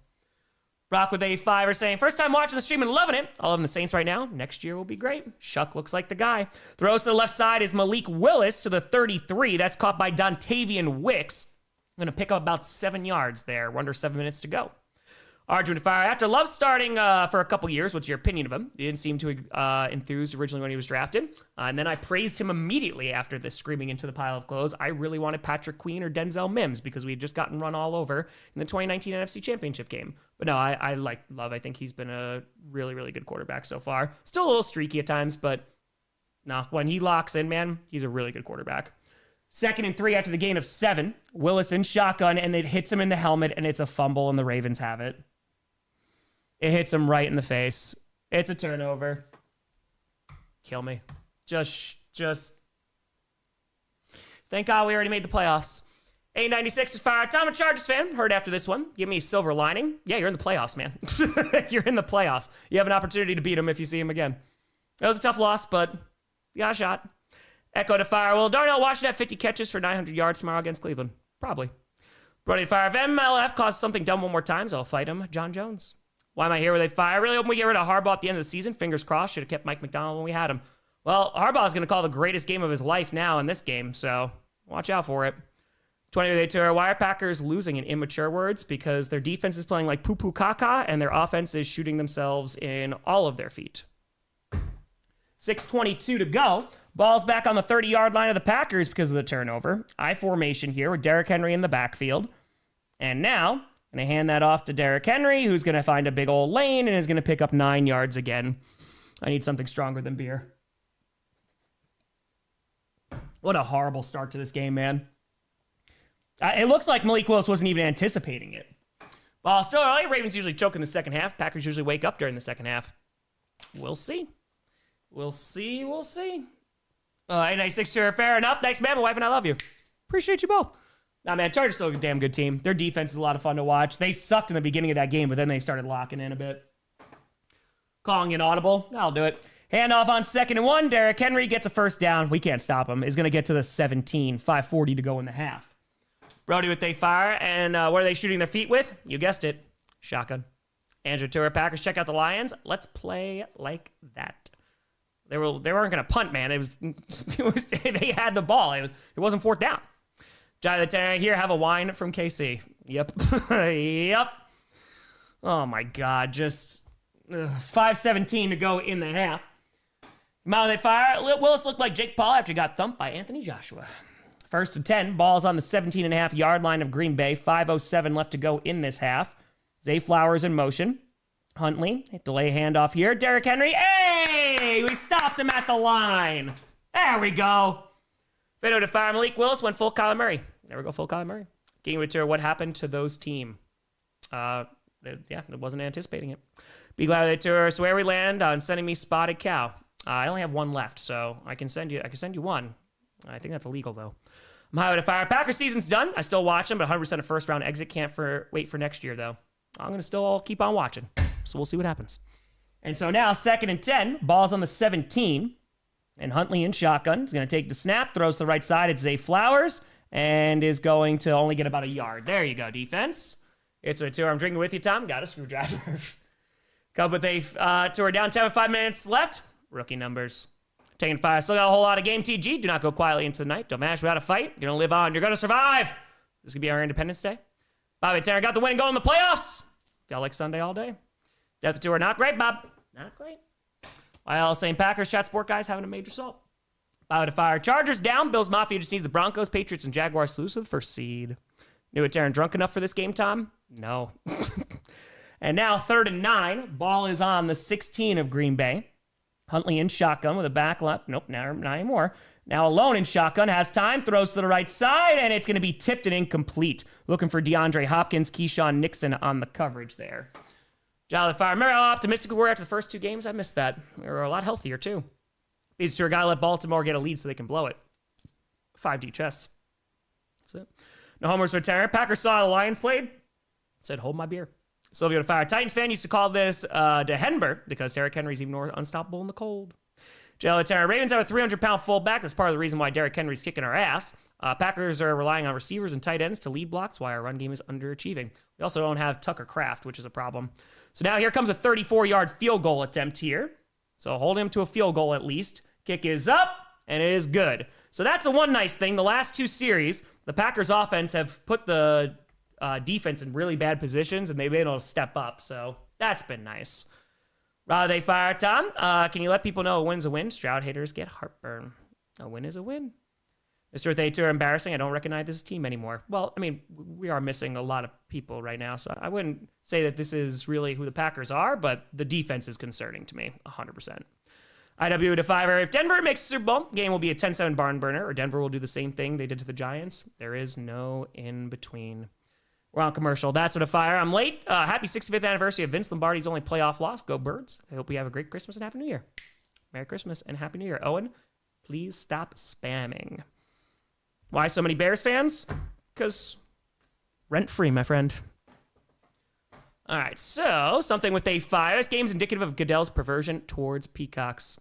Rock with a 5 are saying, first time watching the stream and loving it. All of them the Saints right now. Next year will be great. Shuck looks like the guy. Throws to the left side is Malik Willis to the 33. That's caught by Dontavian Wicks. I'm going to pick up about 7 yards there. We're under 7 minutes to go. Arjun to fire. After Love starting for a couple years, what's your opinion of him? He didn't seem too enthused originally when he was drafted. And then I praised him immediately after this screaming into the pile of clothes. I really wanted Patrick Queen or Denzel Mims because we had just gotten run all over in the 2019 NFC Championship game. But no, I like Love. I think he's been a really, really good quarterback so far. Still a little streaky at times, but no, when he locks in, man, he's a really good quarterback. 2nd and 3 after the gain of 7. Willis in shotgun, and it hits him in the helmet, and it's a fumble, and the Ravens have it. It hits him right in the face. It's a turnover. Kill me. Just. Thank God we already made the playoffs. 896 is fire. Tom, a Chargers fan. Heard after this one. Give me a silver lining. Yeah, you're in the playoffs, man. You're in the playoffs. You have an opportunity to beat him if you see him again. That was a tough loss, but you got a shot. Echo to fire. Will Darnell Washington have 50 catches for 900 yards tomorrow against Cleveland? Probably. Brody to fire. If MLF causes something dumb one more time, I'll fight him. John Jones. Why am I here where they fire? I really hope we get rid of Harbaugh at the end of the season. Fingers crossed. Should have kept Mike McDonald when we had him. Well, Harbaugh is going to call the greatest game of his life now in this game, so watch out for it. 20-day tour. Why are Packers losing in immature words? Because their defense is playing like poo-poo caca, and their offense is shooting themselves in all of their feet. 6:22 to go. Ball's back on the 30-yard line of the Packers because of the turnover. I formation here with Derrick Henry in the backfield. And now, I'm going to hand that off to Derrick Henry, who's going to find a big old lane and is going to pick up 9 yards again. I need something stronger than beer. What a horrible start to this game, man. It looks like Malik Willis wasn't even anticipating it. Well, still early. Ravens usually choke in the second half. Packers usually wake up during the second half. We'll see. We'll see. 896 to fair enough. Thanks, man. My wife and I love you. Appreciate you both. Nah, man, Chargers still a damn good team. Their defense is a lot of fun to watch. They sucked in the beginning of that game, but then they started locking in a bit. Calling inaudible. I'll do it. Handoff on 2nd and 1. Derrick Henry gets a first down. We can't stop him. Is going to get to the 17. 5:40 to go in the half. Brody with they fire. And what are they shooting their feet with? You guessed it. Shotgun. Andrew Tour, Packers check out the Lions. Let's play like that. They weren't going to punt, man. They had the ball. It wasn't 4th down. Jonathan here, have a wine from KC. Yep. Yep. Oh, my God. Just 5:17 to go in the half. Mount they fire. Willis looked like Jake Paul after he got thumped by Anthony Joshua. 1st and 10. Ball's on the 17.5-yard line of Green Bay. 5:07 left to go in this half. Zay Flowers in motion. Huntley, delay handoff here. Derrick Henry. Hey! We stopped him at the line. There we go. Fido to fire. Malik Willis went full Kyler Murray. There we go, full Kyler Murray. Game return. What happened to those team? Yeah, it wasn't anticipating it. Be glad they tour. So where we land on sending me Spotted Cow. I only have one left, so I can send you one. I think that's illegal though. I'm highway to fire. Packers season's done. I still watch them, but 100% a first round exit. Can't wait for next year though. I'm gonna still keep on watching. So we'll see what happens. And so now 2nd and 10. Ball's on the 17. And Huntley in shotgun is going to take the snap, throws to the right side. It's Zay Flowers and is going to only get about a yard. There you go, defense. It's a tour. I'm drinking with you, Tom. Got a screwdriver. Couple with a tour down 10 with 5 minutes left. Rookie numbers. Taking 5. Still got a whole lot of game TG. Do not go quietly into the night. Don't vanish without a fight. You're going to live on. You're going to survive. This is going to be our Independence Day. Bobby Tanner got the win and go in the playoffs. Felt like Sunday all day. Death tour. Not great, Bob. Not great. While St. Packers chat sport guys having a major assault. Bobby to fire. Chargers down. Bills Mafia just needs the Broncos, Patriots, and Jaguars to lose for the first seed. Knew it, Darren. Drunk enough for this game, Tom? No. And now 3rd and 9. Ball is on the 16 of Green Bay. Huntley in shotgun with a back left. Nope, not anymore. Now alone in shotgun. Has time. Throws to the right side, and it's going to be tipped and incomplete. Looking for DeAndre Hopkins, Keyshawn Nixon on the coverage there. Jolly Fire. Remember how optimistic we were after the first 2 games? I missed that. We were a lot healthier, too. These two are got to let Baltimore get a lead so they can blow it. 5D chess. That's it. No homers for Terry. Packers saw the Lions played. Said, hold my beer. Sylvia to fire. Titans fan used to call this DeHenber because Derrick Henry's even more unstoppable in the cold. Jello Terry. Ravens have a 300-pound fullback. That's part of the reason why Derrick Henry's kicking our ass. Packers are relying on receivers and tight ends to lead blocks while our run game is underachieving. We also don't have Tucker Kraft, which is a problem. So now here comes a 34-yard field goal attempt here. So hold him to a field goal at least. Kick is up, and it is good. So that's the one nice thing. The last 2 series, the Packers offense have put the defense in really bad positions, and they've been able to step up. So that's been nice. They fire, Tom. Can you let people know a win's a win? Stroud haters get heartburn. A win is a win. Mr. Thayer, embarrassing. I don't recognize this team anymore. Well, I mean, we are missing a lot of people right now, so I wouldn't say that this is really who the Packers are, but the defense is concerning to me, 100%. IW to 5. If Denver makes the Super Bowl, game will be a 10-7 barn burner, or Denver will do the same thing they did to the Giants. There is no in between. We're on commercial. That's what a fire. I'm late. Happy 65th anniversary of Vince Lombardi's only playoff loss. Go Birds. I hope we have a great Christmas and Happy New Year. Merry Christmas and Happy New Year. Owen, please stop spamming. Why so many Bears fans? Because rent-free, my friend. All right, so something with a fire. This game's indicative of Goodell's perversion towards peacocks.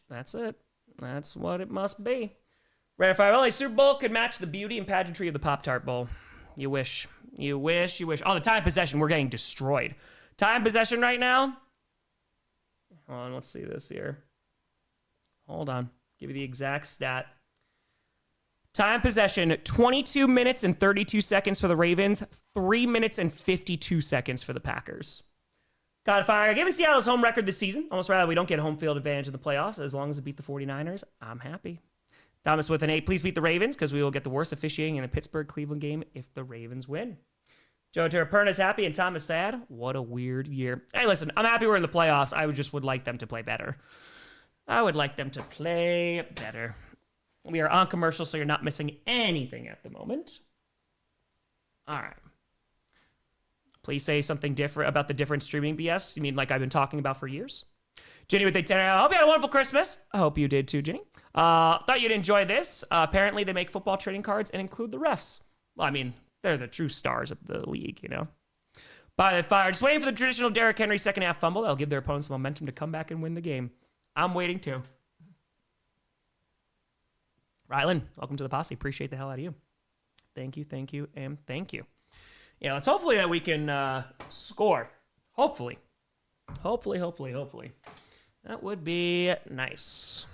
That's it. That's what it must be. Red Fire. Only Super Bowl could match the beauty and pageantry of the Pop-Tart Bowl. You wish. You wish. You wish. Oh, the time possession. We're getting destroyed. Time possession right now. Hold on. Let's see this here. Hold on. Give you the exact stat. Time possession, 22 minutes and 32 seconds for the Ravens, 3 minutes and 52 seconds for the Packers. Got to fire. Given Seattle's home record this season, almost rather we don't get home field advantage in the playoffs. As long as we beat the 49ers, I'm happy. Thomas with an 8. Please beat the Ravens because we will get the worst officiating in a Pittsburgh-Cleveland game if the Ravens win. Joe Terraperna's happy and Thomas sad. What a weird year. Hey, listen, I'm happy we're in the playoffs. I would like them to play better. I would like them to play better. We are on commercial, so you're not missing anything at the moment. All right. Please say something different about the different streaming BS. You mean like I've been talking about for years? Jenny with a 10. I hope you had a wonderful Christmas. I hope you did too, Jenny. Thought you'd enjoy this. Apparently, they make football trading cards and include the refs. Well, I mean, they're the true stars of the league, you know. By the fire. Just waiting for the traditional Derrick Henry second half fumble. That'll give their opponents momentum to come back and win the game. I'm waiting too. Rylan, welcome to the posse. Appreciate the hell out of you. Thank you, and thank you. Yeah, let's hopefully that we can score. Hopefully. That would be nice.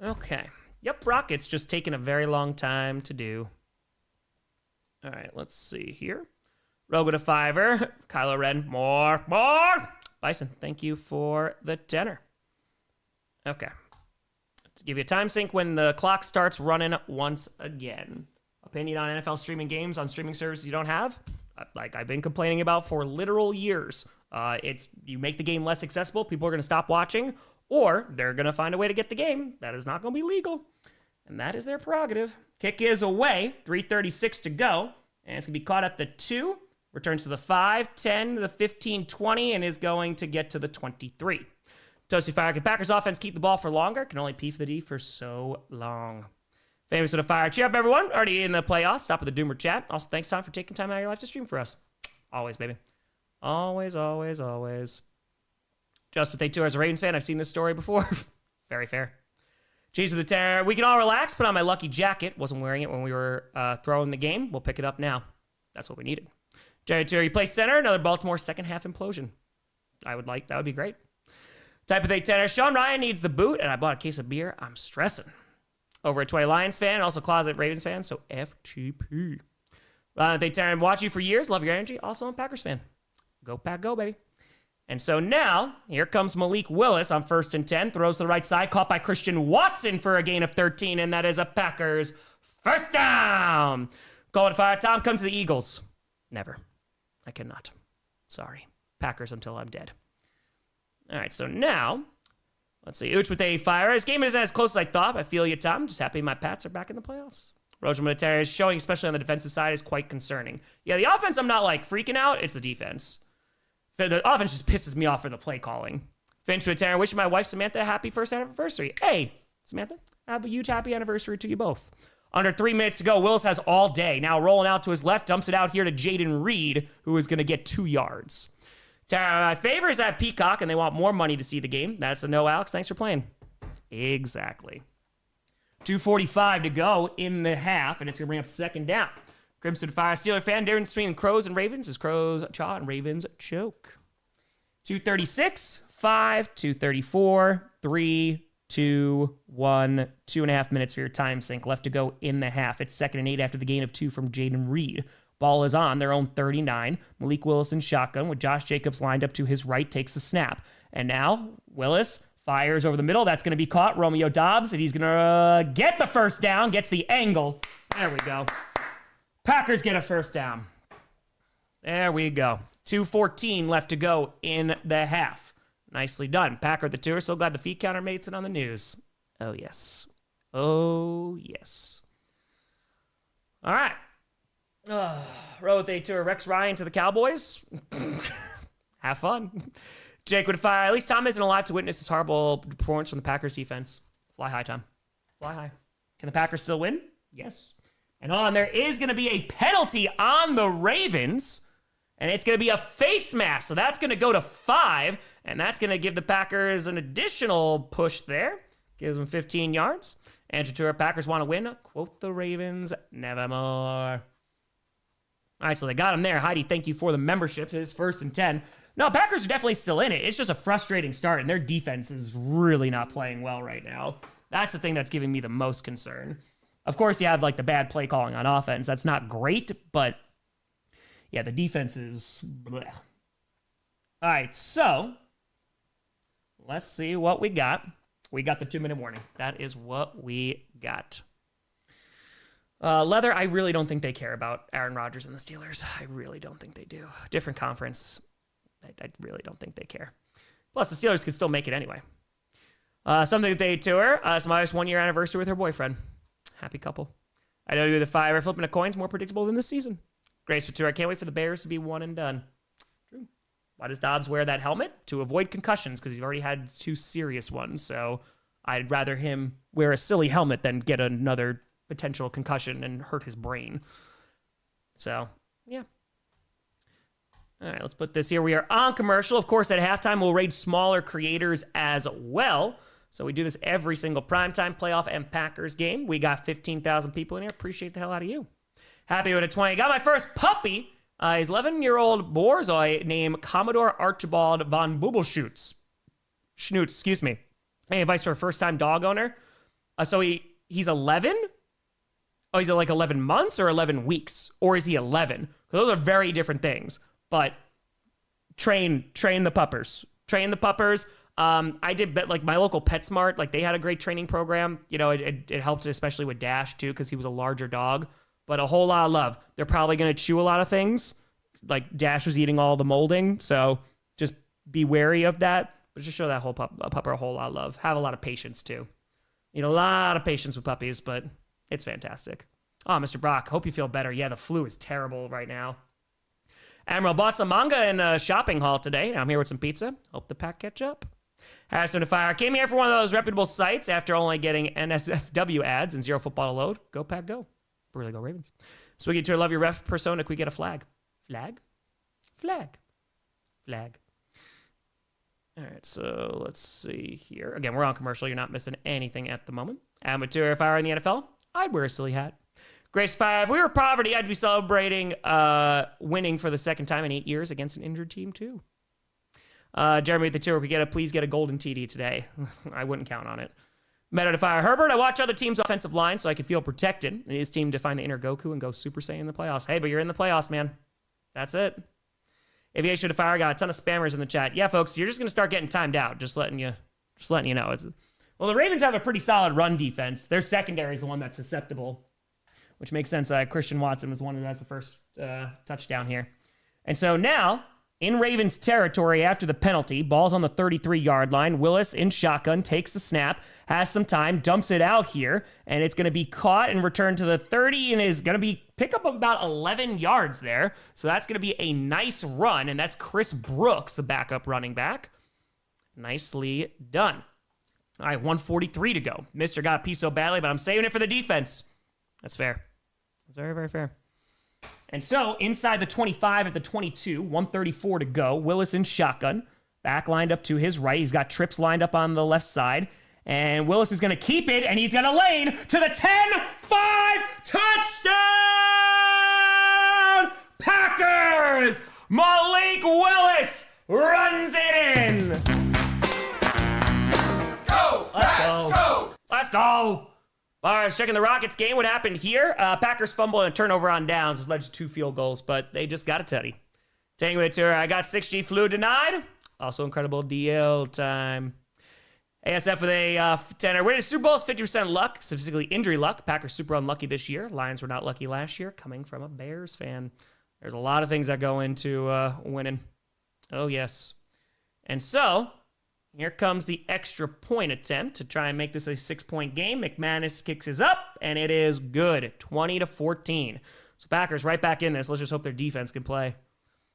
Okay. Yep, Rockets just taking a very long time to do. All right, let's see here. Rogo to Fiverr. Kylo Ren, more. Bison, thank you for the tenor. Okay. To give you a time sync when the clock starts running once again. Opinion on NFL streaming games on streaming services you don't have? Like I've been complaining about for literal years. You make the game less accessible, people are going to stop watching, or they're going to find a way to get the game that is not going to be legal. And that is their prerogative. Kick is away, 3:36 to go, and it's going to be caught at the 2. Returns to the 5, 10, to the 15, 20, and is going to get to the 23. Toasty Fire, can Packers offense keep the ball for longer? Can only P for the D for so long. Famous with a fire. Cheer up, everyone. Already in the playoffs. Stop with the Doomer chat. Also, thanks, Tom, for taking time out of your life to stream for us. Always, baby. Always. Just with A2 as a Ravens fan, I've seen this story before. Very fair. Cheese with the terror. We can all relax. Put on my lucky jacket. Wasn't wearing it when we were throwing the game. We'll pick it up now. That's what we needed. Jerry Tour, you play center. Another Baltimore second half implosion. That would be great. Type with a tenor. Sean Ryan needs the boot, and I bought a case of beer. I'm stressing. Over a 20 Lions fan, also closet Ravens fan, so FTP. They turn watch you for years, love your energy, also a Packers fan. Go Pack, go, baby. And so now, here comes Malik Willis on 1st and 10, throws to the right side, caught by Christian Watson for a gain of 13, and that is a Packers first down. Going fire, Tom, come to the Eagles. Never. I cannot. Sorry. Packers until I'm dead. All right, so now, let's see. Ooch with a fire. This game isn't as close as I thought. I feel you, Tom. Just happy my Pats are back in the playoffs. Roger Military is showing, especially on the defensive side, is quite concerning. Yeah, the offense, I'm not like freaking out. It's the defense. The offense just pisses me off for the play calling. Finch Military, wishing my wife Samantha a happy first anniversary. Hey, Samantha, have a huge happy anniversary to you both. Under 3 minutes to go, Willis has all day. Now rolling out to his left, dumps it out here to Jaden Reed, who is going to get 2 yards. My favor is at Peacock, and they want more money to see the game. That's a no, Alex. Thanks for playing. Exactly. 2:45 to go in the half, and it's going to bring up second down. Crimson Fire Steeler fan, difference between Crows and Ravens is Crows chaw and Ravens choke. 2:36, 5, 2:34, 3, 2, 1, 2.5 minutes for your time sync left to go in the half. It's 2nd and 8 after the gain of 2 from Jaden Reed. Ball is on their own 39. Malik Willis in shotgun with Josh Jacobs lined up to his right, takes the snap. And now Willis fires over the middle. That's going to be caught. Romeo Dobbs, and he's going to get the first down, gets the angle. There we go. Packers get a first down. There we go. 2:14 left to go in the half. Nicely done. Packer the 2. So glad the feet counter makes it on the news. Oh, yes. Oh, yes. All right. Row with A2 Rex Ryan to the Cowboys. Have fun. Jake would fire. At least Tom isn't alive to witness this horrible performance from the Packers defense. Fly high, Tom. Fly high. Can the Packers still win? Yes. And there is going to be a penalty on the Ravens, and it's going to be a face mask. So that's going to go to 5, and that's going to give the Packers an additional push there. Gives them 15 yards. Andrew Tour, Packers want to win. Quote the Ravens, nevermore. All right, so they got him there. Heidi, thank you for the membership. It is 1st and 10. No, Packers are definitely still in it. It's just a frustrating start, and their defense is really not playing well right now. That's the thing that's giving me the most concern. Of course, you have like the bad play calling on offense. That's not great, but yeah, the defense is bleh. All right, so let's see what we got. We got the 2-minute warning. That is what we got. Leather, I really don't think they care about Aaron Rodgers and the Steelers. I really don't think they do. Different conference. I really don't think they care. Plus, the Steelers could still make it anyway. Something that they tour. It's my 1-year anniversary with her boyfriend. Happy couple. I know you the fire flipping a coin's more predictable than this season. Grace for tour. I can't wait for the Bears to be one and done. True. Why does Dobbs wear that helmet? To avoid concussions, because he's already had 2 serious ones. So I'd rather him wear a silly helmet than get another potential concussion and hurt his brain. So, yeah. All right, let's put this here. We are on commercial. Of course, at halftime, we'll raid smaller creators as well. So we do this every single primetime playoff and Packers game. We got 15,000 people in here. Appreciate the hell out of you. Happy with a 20. Got my first puppy. He's 11-year-old Borzoi named Commodore Archibald von Bubelschutz. Schnutz, excuse me. Any advice for a first-time dog owner? So he's 11? Oh, he's like 11 months or 11 weeks? Or is he 11? Those are very different things. But train the puppers. Train the puppers. I did like my local PetSmart, like they had a great training program. You know, it helped especially with Dash too, because he was a larger dog. But a whole lot of love. They're probably going to chew a lot of things. Like Dash was eating all the molding, so just be wary of that. But just show that whole pupper a whole lot of love. Have a lot of patience too. Need a lot of patience with puppies, but it's fantastic. Oh, Mr. Brock, hope you feel better. Yeah, the flu is terrible right now. Admiral bought some manga in a shopping haul today. Now I'm here with some pizza. Hope the pack catch up. Harrison to Fire. Came here for one of those reputable sites after only getting NSFW ads and 0 football to load. Go Pack, go. Really go Ravens. Swiggy to love your ref persona. Can we get a flag? Flag? Flag. Flag. All right, so let's see here. Again, we're on commercial. You're not missing anything at the moment. Amateur, if I were in the NFL, I'd wear a silly hat. Grace Fire, if we were poverty, I'd be celebrating winning for the second time in 8 years against an injured team, too. Jeremy at the tour, please get a golden TD today. I wouldn't count on it. Meta to Fire Herbert, I watch other teams' offensive line so I can feel protected. And his team to find the inner Goku and go Super Saiyan in the playoffs. Hey, but you're in the playoffs, man. That's it. Aviation to Fire, got a ton of spammers in the chat. Yeah, folks, you're just going to start getting timed out. Just letting you know. Well, the Ravens have a pretty solid run defense. Their secondary is the one that's susceptible, which makes sense. Christian Watson was the one who has the first touchdown here. And so now, in Ravens territory after the penalty, ball's on the 33-yard line. Willis in shotgun takes the snap, has some time, dumps it out here, and it's going to be caught and returned to the 30 and is going to pick up about 11 yards there. So that's going to be a nice run, and that's Chris Brooks, the backup running back. Nicely done. All right, 1:43 to go. Mister got a piece so badly, but I'm saving it for the defense. That's fair. That's very, very fair. And so, inside the 25 at the 22, 1:34 to go. Willis in shotgun. Back lined up to his right. He's got trips lined up on the left side. And Willis is going to keep it, and he's going to lane to the 10-5 touchdown! Packers! Malik Willis runs it in! Go! Let's Pack, go. Go! Let's go! All right, checking the Rockets game. What happened here? Packers fumble and a turnover on downs, which led to 2 field goals, but they just got a teddy. Taking it to her. I got 6G flu denied. Also incredible DL time. ASF with a 10. Winning Super Bowl is 50% luck, specifically injury luck. Packers super unlucky this year. Lions were not lucky last year, coming from a Bears fan. There's a lot of things that go into winning. Oh, yes. And so, here comes the extra point attempt to try and make this a 6-point game. McManus kicks his up, and it is good. 20-14. So Packers right back in this. Let's just hope their defense can play.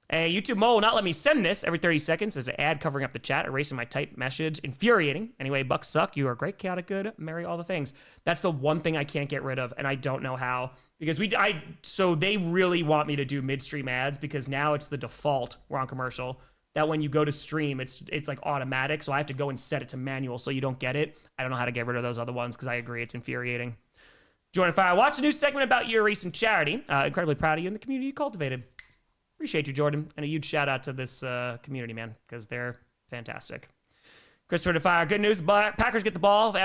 Hey, YouTube Mo will not let me send this every 30 seconds. There's an ad covering up the chat, erasing my typed message. Infuriating. Anyway, Bucks suck. You are great, chaotic good. Marry all the things. That's the one thing I can't get rid of, and I don't know how. Because so they really want me to do midstream ads because now it's the default. We're on commercial. That when you go to stream, it's like automatic. So I have to go and set it to manual so you don't get it. I don't know how to get rid of those other ones because I agree it's infuriating. Jordan Fire, watch a new segment about your recent charity. Incredibly proud of you and the community you cultivated. Appreciate you, Jordan. And a huge shout out to this community, man, because they're fantastic. Christopher DeFire, good news. But Packers get the ball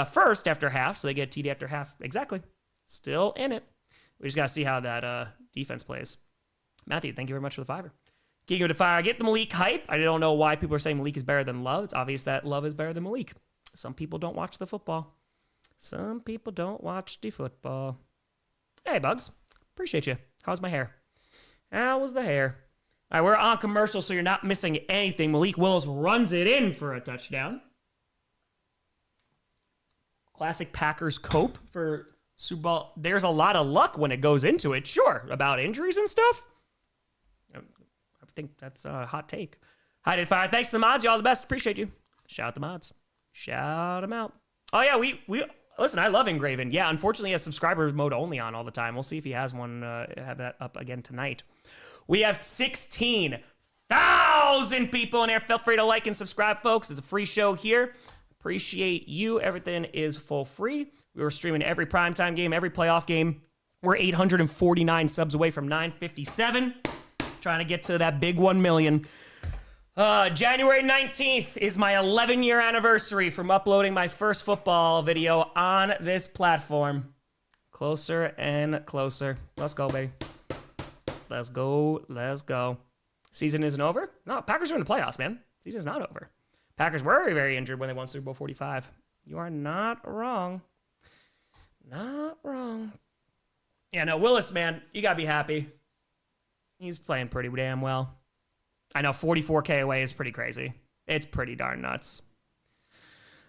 first after half, so they get TD after half. Exactly. Still in it. We just got to see how that defense plays. Matthew, thank you very much for the $5. King of Fire, get the Malik hype. I don't know why people are saying Malik is better than Love. It's obvious that Love is better than Malik. Some people don't watch the football. Some people don't watch the football. Hey, Bugs. Appreciate you. How's my hair? How was the hair? All right, we're on commercial, so you're not missing anything. Malik Willis runs it in for a touchdown. Classic Packers cope for Super Bowl. There's a lot of luck when it goes into it. Sure, about injuries and stuff. I think that's a hot take. Hi, Did Fire. Thanks to the mods. Y'all the best. Appreciate you. Shout out the mods. Shout them out. Oh, yeah, we listen, I love Engraven. Yeah, unfortunately, he has subscriber mode only on all the time. We'll see if he has one, have that up again tonight. We have 16,000 people in there. Feel free to like and subscribe, folks. It's a free show here. Appreciate you. Everything is full free. We were streaming every primetime game, every playoff game. We're 849 subs away from 957. Trying to get to that big 1 million. January 19th is my 11-year anniversary from uploading my first football video on this platform. Closer and closer. Let's go, baby. Let's go. Let's go. Season isn't over? No, Packers are in the playoffs, man. Season's not over. Packers were very, very injured when they won Super Bowl 45. You are not wrong. Not wrong. Yeah, no, Willis, man, you got to be happy. He's playing pretty damn well. I know 44K away is pretty crazy. It's pretty darn nuts.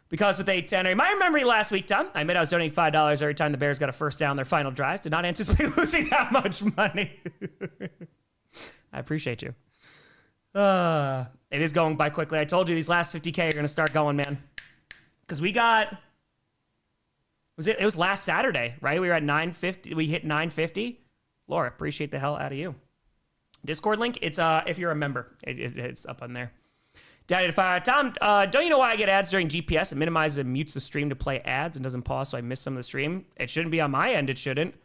Because with 810, my memory last week, Tom, I admit I was donating $5 every time the Bears got a first down in their final drives. Did not anticipate losing that much money. I appreciate you. It is going by quickly. I told you these last 50K are going to start going, man. Because we got... It was last Saturday, right? We were at 950. We hit 950. Laura, appreciate the hell out of you. Discord link, it's if you're a member, it's up on there. Daddy to Fire. Tom, don't you know why I get ads during GPS? It minimizes and mutes the stream to play ads and doesn't pause, so I miss some of the stream. It shouldn't be on my end. It shouldn't.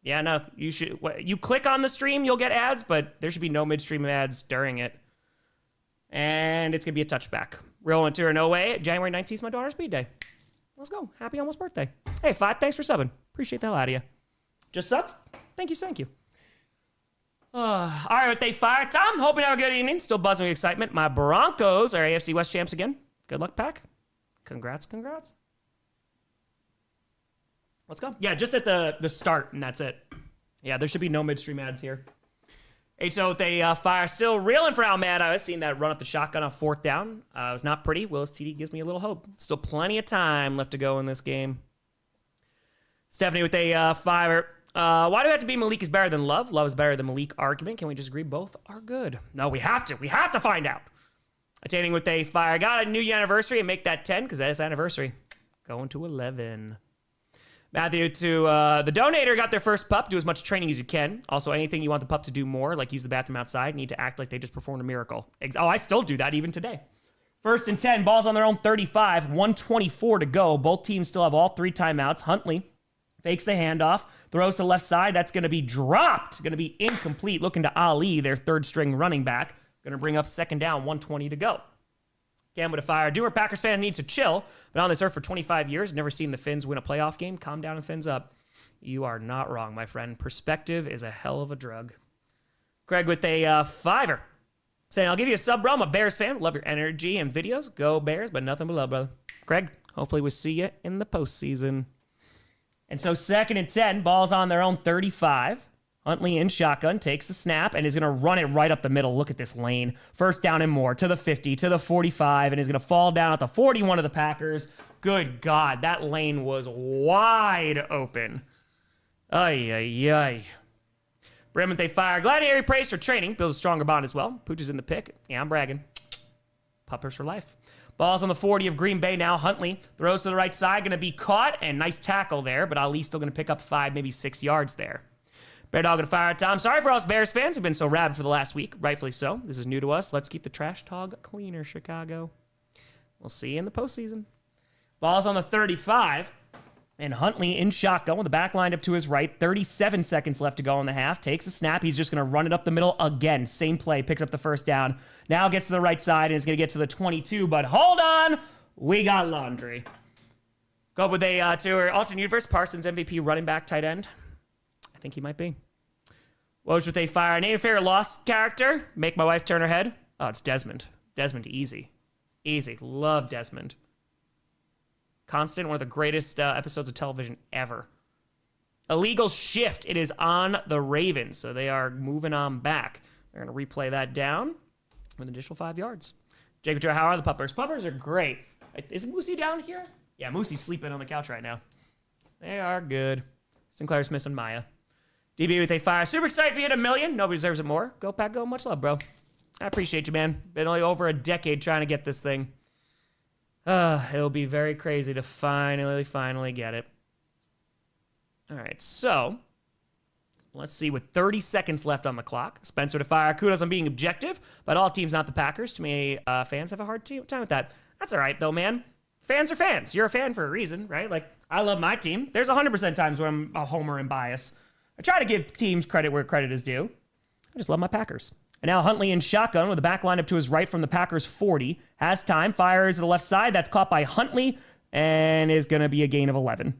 Yeah, no, you should. You click on the stream, you'll get ads, but there should be no midstream ads during it. And it's gonna be a touchback. Real one, no way. January 19th is my daughter's birthday. Let's go. Happy almost birthday. Hey, Five, thanks for subbing. Appreciate the hell out of you. Just sub? Thank you, thank you. All right, with they fire. Tom, hoping you have a good evening. Still buzzing with excitement. My Broncos are AFC West champs again. Good luck, Pack. Congrats, congrats. Let's go. Yeah, just at the start, and that's it. Yeah, there should be no midstream ads here. HO with they fire. Still reeling for how mad I was seeing that run up the shotgun on 4th down. It was not pretty. Willis TD gives me a little hope. Still plenty of time left to go in this game. Stephanie with a fire. Why do we have to be Malik is better than Love? Love is better than Malik argument. Can we just agree both are good? No, we have to. We have to find out. Attaining with a fire. Got a new year anniversary and make that 10 because that is anniversary. Going to 11. Matthew to the donator got their first pup. Do as much training as you can. Also, anything you want the pup to do more, like use the bathroom outside, need to act like they just performed a miracle. Oh, I still do that even today. 1st and 10. Balls on their own 35. 124 to go. Both teams still have all 3 timeouts. Huntley fakes the handoff. Throws to the left side. That's going to be dropped. Going to be incomplete. Looking to Ali, their 3rd string running back. Going to bring up 2nd down, 120 to go. Gambit to fire. Doer Packers fan needs to chill. Been on this earth for 25 years. Never seen the Finns win a playoff game. Calm down and Finns up. You are not wrong, my friend. Perspective is a hell of a drug. Greg with a fiver. Saying, I'll give you a sub, bro. I'm a Bears fan. Love your energy and videos. Go Bears, but nothing but love, brother. Greg, hopefully we'll see you in the postseason. And so 2nd and 10, balls on their own 35. Huntley in shotgun, takes the snap, and is going to run it right up the middle. Look at this lane. 1st down and more, to the 50, to the 45, and is going to fall down at the 41 of the Packers. Good God, that lane was wide open. Ay, ay, ay. Bremen, they fire. Gladiator praise for training. Builds a stronger bond as well. Pooch is in the pick. Yeah, I'm bragging. Puppers for life. Ball's on the 40 of Green Bay now. Huntley throws to the right side. Going to be caught. And nice tackle there. But Ali still going to pick up 5, maybe 6 yards there. Bear Dog going to fire. Tom, sorry for us Bears fans who've been so rabid for the last week. Rightfully so. This is new to us. Let's keep the trash talk cleaner, Chicago. We'll see you in the postseason. Ball's on the 35. And Huntley in shotgun with the back lined up to his right. 37 seconds left to go in the half. Takes the snap. He's just going to run it up the middle again. Same play. Picks up the 1st down. Now gets to the right side and is going to get to the 22. But hold on. We got laundry. Go with a to our alternate universe. Parsons MVP running back tight end. I think he might be. Woj with a fire. Name a favorite Lost character. Make my wife turn her head. Oh, it's Desmond. Desmond, easy. Easy. Love Desmond. Constant, one of the greatest episodes of television ever. Illegal shift. It is on the Ravens, so they are moving on back. They're going to replay that down with an additional 5 yards. Jacob, how are the puppers? Puppers are great. Is Moosey down here? Yeah, Moosey's sleeping on the couch right now. They are good. Sinclair's missing Maya. DB with a fire. Super excited if you hit 1 million. Nobody deserves it more. Go, Pack, go. Much love, bro. I appreciate you, man. Been only over a decade trying to get this thing. It'll be very crazy to finally get it. All right, so let's see. With 30 seconds left on the clock, Spencer to fire. Kudos on being objective, but all teams, not the Packers. Too many fans have a hard time with that. That's all right, though, man. Fans are fans. You're a fan for a reason, right? Like, I love my team. There's 100% times where I'm a homer and bias. I try to give teams credit where credit is due. I just love my Packers. And now Huntley in shotgun with the back lined up to his right from the Packers 40. Has time. Fires to the left side. That's caught by Huntley and is going to be a gain of 11.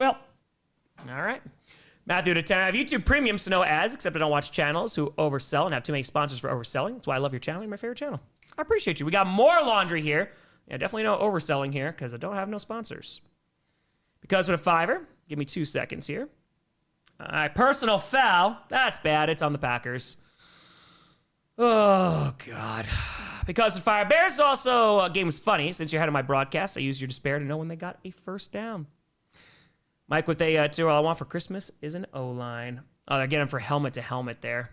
Well, all right. Matthew to 10. I have YouTube Premium, so no ads, except I don't watch channels who oversell and have too many sponsors for overselling. That's why I love your channel. You're my favorite channel. I appreciate you. We got more laundry here. Yeah, definitely no overselling here because I don't have no sponsors. Because with a fiver, give me 2 seconds here. All right, personal foul. That's bad. It's on the Packers. Oh, God. Because of fire. Bears also, game was funny. Since you're ahead of my broadcast, I used your despair to know when they got a first down. Mike with a 2. All I want for Christmas is an O-line. Oh, they're getting for helmet to helmet there.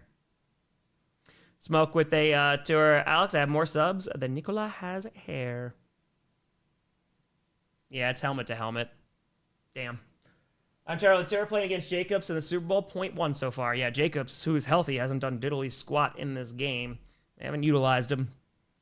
Smoke with a 2. Alex, I have more subs than Nicola has hair. Yeah, it's helmet to helmet. Damn. I'm Charlie Terror playing against Jacobs in the Super Bowl. 0.1 so far. Yeah, Jacobs, who is healthy, hasn't done diddly squat in this game. They haven't utilized him.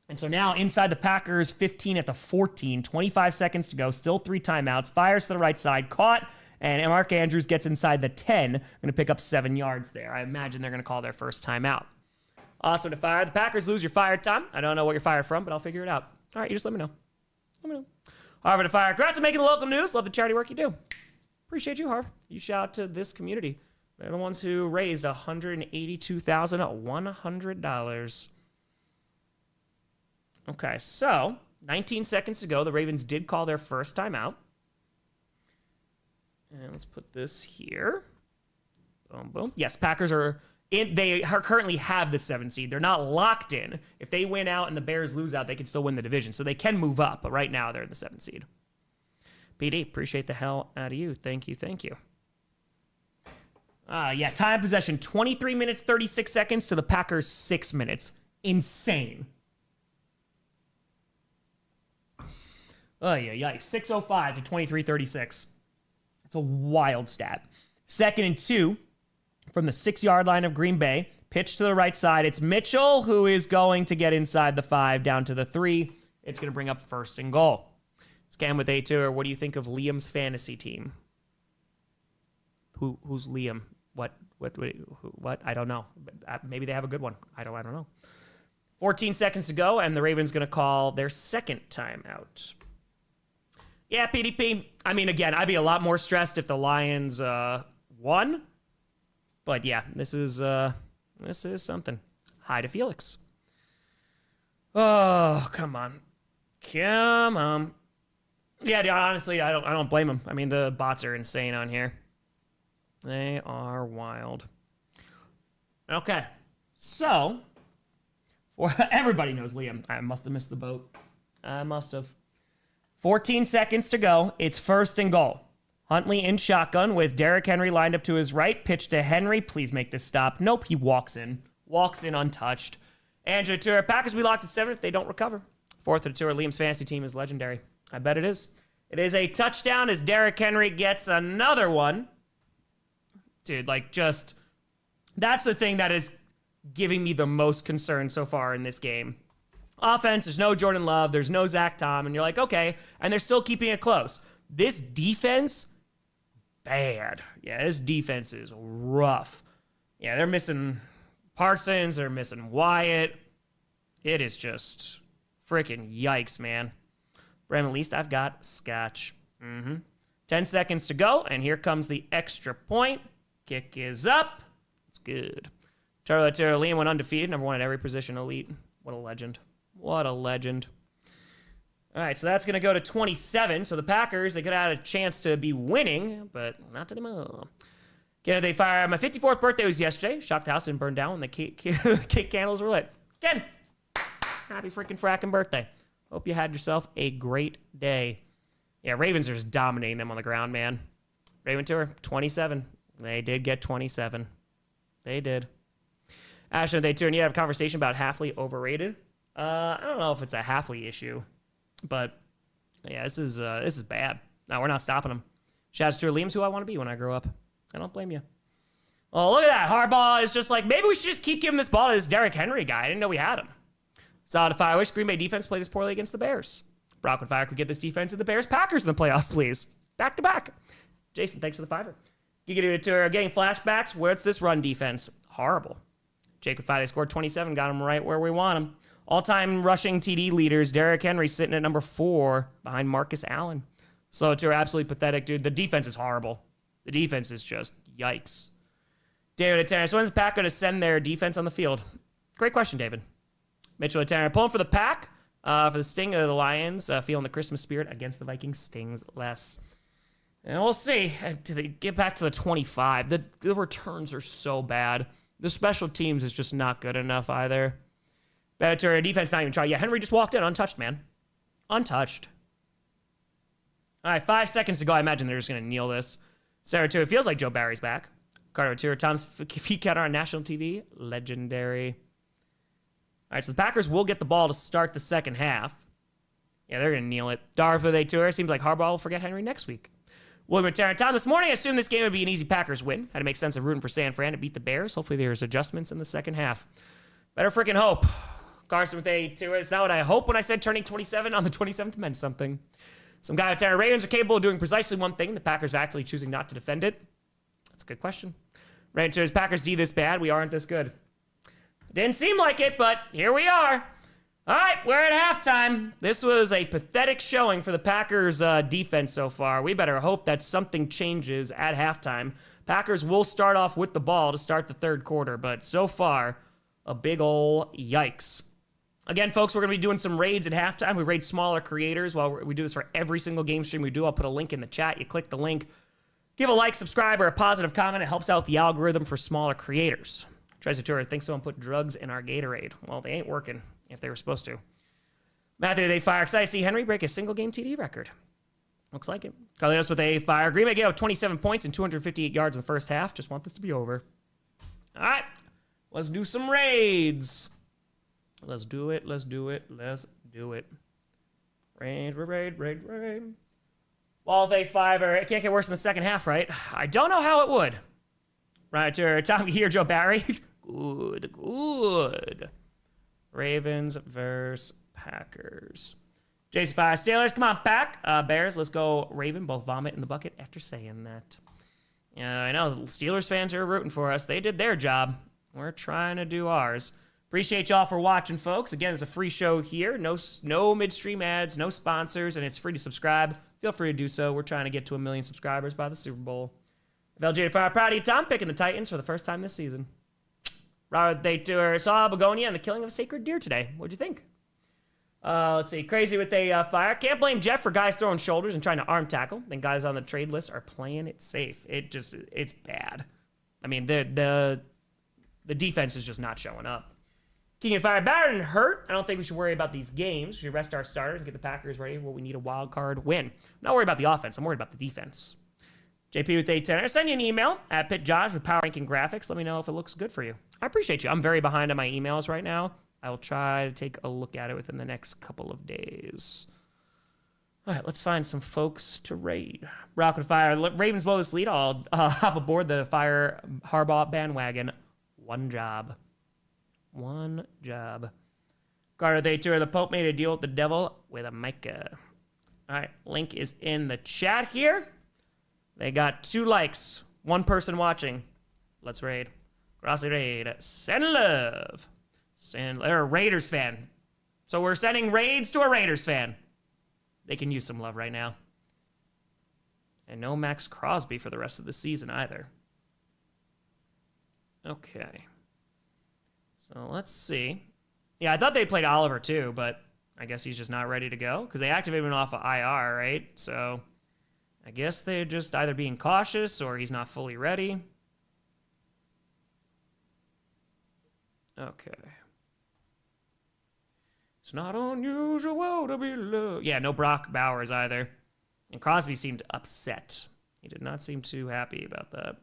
And so now inside the Packers, 15 at the 14. 25 seconds to go. Still 3 timeouts. Fires to the right side. Caught. And Mark Andrews gets inside the 10. Going to pick up 7 yards there. I imagine they're going to call their first timeout. Awesome to fire. The Packers lose your fire time. I don't know what you're fired from, but I'll figure it out. All right, you just let me know. Let me know. Harvard to fire. Congrats on making the local news. Love the charity work you do. Appreciate you, Harv. You shout out to this community. They're the ones who raised $182,100. Okay, so 19 seconds to go. The Ravens did call their first timeout. And let's put this here. Boom, boom. Yes, Packers are in. They currently have the 7 seed. They're not locked in. If they win out and the Bears lose out, they can still win the division. So they can move up, but right now they're in the 7 seed. PD, appreciate the hell out of you. Thank you, thank you. Yeah, time possession, 23 minutes, 36 seconds to the Packers, 6 minutes. Insane. Oh, yeah, yikes. 6:05 to 23:36. It's a wild stat. 2nd and 2 from the 6-yard line of Green Bay. Pitch to the right side. It's Mitchell who is going to get inside the 5 down to the 3. It's going to bring up 1st and goal. Scam with A2, or what do you think of Liam's fantasy team? Who's Liam? What? I don't know. Maybe they have a good one. I don't know. 14 seconds to go, and the Ravens going to call their 2nd timeout. Yeah, PDP. I mean, again, I'd be a lot more stressed if the Lions won. But yeah, this is something. Hi to Felix. Oh, come on. Come on. Yeah, honestly, I don't blame them. I mean, the bots are insane on here. They are wild. Okay, so everybody knows Liam. I must have missed the boat. I must have. 14 seconds to go. It's 1st and goal. Huntley in shotgun with Derrick Henry lined up to his right. Pitch to Henry. Please make this stop. Nope, he walks in. Walks in untouched. Andrew Tour. Packers be locked at 7 if they don't recover. 4th and 2. Liam's fantasy team is legendary. I bet it is. It is a touchdown as Derrick Henry gets another one. Dude, that's the thing that is giving me the most concern so far in this game. Offense, there's no Jordan Love, there's no Zach Tom, and you're like, okay, and they're still keeping it close. This defense, bad. Yeah, this defense is rough. Yeah, they're missing Parsons, they're missing Wyatt. It is just freaking yikes, man. Bram, at least I've got Scotch. 10 seconds to go, and here comes the extra point. Kick is up. It's good. Charlie Liam went undefeated, number 1 at every position elite. What a legend. What a legend. All right, so that's going to go to 27. So the Packers, they could have had a chance to be winning, but not anymore. Again, they fire. My 54th birthday was yesterday. Shocked the house didn't burn down when the cake candles were lit. Again, happy freaking fracking birthday. Hope you had yourself a great day. Yeah, Ravens are just dominating them on the ground, man. Raven Tour, 27. They did get 27. They did. Ashton, they turn. You have a conversation about Halfley overrated. I don't know if it's a Halfley issue, but yeah, this is bad. No, we're not stopping him. Shouts to Liam's who I want to be when I grow up. I don't blame you. Oh, look at that. Harbaugh is just like, maybe we should just keep giving this ball to this Derrick Henry guy. I didn't know we had him. Solid Fire. I wish Green Bay defense played this poorly against the Bears. Brock and Fire could get this defense to the Bears Packers in the playoffs, please. Back to back. Jason, thanks for the fiver. Giga Tour, getting flashbacks. Where's this run defense? Horrible. Jacob Fire, they scored 27, got him right where we want him. All-time rushing TD leaders, Derrick Henry sitting at number 4 behind Marcus Allen. So Tour, absolutely pathetic, dude. The defense is horrible. The defense is just yikes. David Attenner, so when's the Pack going to send their defense on the field? Great question, David. Mitchell Attenner, pulling for the Pack. For the sting of the Lions, feeling the Christmas spirit against the Vikings stings less. And we'll see. To get back to the 25, the returns are so bad. The special teams is just not good enough either. Better defense not even try. Yeah, Henry just walked in untouched, man. Untouched. All right, 5 seconds to go. I imagine they're just going to kneel this. Sarah, too. It feels like Joe Barry's back. Carter, too. Tom's feet counter on national TV. Legendary. All right, so the Packers will get the ball to start the second half. Yeah, they're going to kneel it. Dartha, they tour. Seems like Harbaugh will forget Henry next week. William Tarrant. Tom, this morning I assumed this game would be an easy Packers win. Had to make sense of rooting for San Fran to beat the Bears. Hopefully there's adjustments in the second half. Better freaking hope. Carson with a tour. It's not what I hope when I said turning 27 on the 27th meant something. Some guy with Terror. Ravens are capable of doing precisely one thing. The Packers are actually choosing not to defend it. That's a good question. Ranters, Packers D this bad. We aren't this good. Didn't seem like it, but here we are. All right, we're at halftime. This was a pathetic showing for the Packers defense so far. We better hope that something changes at halftime. Packers will start off with the ball to start the third quarter, but so far, a big ol' yikes. Again, folks, we're going to be doing some raids at halftime. We raid smaller creators. Well, we do this for every single game stream we do. I'll put a link in the chat. You click the link. Give a like, subscribe, or a positive comment. It helps out the algorithm for smaller creators. Treasure thinks someone put drugs in our Gatorade. Well, they ain't working if they were supposed to. Matthew, they fire. Excited to see Henry break a single-game TD record. Looks like it. Carlos with a fire. Green Bay gave up 27 points and 258 yards in the first half. Just want this to be over. All right. Let's do some raids. Let's do it. Let's do it. Let's do it. Raid. Well, they fiver. It can't get worse in the second half, right? I don't know how it would. Right, Tom here, Joe Barry. Good. Ravens versus Packers. Jason Fire. Steelers, come on, Pack. Bears, let's go Raven. Both vomit in the bucket after saying that. Yeah, I know. Steelers fans are rooting for us. They did their job. We're trying to do ours. Appreciate y'all for watching, folks. Again, it's a free show here. No midstream ads, no sponsors, and it's free to subscribe. Feel free to do so. We're trying to get to 1 million subscribers by the Super Bowl. LJ Fire, proud of you, Tom, picking the Titans for the first time this season. Robert, they saw Begonia and the killing of a sacred deer today. What'd you think? Let's see. Crazy with a fire. Can't blame Jeff for guys throwing shoulders and trying to arm tackle. Then guys on the trade list are playing it safe. It's bad. I mean, the defense is just not showing up. King of Fire, better than hurt. I don't think we should worry about these games. We should rest our starters and get the Packers ready where we need a wild card win. I'm not worried about the offense. I'm worried about the defense. JP with A10. I'll send you an email at PitJosh with Power Ranking Graphics. Let me know if it looks good for you. I appreciate you. I'm very behind on my emails right now. I will try to take a look at it within the next couple of days. All right, let's find some folks to raid. Rock with Fire. Ravens blow this lead. I'll hop aboard the Fire Harbaugh bandwagon. One job. Carter, they tour. The Pope made a deal with the devil with a Micah. All right, link is in the chat here. They got 2 likes. 1 person watching. Let's raid. Grossi raid. Send love. They're a Raiders fan. So we're sending raids to a Raiders fan. They can use some love right now. And no Max Crosby for the rest of the season either. Okay. So let's see. Yeah, I thought they played Oliver too, but I guess he's just not ready to go because they activated him off of IR, right? So I guess they're just either being cautious or he's not fully ready. Okay. It's not unusual to be loved. Yeah, no Brock Bowers either. And Crosby seemed upset. He did not seem too happy about that.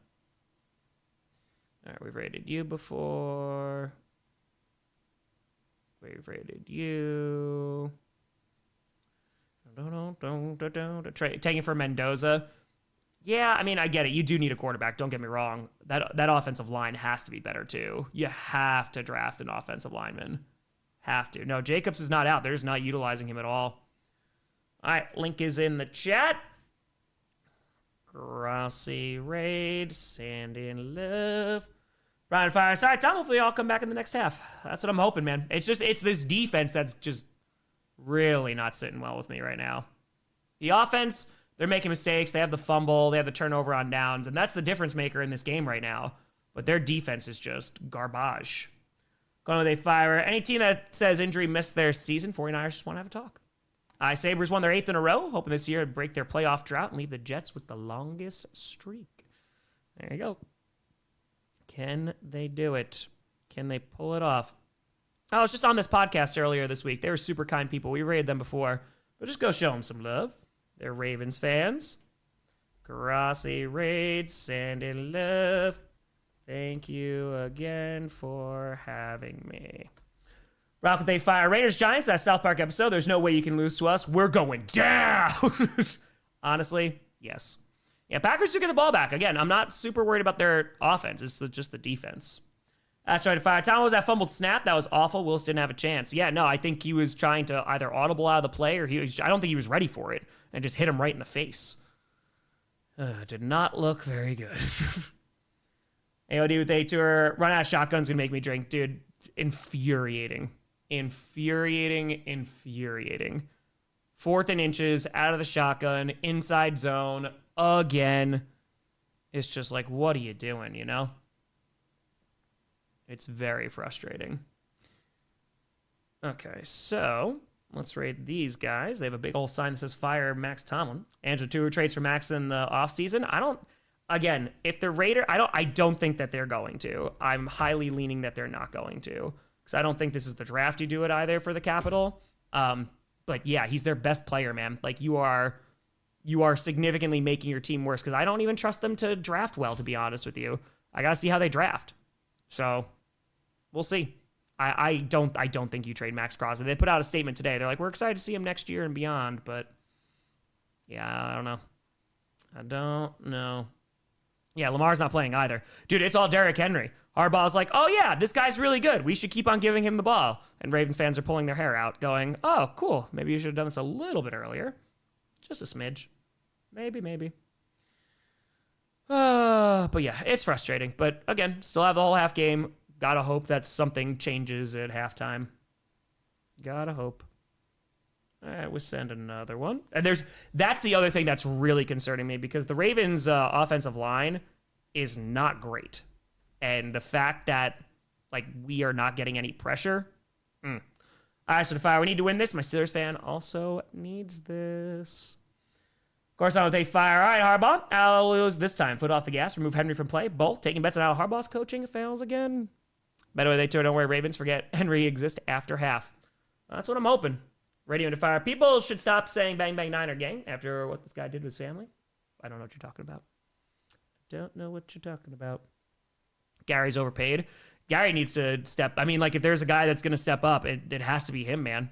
All right, we've rated you before. We've rated you. Taking for Mendoza. Yeah, I mean, I get it. You do need a quarterback. Don't get me wrong. That offensive line has to be better too. You have to draft an offensive lineman. Have to. No, Jacobs is not out. They're just not utilizing him at all. All right, link is in the chat. Grossi, Raid, Sand in Love. Brian Fire. Sorry, Tom. Hopefully I'll come back in the next half. That's what I'm hoping, man. It's this defense that's just really not sitting well with me right now. The offense, they're making mistakes. They have the fumble. They have the turnover on downs. And that's the difference maker in this game right now. But their defense is just garbage. Going with a fire. Any team that says injury missed their season, 49ers just want to have a talk. Sabres won their 8th in a row, hoping this year to break their playoff drought and leave the Jets with the longest streak. There you go. Can they do it? Can they pull it off? I was just on this podcast earlier this week. They were super kind people. We rated them before. But just go show them some love. They're Ravens fans. Grossi Raid, Sand in Love. Thank you again for having me. Rock with a fire. Raiders Giants, that South Park episode. There's no way you can lose to us. We're going down. Honestly, yes. Yeah, Packers do get the ball back. Again, I'm not super worried about their offense. It's just the defense. Asteroid Fire. Tom was that fumbled snap. That was awful. Willis didn't have a chance. Yeah, no, I think he was trying to either audible out of the play or I don't think he was ready for it and just hit him right in the face. Did not look very good. AOD with A tour. Run out of shotgun's gonna make me drink. Dude, infuriating. Infuriating. 4th and inches, out of the shotgun, inside zone, again. It's just like, what are you doing, you know? It's very frustrating. Okay, so let's rate these guys. They have a big old sign that says fire Max Tomlin. Andrew Tour trades for Max in the offseason. Again, if the Raider, I don't think that they're going to. I'm highly leaning that they're not going to. Because I don't think this is the draft you do it either for the Capitol. But yeah, he's their best player, man. Like you are significantly making your team worse because I don't even trust them to draft well, to be honest with you. I gotta see how they draft. So we'll see. I don't think you trade Max Crosby. They put out a statement today. They're like, we're excited to see him next year and beyond, but yeah, I don't know. Yeah, Lamar's not playing either. Dude, it's all Derrick Henry. Harbaugh's like, oh yeah, this guy's really good. We should keep on giving him the ball. And Ravens fans are pulling their hair out, going, oh, cool. Maybe you should have done this a little bit earlier. Just a smidge. Maybe. But yeah, it's frustrating. But again, still have the whole half game. Gotta hope that something changes at halftime. Gotta hope. All right, we'll send another one. And that's the other thing that's really concerning me because the Ravens' offensive line is not great. And the fact that, like, we are not getting any pressure. All right, so the fire, we need to win this. My Steelers fan also needs this. Of course, I'm with a fire. All right, Harbaugh. Al lose this time. Foot off the gas. Remove Henry from play. Both taking bets on Al Harbaugh's coaching fails again. By the way, don't worry, Ravens. Forget Henry exists after half. That's what I'm hoping. Radio to fire. People should stop saying bang, bang, Niner gang after what this guy did to his family. I don't know what you're talking about. Gary's overpaid. Gary needs to step. I mean, like, if there's a guy that's going to step up, it has to be him, man.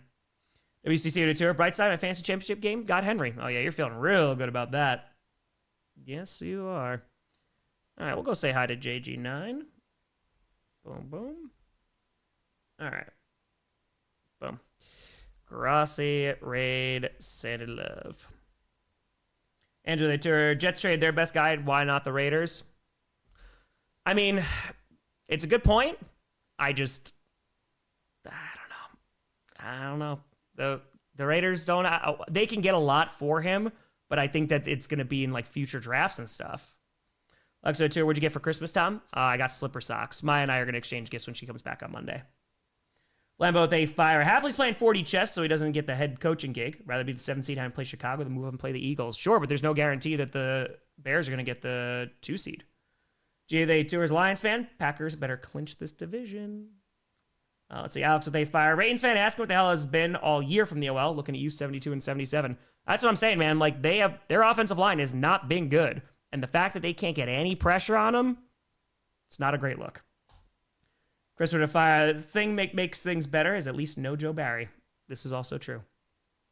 WCC tour. Bright side, my fantasy championship game got Henry. Oh, yeah, you're feeling real good about that. Yes, you are. All right, we'll go say hi to JG9. Boom. All right. Boom. Grossi, Raid, Sandy Love. Andrew, they tour. Jets trade their best guy. Why not the Raiders? I mean, it's a good point. I don't know. The Raiders don't. They can get a lot for him, but I think that it's going to be in like future drafts and stuff. Alexa Tour, what'd you get for Christmas, Tom? I got slipper socks. Maya and I are going to exchange gifts when she comes back on Monday. Lambeau, they fire. Halfley's playing 40 chess, so he doesn't get the head coaching gig. Rather be the 7 seed and play Chicago than move up and play the Eagles. Sure, but there's no guarantee that the Bears are going to get the 2 seed. They Tours Lions fan. Packers better clinch this division. Let's see. Alex with a fire. Ravens fan asking what the hell has been all year from the OL. Looking at you 72 and 77. That's what I'm saying, man. Like their offensive line has not been good. And the fact that they can't get any pressure on them, it's not a great look. Christopher Fire, the thing makes things better is at least no Joe Barry. This is also true.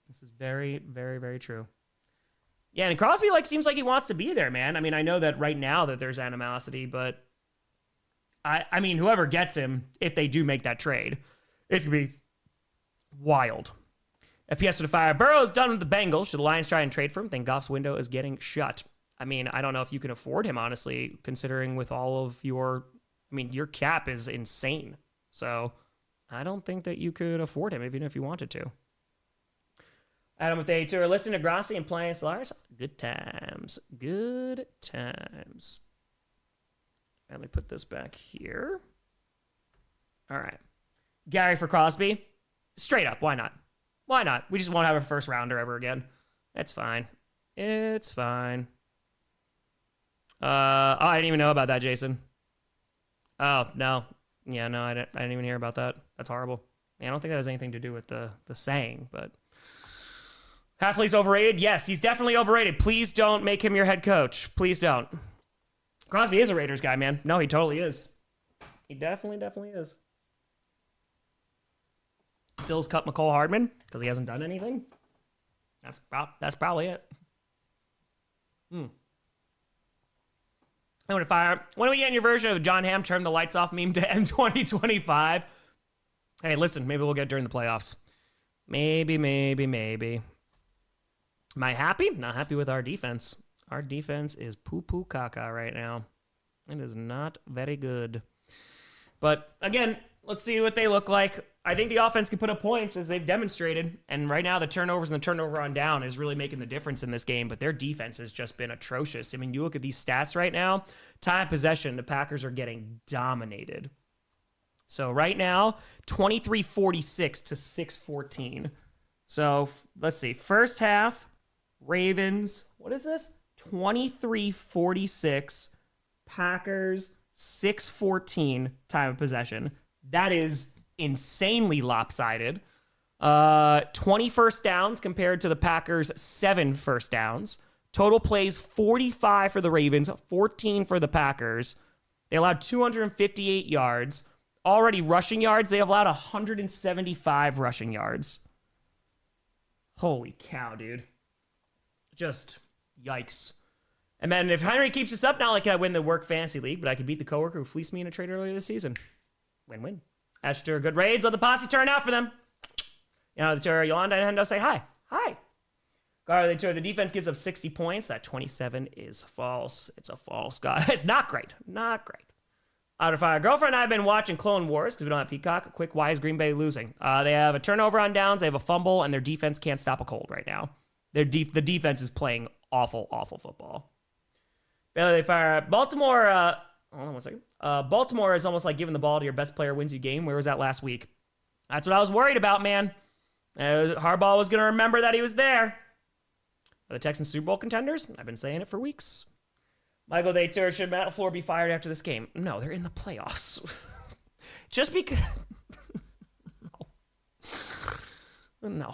This is very, very, very true. Yeah, and Crosby seems like he wants to be there, man. I mean, I know that right now that there's animosity, but I mean, whoever gets him, if they do make that trade, it's gonna be wild. FPS to Fire. Burrow's done with the Bengals. Should the Lions try and trade for him? Think Goff's window is getting shut. I mean, I don't know if you can afford him, honestly, considering with all of your... I mean, your cap is insane. So I don't think that you could afford him, even if you wanted to. Adam with A2 are listening to Grossi and playing Solaris. Good times. Good times. Let me put this back here. All right. Gary for Crosby. Straight up. Why not? Why not? We just won't have a first rounder ever again. That's fine. It's fine. I didn't even know about that, Jason. Oh, no. Yeah, no, I didn't even hear about that. That's horrible. I don't think that has anything to do with the saying, but... Halfley's overrated? Yes, he's definitely overrated. Please don't make him your head coach. Please don't. Crosby is a Raiders guy, man. No, he totally is. He definitely is. Bills cut McCole Hardman because he hasn't done anything. That's probably it. I'm gonna fire. When are we getting your version of John Hamm turn the lights off meme to end 2025? Hey, listen, maybe we'll get it during the playoffs. Maybe. Am I happy? Not happy with our defense. Our defense is poo-poo caca right now. It is not very good. But again, let's see what they look like. I think the offense can put up points as they've demonstrated. And right now, the turnovers and the turnover on down is really making the difference in this game. But their defense has just been atrocious. I mean, you look at these stats right now. Time of possession, the Packers are getting dominated. So right now, 23-46 to 6-14. So let's see. First half, Ravens. What is this? 23-46. Packers, 6-14 time of possession. That is insanely lopsided. 20 first downs compared to the Packers' 7 first downs. Total plays 45 for the Ravens, 14 for the Packers. They allowed 258 yards. Already rushing yards, they have allowed 175 rushing yards. Holy cow, dude. Just yikes. And then if Henry keeps this up, not only can I win the work fantasy league, but I could beat the coworker who fleeced me in a trade earlier this season. Win-win. Ashton, good raids. Let the posse turn out for them. You know, the Terra Yolanda and Hendo say hi. Hi. The defense gives up 60 points. That 27 is false. It's a false god. It's not great. Not great. Out of fire. Girlfriend and I have been watching Clone Wars because we don't have Peacock. Quick, why is Green Bay losing? They have a turnover on downs. They have a fumble, and their defense can't stop a cold right now. The defense is playing awful, awful football. They fire. Baltimore. Hold on 1 second. Baltimore is almost like giving the ball to your best player wins you game. Where was that last week? That's what I was worried about, man. Harbaugh was going to remember that he was there. Are the Texans Super Bowl contenders? I've been saying it for weeks. Michael Dater, should Matt LaFleur be fired after this game? No, they're in the playoffs. Just because... No.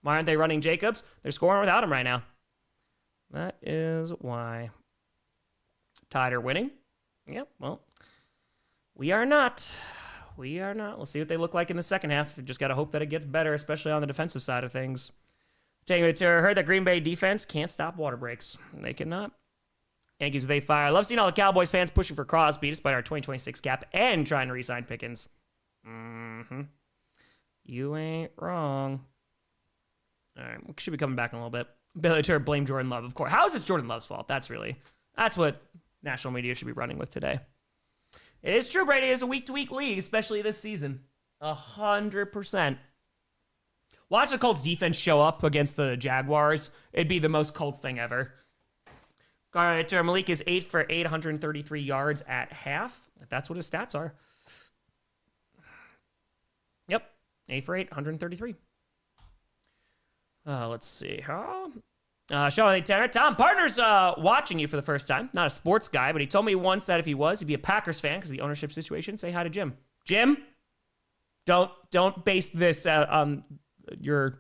Why aren't they running Jacobs? They're scoring without him right now. That is why. Tide are winning. Yep, well, we are not. We are not. Let's see what they look like in the second half. We just got to hope that it gets better, especially on the defensive side of things. Taking it to heard that Green Bay defense can't stop water breaks. They cannot. Yankees with a fire. I love seeing all the Cowboys fans pushing for Crosby despite our 2026 cap and trying to re-sign Pickens. You ain't wrong. All right, we should be coming back in a little bit. Billy Turner blame Jordan Love, of course. How is this Jordan Love's fault? That's what national media should be running with today. It is true, Brady. It's a week-to-week league, especially this season. 100%. Watch the Colts defense show up against the Jaguars. It'd be the most Colts thing ever. Malik is 8 for 8, 133 yards at half. If that's what his stats are. Yep, 8 for 8, 133. Let's see. Sean Tanner. Tom, partner's watching you for the first time. Not a sports guy, but he told me once that if he was, he'd be a Packers fan because of the ownership situation. Say hi to Jim. Jim, don't base this on your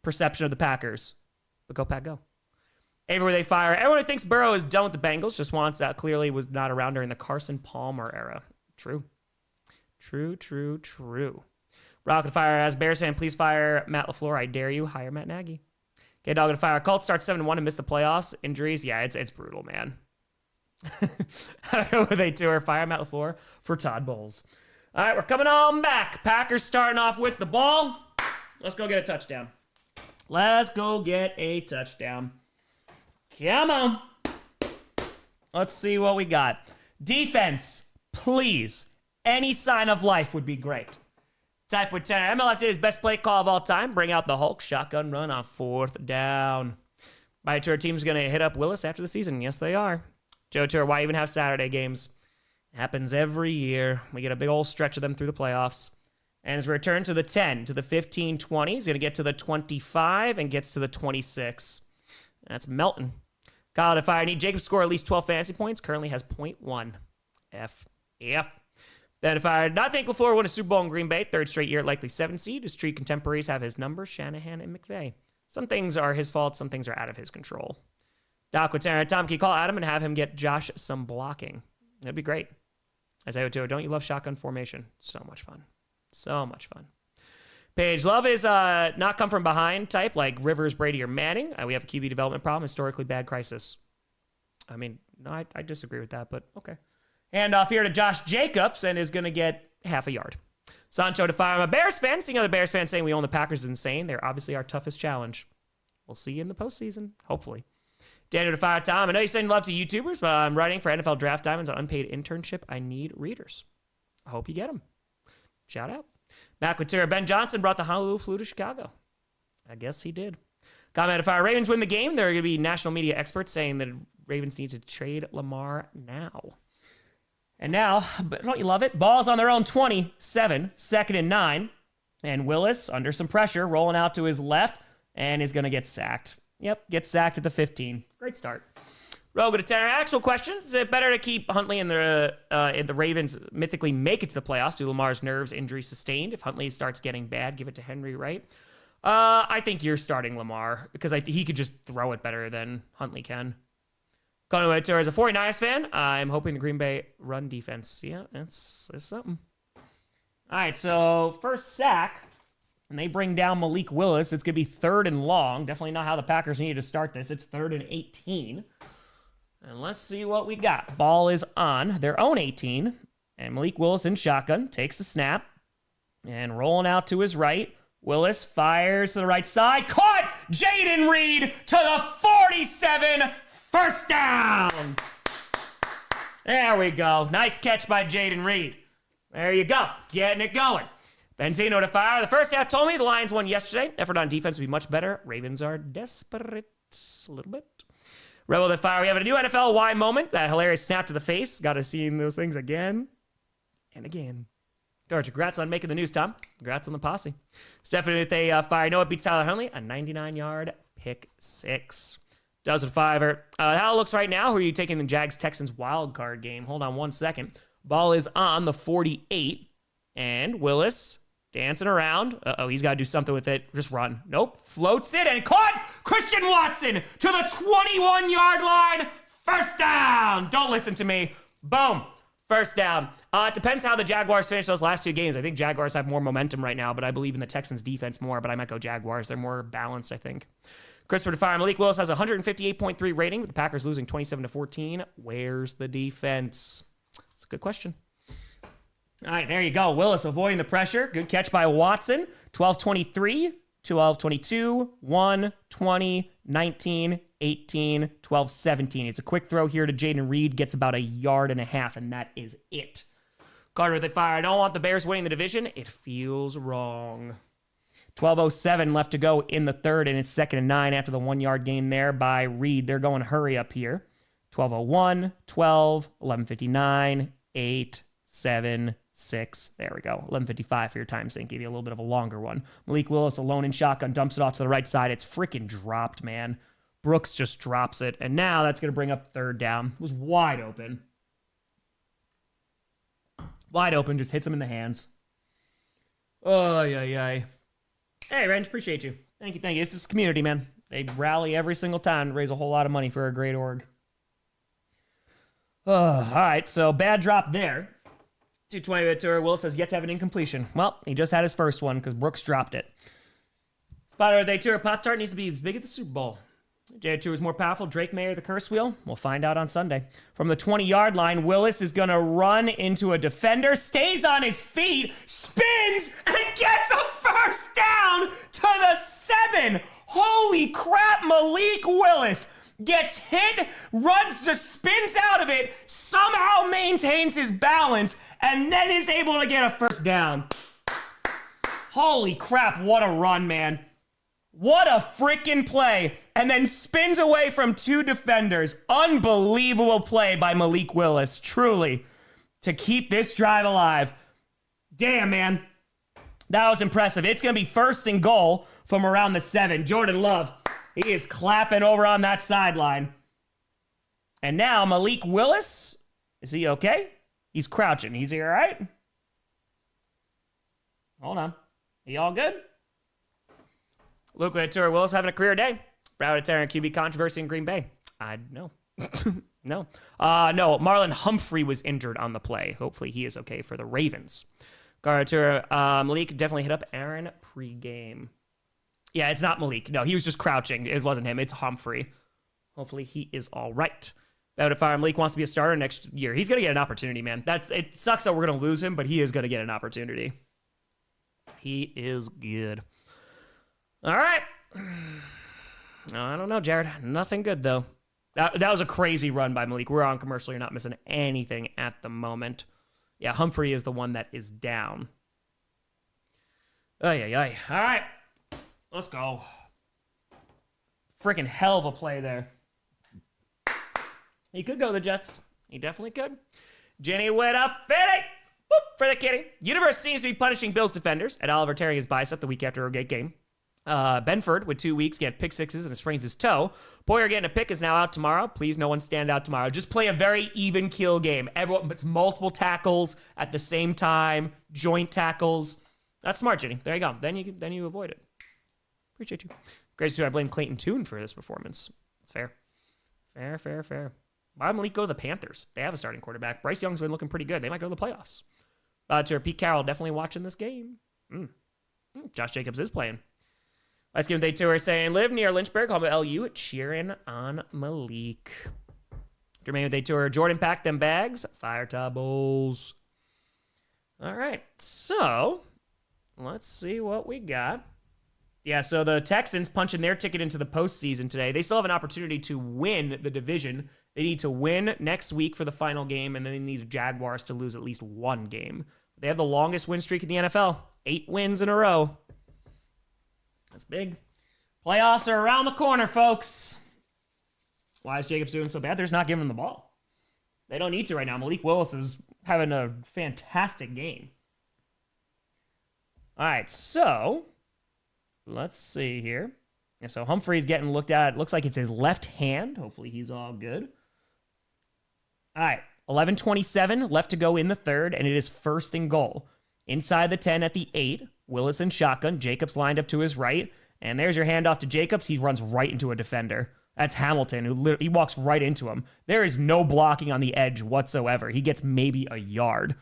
perception of the Packers. But go Pack, go. Everywhere they fire. Everyone who thinks Burrow is done with the Bengals just wants that. Clearly was not around during the Carson Palmer era. True. Rocket Fire as Bears fan, please fire Matt LaFleur. I dare you. Hire Matt Nagy. Okay, Dog and Fire. Colts start 7-1 and miss the playoffs. Injuries, yeah, it's brutal, man. I don't know who they tour. Fire Matt LaFleur for Todd Bowles. All right, we're coming on back. Packers starting off with the ball. Let's go get a touchdown. Come on. Let's see what we got. Defense, please. Any sign of life would be great. Type with 10. MLF did his best play call of all time. Bring out the Hulk shotgun run on 4th down. My tour team's going to hit up Willis after the season. Yes, they are. Joe Tour, why even have Saturday games? Happens every year. We get a big old stretch of them through the playoffs. And as we return to the 10, to the 15, 20, he's going to get to the 25 and gets to the 26. That's Melton. Kyle to Fire. Need Jacob to score at least 12 fantasy points. Currently has 0.1. F. Then if I not think LaFleur won a Super Bowl in Green Bay, 3rd straight year, likely 7 seed. His street contemporaries have his number, Shanahan and McVay. Some things are his fault, some things are out of his control. Doc with Tom, can you call Adam and have him get Josh some blocking? That'd be great. Isaiah Otoa, don't you love shotgun formation? So much fun. Paige, love is not come from behind type like Rivers, Brady, or Manning. We have a QB development problem, historically bad crisis. I mean, no, I disagree with that, but okay. Handoff here to Josh Jacobs and is going to get half a yard. Sancho to Fire. I'm a Bears fan. Seeing other Bears fans saying we own the Packers is insane. They're obviously our toughest challenge. We'll see you in the postseason, hopefully. Daniel to Fire. Tom, I know you send love to YouTubers, but I'm writing for NFL Draft Diamonds, an unpaid internship. I need readers. I hope you get them. Shout out. Matt Quintero. Ben Johnson brought the Honolulu flu to Chicago. I guess he did. Comment to Fire. Ravens win the game. There are going to be national media experts saying that Ravens need to trade Lamar now. And now, don't you love it? Ball's on their own 27, 2nd and 9. And Willis, under some pressure, rolling out to his left, and is going to get sacked. Yep, gets sacked at the 15. Great start. Rogue to 10. Actual question. Is it better to keep Huntley and the Ravens mythically make it to the playoffs due to Lamar's nerves injury sustained? If Huntley starts getting bad, give it to Henry, right? I think you're starting Lamar because he could just throw it better than Huntley can. Conway Tour, as a 49ers fan, I'm hoping the Green Bay run defense. Yeah, it's something. All right, so first sack, and they bring down Malik Willis. It's going to be 3rd and long. Definitely not how the Packers needed to start this. It's 3rd and 18. And let's see what we got. Ball is on their own 18, and Malik Willis in shotgun takes the snap, and rolling out to his right. Willis fires to the right side. Caught! Jaden Reed to the 47. First down. There we go. Nice catch by Jaden Reed. There you go. Getting it going. Benzino to Fire. The first half told me the Lions won yesterday. Effort on defense would be much better. Ravens are desperate. A little bit. Rebel to Fire. We have a new NFL Y moment. That hilarious snap to the face. Got to see those things again and again. George, congrats on making the news, Tom. Congrats on the posse. Stephanie with a Fire. Noah beats Tyler Huntley. A 99-yard pick 6. Does with Fiver. How it looks right now, who are you taking the Jags-Texans wild card game? Hold on 1 second. Ball is on the 48. And Willis dancing around. He's got to do something with it. Just run. Nope. Floats it and caught Christian Watson to the 21-yard line. First down. Don't listen to me. Boom. First down. It depends how the Jaguars finish those last 2 games. I think Jaguars have more momentum right now, but I believe in the Texans defense more, but I might go Jaguars. They're more balanced, I think. Christopher DeFire. Malik Willis has a 158.3 rating, with the Packers losing 27-14. Where's the defense? It's a good question. All right, there you go. Willis avoiding the pressure. Good catch by Watson. 12-23, 12-22, 1, 20, 19, 18, 12, 17. It's a quick throw here to Jaden Reed. Gets about 1.5 yards, and that is it. Carter with the Fire. I don't want the Bears winning the division. It feels wrong. 12:07 left to go in the 3rd, and it's 2nd and 9 after the 1-yard gain there by Reed. They're going hurry up here. 12:01, 12, 11:59, 8, 7, 6. There we go. 11:55 for your time sync. Give you a little bit of a longer one. Malik Willis alone in shotgun, dumps it off to the right side. It's freaking dropped, man. Brooks just drops it. And now that's going to bring up third down. It was wide open. Wide open, just hits him in the hands. Oh, yeah. Hey, Range, appreciate you. Thank you. This is community, man. They rally every single time to raise a whole lot of money for a great org. All right, so bad drop there. 220 tour. Willis has yet to have an incompletion. Well, he just had his first one because Brooks dropped it. Spotter Day Tour. Pop-Tart needs to be as big as the Super Bowl. J2 is more powerful. Drake Mayer, the curse wheel. We'll find out on Sunday. From the 20-yard line, Willis is going to run into a defender, stays on his feet, spins, and gets a first down to the 7. Holy crap, Malik Willis gets hit, runs, just spins out of it, somehow maintains his balance, and then is able to get a first down. Holy crap, what a run, man. What a freaking play. And then spins away from 2 defenders. Unbelievable play by Malik Willis, truly, to keep this drive alive. Damn, man. That was impressive. It's going to be first and goal from around the 7. Jordan Love, he is clapping over on that sideline. And now Malik Willis, is he okay? He's crouching. Is he all right? Hold on. He all good? Luke Ventura, Willis having a career day. Broward Terran QB controversy in Green Bay. No. No. No, Marlon Humphrey was injured on the play. Hopefully he is okay for the Ravens. Garnitura, Malik definitely hit up Aaron pregame. Yeah, it's not Malik. No, he was just crouching. It wasn't him. It's Humphrey. Hopefully he is all right. About Fire Malik wants to be a starter next year. He's going to get an opportunity, man. It sucks that we're going to lose him, but he is going to get an opportunity. He is good. All right. I don't know, Jared. Nothing good, though. That was a crazy run by Malik. We're on commercial. You're not missing anything at the moment. Yeah, Humphrey is the one that is down. Ay. All right. Let's go. Freaking hell of a play there. He could go to the Jets. He definitely could. Jenny with a fitting. Whoop, for the kitty. Universe seems to be punishing Bills defenders at Oliver tearing his bicep the week after a great game. Benford with 2 weeks get pick sixes and sprains his toe. Boyer getting a pick is now out tomorrow. Please, no one stand out tomorrow. Just play a very even kill game. Everyone, it's multiple tackles at the same time, joint tackles. That's smart, Jenny. There you go. Then you avoid it. Appreciate you. Great to I blame Clayton Tune for this performance. It's fair. Fair. Why would Malik go to the Panthers? They have a starting quarterback. Bryce Young's been looking pretty good. They might go to the playoffs. To Pete Carroll, definitely watching this game. Josh Jacobs is playing. Let's give day tour saying, live near Lynchburg, home of LU, cheering on Malik. Jermaine with day tour, Jordan packed them bags, fire tabbles. All right, so let's see what we got. Yeah, so the Texans punching their ticket into the postseason today. They still have an opportunity to win the division. They need to win next week for the final game, and then they need the Jaguars to lose at least one game. They have the longest win streak in the NFL, 8 wins in a row. That's big. Playoffs are around the corner, folks. Why is Jacobs doing so bad? They're just not giving him the ball. They don't need to right now. Malik Willis is having a fantastic game. All right, so let's see here. Yeah, so Humphrey's getting looked at. It looks like it's his left hand. Hopefully he's all good. All right, 11:27 left to go in the third, and it is first and goal. Inside the 10 at the 8. Willis in shotgun. Jacobs lined up to his right. And there's your handoff to Jacobs. He runs right into a defender. That's Hamilton, he walks right into him. There is no blocking on the edge whatsoever. He gets maybe a yard.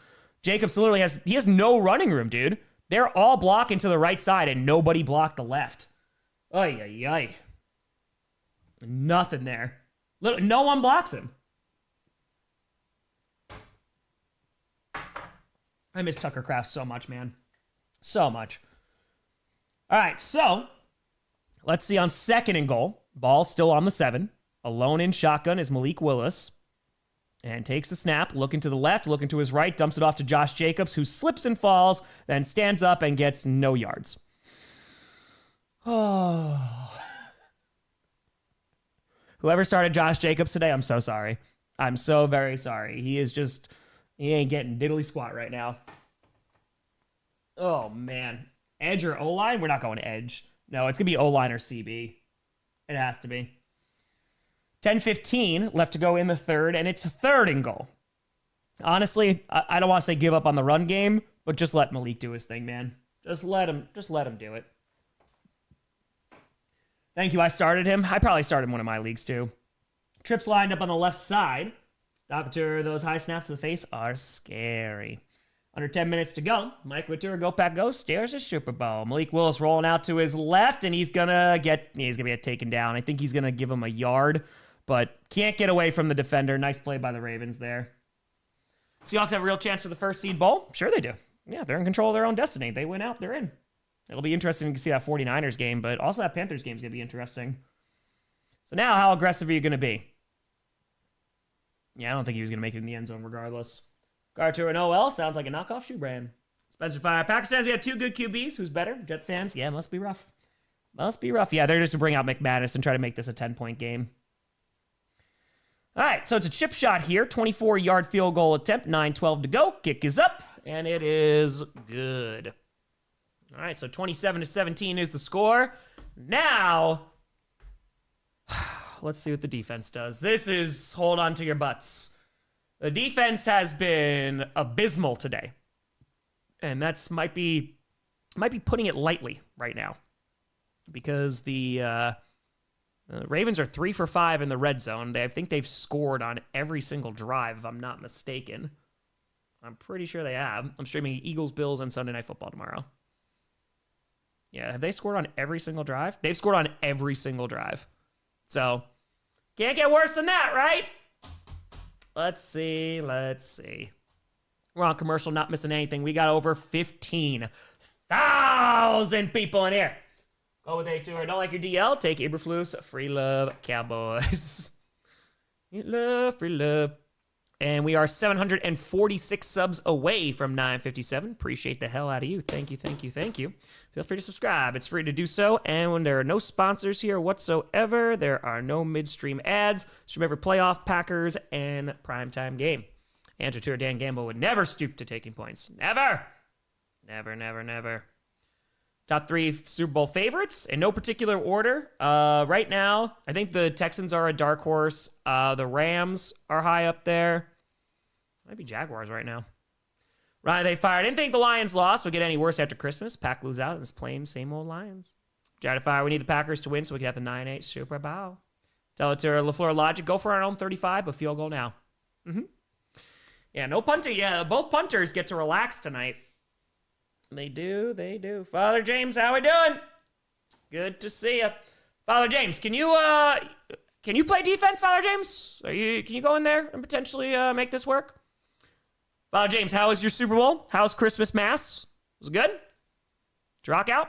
Jacobs literally has no running room, dude. They're all blocking to the right side, and nobody blocked the left. Ay. Nothing there. No one blocks him. I miss Tucker Kraft so much, man. So much. All right, so let's see on second and goal. Ball still on the 7. Alone in shotgun is Malik Willis. And takes the snap, looking to the left, looking to his right, dumps it off to Josh Jacobs, who slips and falls, then stands up and gets no yards. Oh. Whoever started Josh Jacobs today, I'm so sorry. I'm so very sorry. He ain't getting diddly squat right now. Oh, man. Edge or O-line? We're not going edge. No, it's going to be O-line or CB. It has to be. 10:15 left to go in the third, and it's 3rd and goal. Honestly, I don't want to say give up on the run game, but just let Malik do his thing, man. Just let him do it. Thank you. I started him. I probably started in one of my leagues too. Trips lined up on the left side. Doctor, those high snaps to the face are scary. Under 10 minutes to go. Mike Whittier, go pack, go. Stairs to Super Bowl. Malik Willis rolling out to his left, and he's gonna get taken down. I think he's gonna give him a yard, but can't get away from the defender. Nice play by the Ravens there. Seahawks have a real chance for the first seed bowl? Sure they do. Yeah, they're in control of their own destiny. They win out, they're in. It'll be interesting to see that 49ers game, but also that Panthers game is going to be interesting. So now, how aggressive are you going to be? Yeah, I don't think he was going to make it in the end zone regardless. Garter and OL sounds like a knockoff shoe brand. Spencer Fire. Packers fans, we have 2 good QBs. Who's better? Jets fans? Yeah, must be rough. Must be rough. Yeah, they're just to bring out McManus and try to make this a 10-point game. All right, so it's a chip shot here. 24-yard field goal attempt. 9:12 to go. Kick is up, and it is good. All right, so 27-17 is the score. Now, let's see what the defense does. This is hold on to your butts. The defense has been abysmal today, and that's might be putting it lightly right now, because the Ravens are 3 for 5 in the red zone. I think they've scored on every single drive, if I'm not mistaken. I'm pretty sure they have. I'm streaming Eagles, Bills, and Sunday Night Football tomorrow. Yeah, have they scored on every single drive? They've scored on every single drive. So, can't get worse than that, right? Let's see. We're on commercial, not missing anything. We got over 15,000 people in here. Go with A2 or don't like your DL? Take Eberflus. Free love, Cowboys. Free love. And we are 746 subs away from 957. Appreciate the hell out of you. Thank you. Feel free to subscribe. It's free to do so. And when there are no sponsors here whatsoever, there are no midstream ads. Stream every playoff, Packers, and primetime game. Andrew Tour, Dan Gamble would never stoop to taking points. Never. Top 3 Super Bowl favorites in no particular order. Right now, I think the Texans are a dark horse. The Rams are high up there. Might be Jaguars right now. Ryan, they fired. Didn't think the Lions lost would get any worse after Christmas. Pack lose out. It's plain same old Lions. Jared Fire, we need the Packers to win so we can have the 9-8 Super Bowl. Tell it to LaFleur Logic. Go for our own 35, but field goal now. Yeah, no punting. Yeah, both punters get to relax tonight. They do. Father James, how we doing? Good to see you. Father James, can you play defense, Father James? Can you go in there and potentially make this work? Father James, how was your Super Bowl? How's Christmas Mass? Was it good? Did you rock out?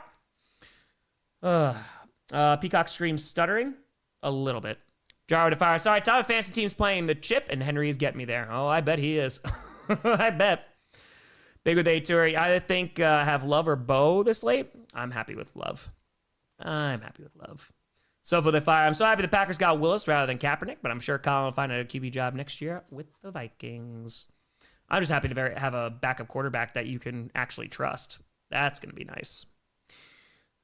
Peacock streams stuttering a little bit. Jarro to Fire. Sorry, Tom, fantasy team's playing the chip, and Henry is getting me there. Oh, I bet he is. I bet. Big with A-Tour. I either think have Love or Bo this late. I'm happy with Love. So for the Fire, I'm so happy the Packers got Willis rather than Kaepernick, but I'm sure Colin will find a QB job next year with the Vikings. I'm just happy to have a backup quarterback that you can actually trust. That's going to be nice.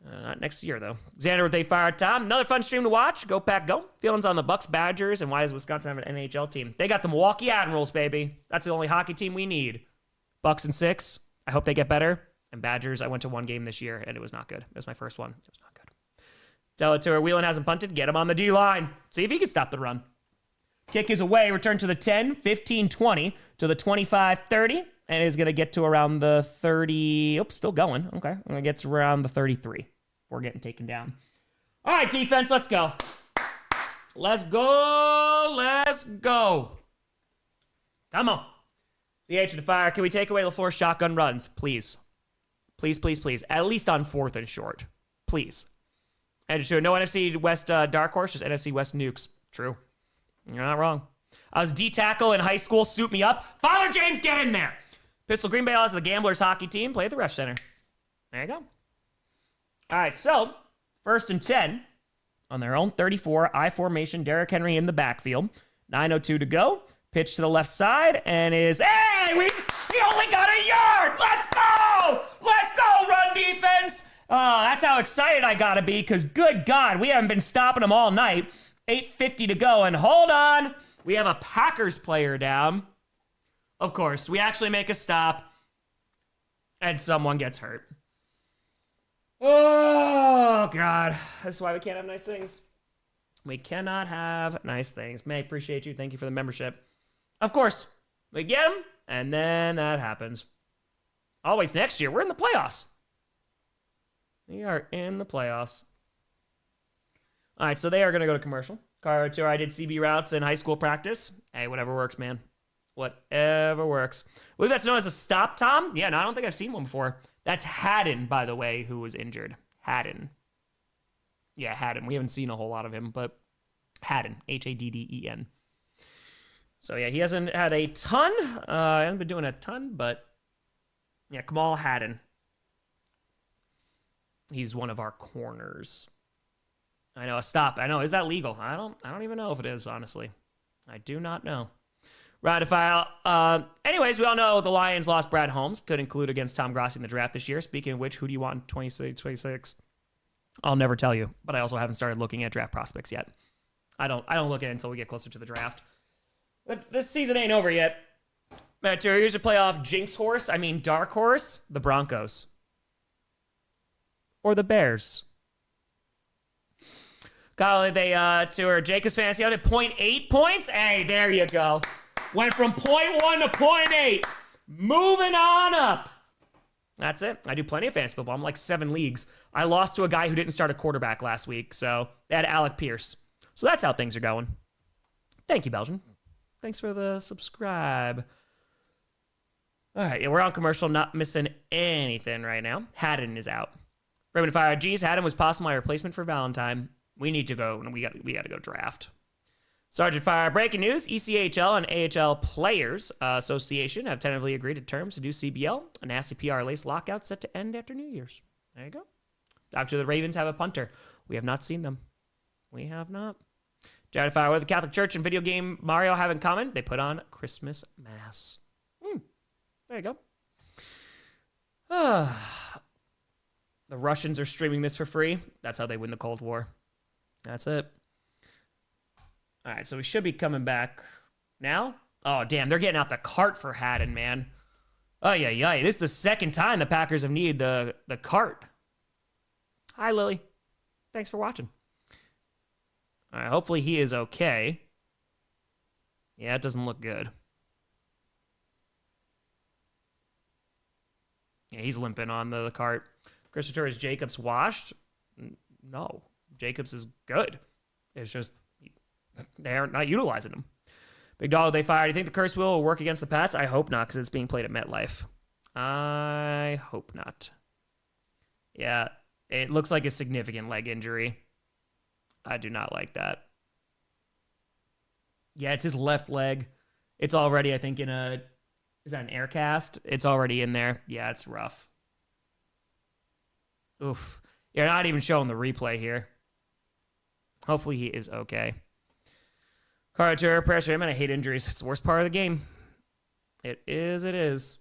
Not next year, though. Xander with A-Fire. Tom, another fun stream to watch. Go Pack, go. Feelings on the Bucks, Badgers, and why does Wisconsin have an NHL team? They got the Milwaukee Admirals, baby. That's the only hockey team we need. Bucks and 6. I hope they get better. And Badgers, I went to one game this year, and it was not good. It was my first one. It was not good. Tell it to her. Whelan hasn't punted. Get him on the D-line. See if he can stop the run. Kick is away. Return to the 10, 15, 20, to the 25, 30. And is going to get to around the 30. Oops, still going. Okay. And it gets around the 33. We're getting taken down. All right, defense, let's go. Let's go. Come on. CH to Fire. Can we take away LaFleur's shotgun runs? Please. Please. At least on 4th and short. Please. And sure, no NFC West dark horse, just NFC West nukes. True. You're not wrong. I was D-tackle in high school. Suit me up. Father James, get in there. Pistol Green Bay has the Gamblers hockey team. Play at the Ref Center. There you go. All right, so 1st and 10 on their own 34, I formation. Derrick Henry in the backfield. 9:02 to go. Pitch to the left side and is, hey, he only got a yard. Let's go. Let's go, run defense. That's how excited I gotta be, because good God, we haven't been stopping them all night. 8:50 to go, and hold on. We have a Packers player down. Of course, we actually make a stop, and someone gets hurt. Oh, God. That's why we can't have nice things. We cannot have nice things. May, appreciate you. Thank you for the membership. Of course, we get them, and then that happens. Always next year, we're in the playoffs. We are in the playoffs. All right, so they are going to go to commercial. Car tour, I did CB routes in high school practice. Hey, whatever works, man. Whatever works. I believe that's known as a stop, Tom. Yeah, no, I don't think I've seen one before. That's Haddon, by the way, who was injured. Haddon. Yeah, Haddon. We haven't seen a whole lot of him, but Haddon. Haddden. So, yeah, he hasn't had a ton. He hasn't been doing a ton, but yeah, Kamal Haddon. He's one of our corners. I know, a stop. I know, is that legal? I don't even know if it is, honestly. I do not know. Right to file. Anyways, we all know the Lions lost Brad Holmes. Could include against Tom Grossi in the draft this year. Speaking of which, who do you want in 26? I'll never tell you, but I also haven't started looking at draft prospects yet. I don't look at it until we get closer to the draft. But this season ain't over yet. Matt, here's your playoff dark horse, the Broncos. Or the Bears. Kyle, they tour Jacobs Fantasy out at 0.8 points. Hey, there you go. Went from 0.1 to 0.8. Moving on up. That's it. I do plenty of fantasy football. I'm like 7 leagues. I lost to a guy who didn't start a quarterback last week, so they had Alec Pierce. So that's how things are going. Thank you, Belgian. Thanks for the subscribe. All right, yeah, we're on commercial, not missing anything right now. Haddon is out. Raymond Fire, geez, Haddon was possibly my replacement for Valentine. We need to go, we got to go draft. Sergeant Fire, breaking news, ECHL and AHL Players Association have tentatively agreed to terms to do CBL, a nasty PR-laced lockout set to end after New Year's. There you go. Doctor, the Ravens have a punter. We have not seen them. We have not. Jared Fire, what the Catholic Church and video game Mario have in common? They put on Christmas Mass. There you go. The Russians are streaming this for free. That's how they win the Cold War. That's it. All right, so we should be coming back now. Oh, damn, they're getting out the cart for Haddon, man. Oh, yeah. This is the second time the Packers have needed the cart. Hi, Lily. Thanks for watching. All right, hopefully he is okay. Yeah, it doesn't look good. Yeah, he's limping on the cart. Christopher, is Jacobs washed? No. Jacobs is good. It's just they are not utilizing him. Big Dog, they fired. Do you think the curse will work against the Pats? I hope not, because it's being played at MetLife. I hope not. Yeah, it looks like a significant leg injury. I do not like that. Yeah, it's his left leg. It's already, I think, in a... Is that an air cast? It's already in there. Yeah, it's rough. Oof. You're not even showing the replay here. Hopefully he is okay. Carter, pressure him, and I hate injuries. It's the worst part of the game. It is.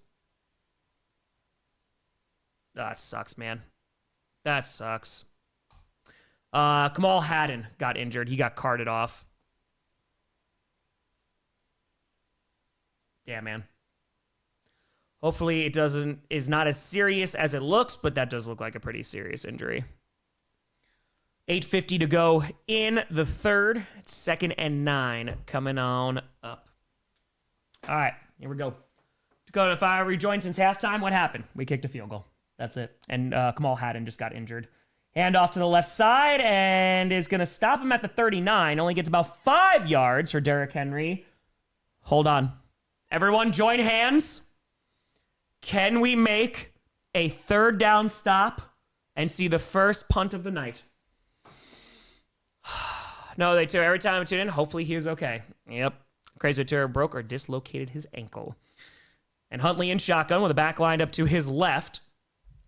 That sucks, man. That sucks. Kamal Haddon got injured. He got carted off. Yeah, man. Hopefully it is not as serious as it looks, but that does look like a pretty serious injury. 8:50 to go in the third. It's 2nd and 9 coming on up. All right, here we go. Dakota Fire rejoined since halftime. What happened? We kicked a field goal. That's it. And Kamal Haddon just got injured. Hand off to the left side and is going to stop him at the 39. Only gets about 5 yards for Derrick Henry. Hold on. Everyone join hands. Can we make a 3rd down stop and see the first punt of the night? No, they too. Every time I tune in, hopefully he is okay. Yep. Crazy Tour broke or dislocated his ankle. And Huntley in shotgun with the back lined up to his left.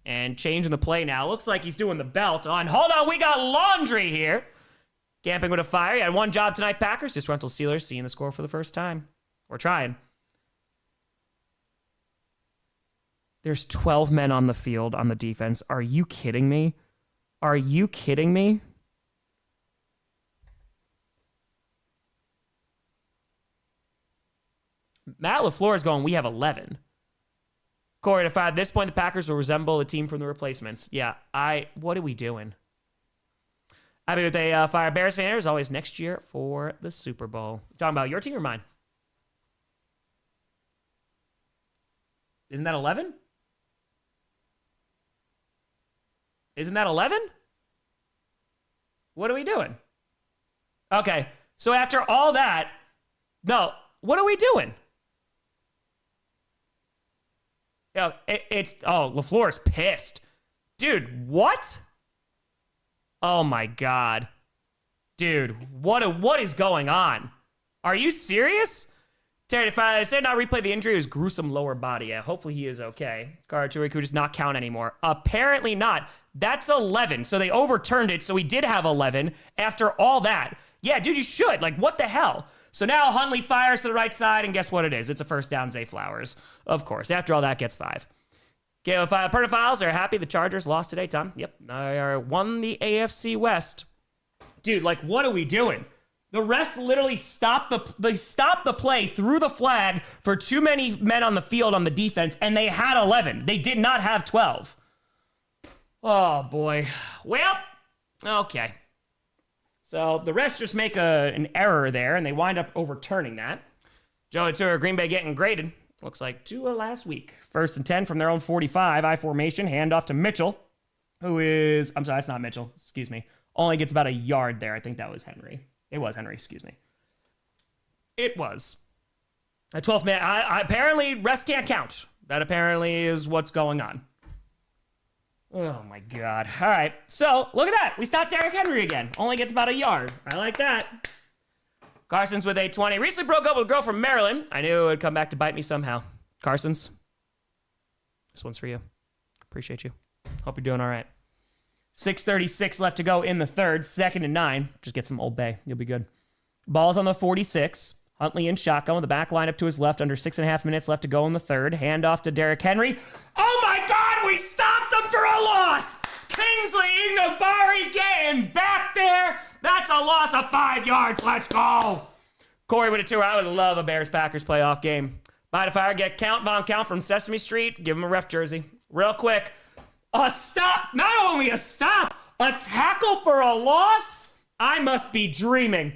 And changing the play now. Looks like he's doing the belt on. Hold on, we got laundry here. Camping with a fire. He had one job tonight, Packers. Disgruntled Steelers seeing the score for the first time. We're trying. There's 12 men on the field on the defense. Are you kidding me? Are you kidding me? Matt LaFleur is going, we have 11. Corey, if at this point the Packers will resemble the team from the replacements. Yeah, what are we doing? Happy with a Fire Bears fan, as always, next year for the Super Bowl. Talking about your team or mine? Isn't that 11? Isn't that 11? What are we doing? Okay, so after all that, no, what are we doing? Yo, LaFleur's pissed. Dude, what? Oh my God. Dude, what is going on? Are you serious? Terry, if I said not replay the injury, it was gruesome lower body. Yeah, hopefully he is okay. Karaturi could just not count anymore. Apparently not. That's 11. So they overturned it. So he did have 11 after all that. Yeah, dude, you should. Like, what the hell? So now Huntley fires to the right side, and guess what it is? It's a first down, Zay Flowers. Of course. After all that, gets 5. Okay, well, Pernifiles are happy the Chargers lost today, Tom. Yep, they won the AFC West. Dude, like, what are we doing? The refs literally stopped the play, threw the flag for too many men on the field on the defense, and they had 11. They did not have 12. Oh, boy. Well, okay. So the refs just make an error there, and they wind up overturning that. Joe Turner, Green Bay getting graded. Looks like Tua last week. 1st and 10 from their own 45. I formation, handoff to Mitchell, who is... I'm sorry, that's not Mitchell. Excuse me. Only gets about a yard there. I think that was Henry. It was Henry, excuse me. It was. A 12th man. Apparently, refs can't count. That apparently is what's going on. Oh, my God. All right. So, look at that. We stopped Derrick Henry again. Only gets about a yard. I like that. Carson's with a 20. Recently broke up with a girl from Maryland. I knew it would come back to bite me somehow. Carson's. This one's for you. Appreciate you. Hope you're doing all right. 6:36 left to go in the third. 2nd and 9. Just get some Old Bay. You'll be good. Ball's on the 46. Huntley in shotgun with the back line up to his left. Under 6.5 minutes left to go in the third. Handoff to Derrick Henry. Oh my God! We stopped him for a loss! Kingsley Enagbare getting back there. That's a loss of 5 yards. Let's go. Corey with a 2. I would love a Bears-Packers playoff game. By the fire, get Von Count from Sesame Street. Give him a ref jersey. Real quick. A stop. Not only a stop. A tackle for a loss? I must be dreaming.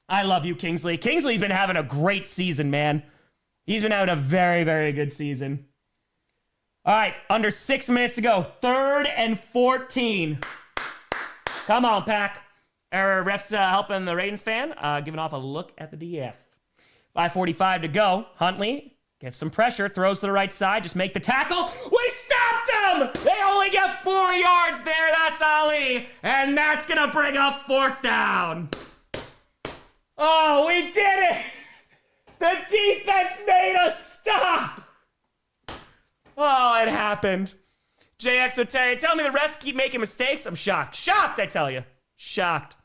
I love you, Kingsley. Kingsley's been having a great season, man. He's been having a very, very good season. All right, under 6 minutes to go. 3rd and 14. Come on, Pack. Refs helping the Ravens fan, giving off a look at the DF. 5:45 to go. Huntley gets some pressure, throws to the right side, just make the tackle. We stopped him! They only get 4 yards there. That's Ali. And that's going to bring up 4th down. Oh, we did it! The defense made us stop! Oh, it happened. JX with Terry, tell me the refs keep making mistakes? I'm shocked. Shocked, I tell you. Shocked.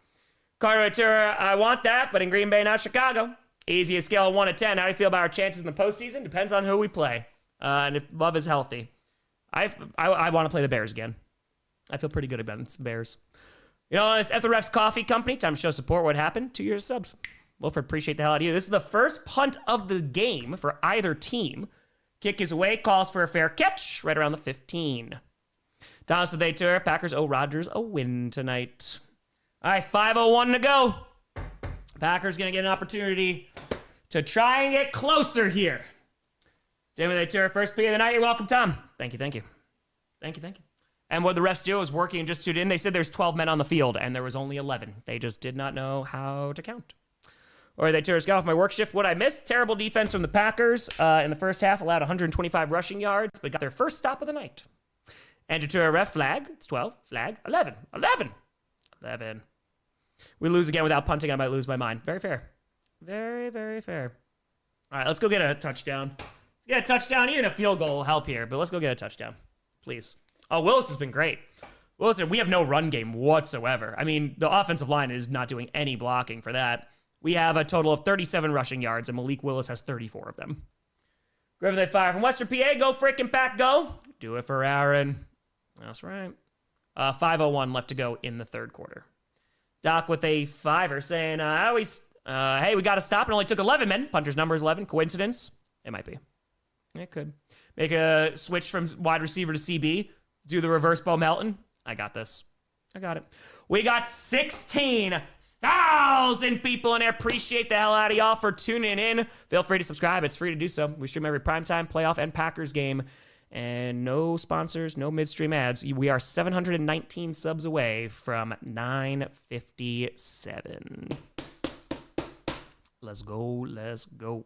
Carter Ventura, I want that, but in Green Bay, not Chicago. Easiest scale of 1 to 10. How do you feel about our chances in the postseason? Depends on who we play. And if Love is healthy. I want to play the Bears again. I feel pretty good about the Bears. You know, it's F the Refs Coffee Company. Time to show support. What happened? 2 years subs. Wilford, appreciate the hell out of you. This is the first punt of the game for either team. Kick is away. Calls for a fair catch. Right around the 15. Thomas the Tour. Packers owe Rodgers a win tonight. All right, 5:01 to go. Packers going to get an opportunity to try and get closer here. Jamie the Tour, first play of the night. You're welcome, Tom. Thank you. Thank you. And what the refs do is working just tuned in. They said there's 12 men on the field, and there was only 11. They just did not know how to count. Or they tourists got off my work shift. What I missed? Terrible defense from the Packers in the first half. Allowed 125 rushing yards, but got their first stop of the night. Andrew Tour, ref flag. It's 12. Flag. 11. We lose again without punting. I might lose my mind. Very fair. Very, very fair. All right, let's go get a touchdown. Let's get a touchdown. Even a field goal will help here, but let's go get a touchdown. Please. Oh, Willis has been great. Well, listen, we have no run game whatsoever. I mean, the offensive line is not doing any blocking for that. We have a total of 37 rushing yards, and Malik Willis has 34 of them. Griffin, they fire from Western PA. Go freaking Pack, go. Do it for Aaron. That's right. 5:01 left to go in the third quarter. Doc with a fiver saying, hey, we got to stop. It only took 11 men. Punter's number is 11. Coincidence? It might be. It could. Make a switch from wide receiver to CB. Do the reverse Bo Melton. I got this. I got it. We got 16,000 people in there. Appreciate the hell out of y'all for tuning in. Feel free to subscribe. It's free to do so. We stream every primetime playoff and Packers game. And no sponsors, no midstream ads. We are 719 subs away from 957. Let's go. Let's go.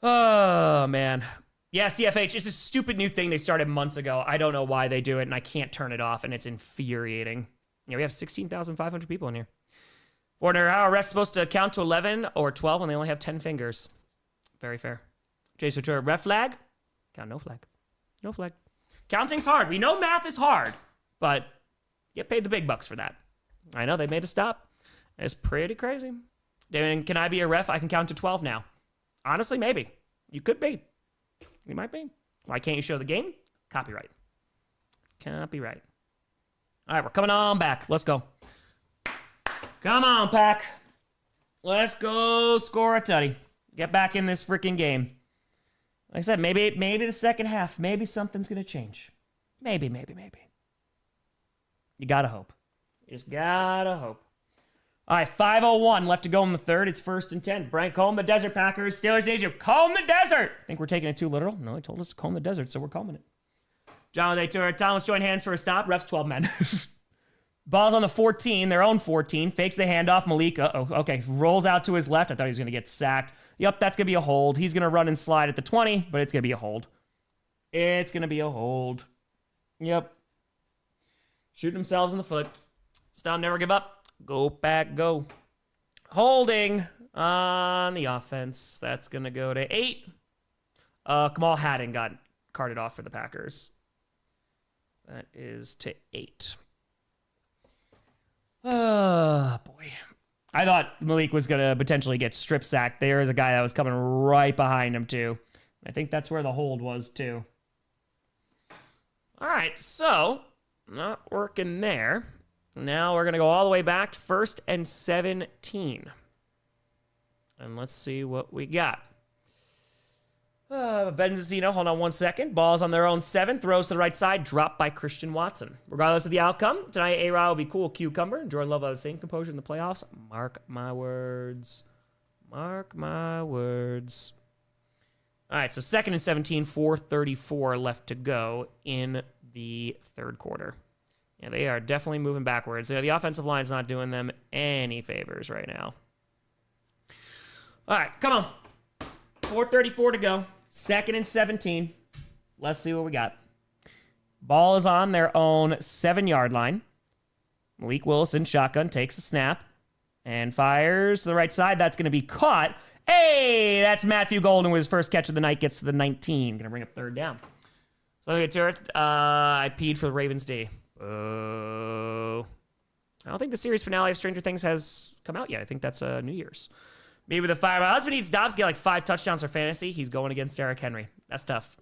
Oh, man. Yeah, CFH, it's a stupid new thing they started months ago. I don't know why they do it, and I can't turn it off, and it's infuriating. Yeah, we have 16,500 people in here. Wonder how a ref's supposed to count to 11 or 12 when they only have 10 fingers. Very fair. Jason Turner, ref flag? Count no flag. No flag. Counting's hard. We know math is hard, but get paid the big bucks for that. I know, they made a stop. It's pretty crazy. David, can I be a ref? I can count to 12 now. Honestly, maybe. You could be. You might be. Why can't you show the game? Copyright. Copyright. All right, we're coming on back. Let's go. Come on, Pack. Let's go score a tutty. Get back in this freaking game. Like I said, maybe the second half, maybe something's going to change. Maybe. You got to hope. You just got to hope. All right, 5:01 left to go in the third. It's 1st and 10. Brian, comb the desert, Packers. Steelers need you. Comb the desert. I think we're taking it too literal. No, he told us to comb the desert, so we're combing it. John, they took Thomas join hands for a stop. Refs 12 men. Ball's on the 14, their own 14. Fakes the handoff. Malik, okay. Rolls out to his left. I thought he was going to get sacked. Yep, that's going to be a hold. He's going to run and slide at the 20, but it's going to be a hold. It's going to be a hold. Yep. Shooting themselves in the foot. Stop, never give up. Go back, go. Holding on the offense. That's going to go to 8. Kamal Haddon got carted off for the Packers. That is to 8. Oh, boy. I thought Malik was going to potentially get strip sacked. There is a guy that was coming right behind him, too. I think that's where the hold was, too. All right, so not working there. Now we're going to go all the way back to 1st and 17. And let's see what we got. Benzino, hold on one second. Ball's on their own 7. Throws to the right side. Dropped by Christian Watson. Regardless of the outcome, tonight A-Rod will be cool. Cucumber. Jordan Love will have the same composure in the playoffs. Mark my words. Mark my words. All right, so 2nd and 17, 4:34 left to go in the third quarter. Yeah, they are definitely moving backwards. The offensive line's not doing them any favors right now. All right, come on. 4:34 to go. 2nd and 17. Let's see what we got. Ball is on their own 7-yard line. Malik Willis in shotgun takes the snap and fires to the right side. That's going to be caught. Hey, that's Matthew Golden with his first catch of the night. Gets to the 19. Going to bring up 3rd down. So let me get to it. I peed for the Ravens D. I don't think the series finale of Stranger Things has come out yet. I think that's New Year's. Maybe the fire. My husband needs Dobbs to get like 5 touchdowns for fantasy. He's going against Derrick Henry. That's tough.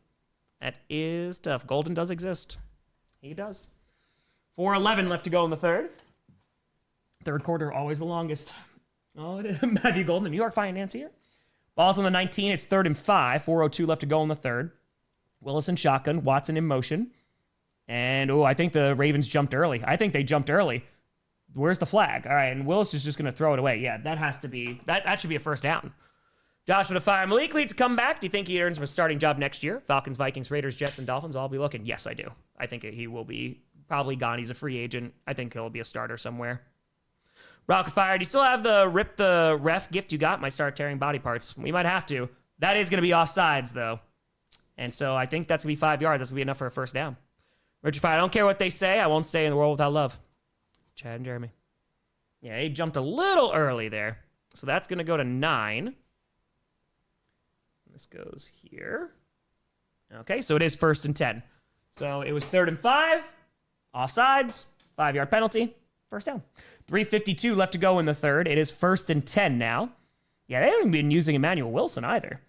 That is tough. Golden does exist. He does. 4:11 left to go in the third. Third quarter, always the longest. Oh, it is. Matthew Golden, the New York Finance here. Ball's on the 19. It's 3rd and 5. 4:02 left to go in the third. Willis in shotgun. Watson in motion. And, I think the Ravens jumped early. I think they jumped early. Where's the flag? All right, and Willis is just going to throw it away. Yeah, that has to be, that should be a 1st down. Josh with a fire. Malik leads to come back. Do you think he earns him a starting job next year? Falcons, Vikings, Raiders, Jets, and Dolphins all be looking. Yes, I do. I think he will be probably gone. He's a free agent. I think he'll be a starter somewhere. Rock with fire. Do you still have the rip the ref gift you got? Might start tearing body parts. We might have to. That is going to be offsides, though. And so I think that's going to be 5 yards. That's going to be enough for a 1st down. Richard Fire, I don't care what they say. I won't stay in the world without love. Chad and Jeremy. Yeah, he jumped a little early there. So that's going to go to 9. This goes here. Okay, so it is 1st and 10. So it was 3rd and 5. Offsides, 5-yard penalty, first down. 3:52 left to go in the third. It is 1st and 10 now. Yeah, they haven't been using Emmanuel Wilson either.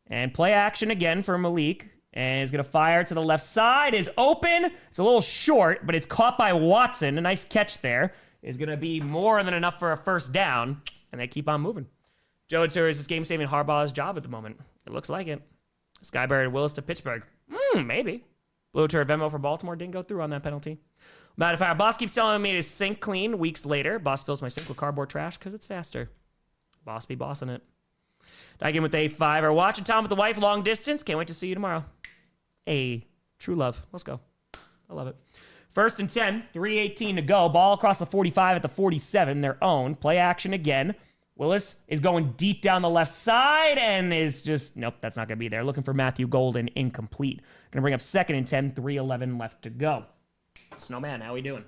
And play action again for Malik. And he's going to fire to the left side. Is open. It's a little short, but it's caught by Watson. A nice catch there. Is going to be more than enough for a first down. And they keep on moving. Joe Tour is this game saving Harbaugh's job at the moment. It looks like it. Skyberry Willis to Pittsburgh. Maybe. Blue Tour Venmo for Baltimore didn't go through on that penalty. Modifier. Boss keeps telling me to sink clean weeks later. Boss fills my sink with cardboard trash because it's faster. Boss be bossing it. Dive in with a 5-er. Watching Tom with the wife long distance. Can't wait to see you tomorrow. Hey, true love. Let's go. I love it. 1st and 10. 3:18 to go. Ball across the 45 at the 47. Their own. Play action again. Willis is going deep down the left side and is just, nope, that's not going to be there. Looking for Matthew Golden, incomplete. Going to bring up 2nd and 10, 3:11 left to go. Snowman, how we doing?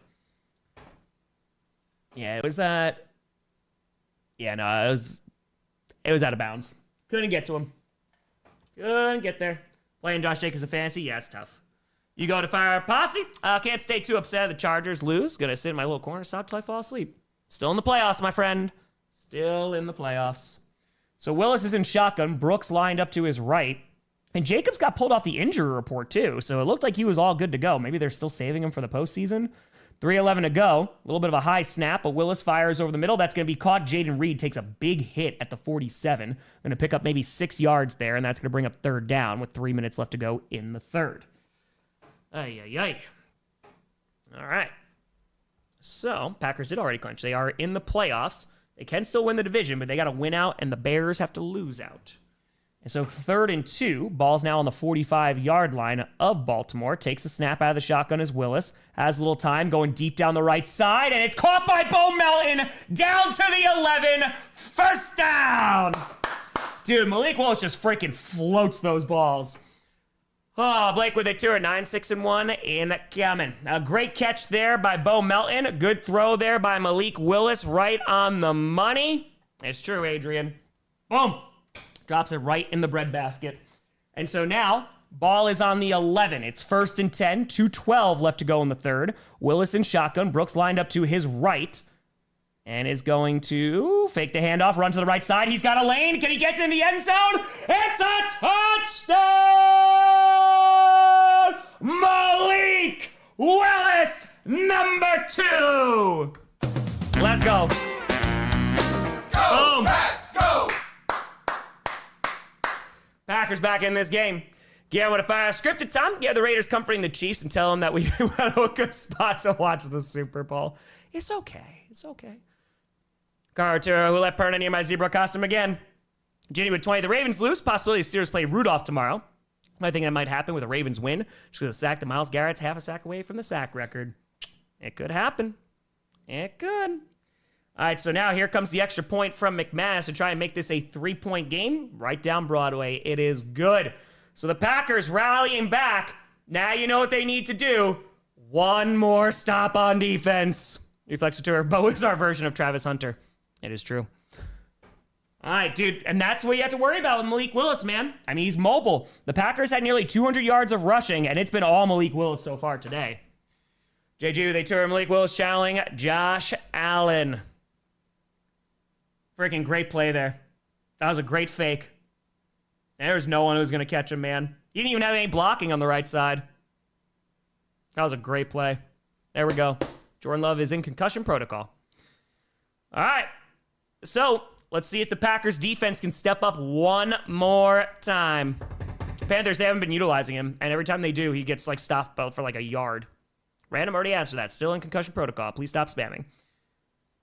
Yeah, it was that. Yeah, no, it was out of bounds. Couldn't get to him. Couldn't get there. Playing Josh Jacobs in fantasy, yeah, it's tough. You go to fire posse. Can't stay too upset. The Chargers lose. Gonna sit in my little corner, stop till I fall asleep. Still in the playoffs, my friend. Still in the playoffs. So Willis is in shotgun. Brooks lined up to his right. And Jacobs got pulled off the injury report, too. So it looked like he was all good to go. Maybe they're still saving him for the postseason. 3:11 to go. A little bit of a high snap, but Willis fires over the middle. That's going to be caught. Jaden Reed takes a big hit at the 47. Going to pick up maybe 6 yards there, and that's going to bring up 3rd down with 3 minutes left to go in the third. Ay, ay, ay. All right. So, Packers did already clinch. They are in the playoffs. They can still win the division, but they got to win out, and the Bears have to lose out. And so 3rd and 2, ball's now on the 45-yard line of Baltimore. Takes a snap out of the shotgun as Willis. Has a little time going deep down the right side, and it's caught by Bo Melton down to the 11. First down. Dude, Malik Willis just freaking floats those balls. Oh, Blake with a 2 at 9, 6 and 1 in coming. A great catch there by Bo Melton. A good throw there by Malik Willis right on the money. It's true, Adrian. Boom. Drops it right in the breadbasket. And so now, ball is on the 11. It's 1st and 10, 2:12 left to go in the third. Willis in shotgun. Brooks lined up to his right. And is going to fake the handoff, run to the right side. He's got a lane. Can he get in the end zone? It's a touchdown! Malik Willis, number 2. Let's go. Go, Boom. Pack, go! Packers back in this game. Yeah, what if I scripted time? Yeah, the Raiders comforting the Chiefs and tell them that we went to a good spot to watch the Super Bowl. It's okay. It's okay. Carter, who let Perna near my zebra costume again. Ginny with 20. The Ravens lose. Possibility the Steelers play Rudolph tomorrow. I think that might happen with a Ravens win. Just because the sack to Myles Garrett's half a sack away from the sack record. It could happen. It could. All right, so now here comes the extra point from McManus to try and make this a 3-point game right down Broadway. It is good. So the Packers rallying back. Now you know what they need to do. One more stop on defense. Reflex tour. Bo is our version of Travis Hunter. It is true. All right, dude, and that's what you have to worry about with Malik Willis, man. I mean, he's mobile. The Packers had nearly 200 yards of rushing, and it's been all Malik Willis so far today. JG, they tour Malik Willis channeling Josh Allen. Freaking great play there. That was a great fake. There's no one who's going to catch him, man. He didn't even have any blocking on the right side. That was a great play. There we go. Jordan Love is in concussion protocol. All right. So, let's see if the Packers defense can step up one more time. Panthers, they haven't been utilizing him, and every time they do, he gets like stopped for like a yard. Random already answered that. Still in concussion protocol. Please stop spamming.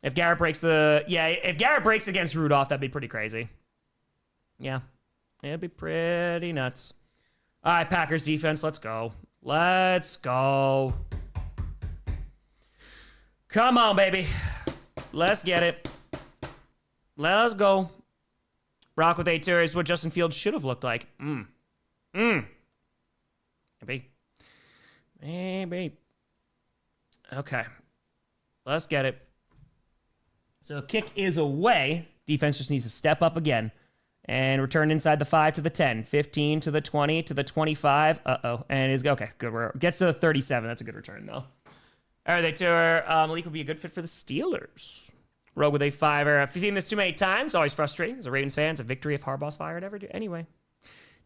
If Garrett breaks if Garrett breaks against Rudolph, that'd be pretty crazy. Yeah. It'd be pretty nuts. All right, Packers defense, let's go. Let's go. Come on, baby. Let's get it. Let's go. Rock with 8 turrets, what Justin Fields should have looked like. Maybe. Okay. Let's get it. So kick is away. Defense just needs to step up again. And return inside the 5 to the 10. 15 to the 20 to the 25. Uh-oh. And is okay. Good. Gets to the 37. That's a good return, though. All right, they tour. Malik would be a good fit for the Steelers. Rogue with a fiver. If you've seen this too many times, always frustrating. As a Ravens fan, it's a victory if Harbaugh's fired ever do. Anyway.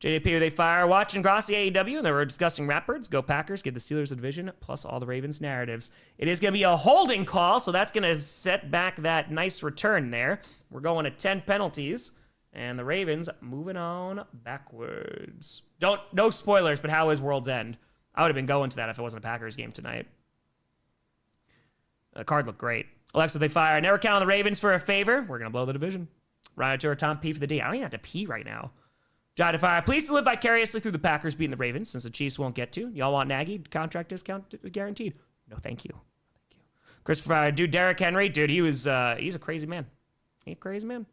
JDP with a fire. Watching Grossi AEW, and they were discussing Ratbirds. Go Packers. Give the Steelers a division, plus all the Ravens narratives. It is going to be a holding call, so that's going to set back that nice return there. We're going to 10 penalties, and the Ravens moving on backwards. No spoilers, but how is World's End? I would have been going to that if it wasn't a Packers game tonight. The card looked great. Alexa, they fire. Never count on the Ravens for a favor. We're going to blow the division. Ryan Tour, Tom P for the D. I don't even have to pee right now. John to fire. Pleased to live vicariously through the Packers beating the Ravens since the Chiefs won't get to. Y'all want Nagy? Contract discount guaranteed. No, thank you. Thank you. Christopher Fire. Dude, Derrick Henry. Dude, he's a crazy man. He's a crazy man.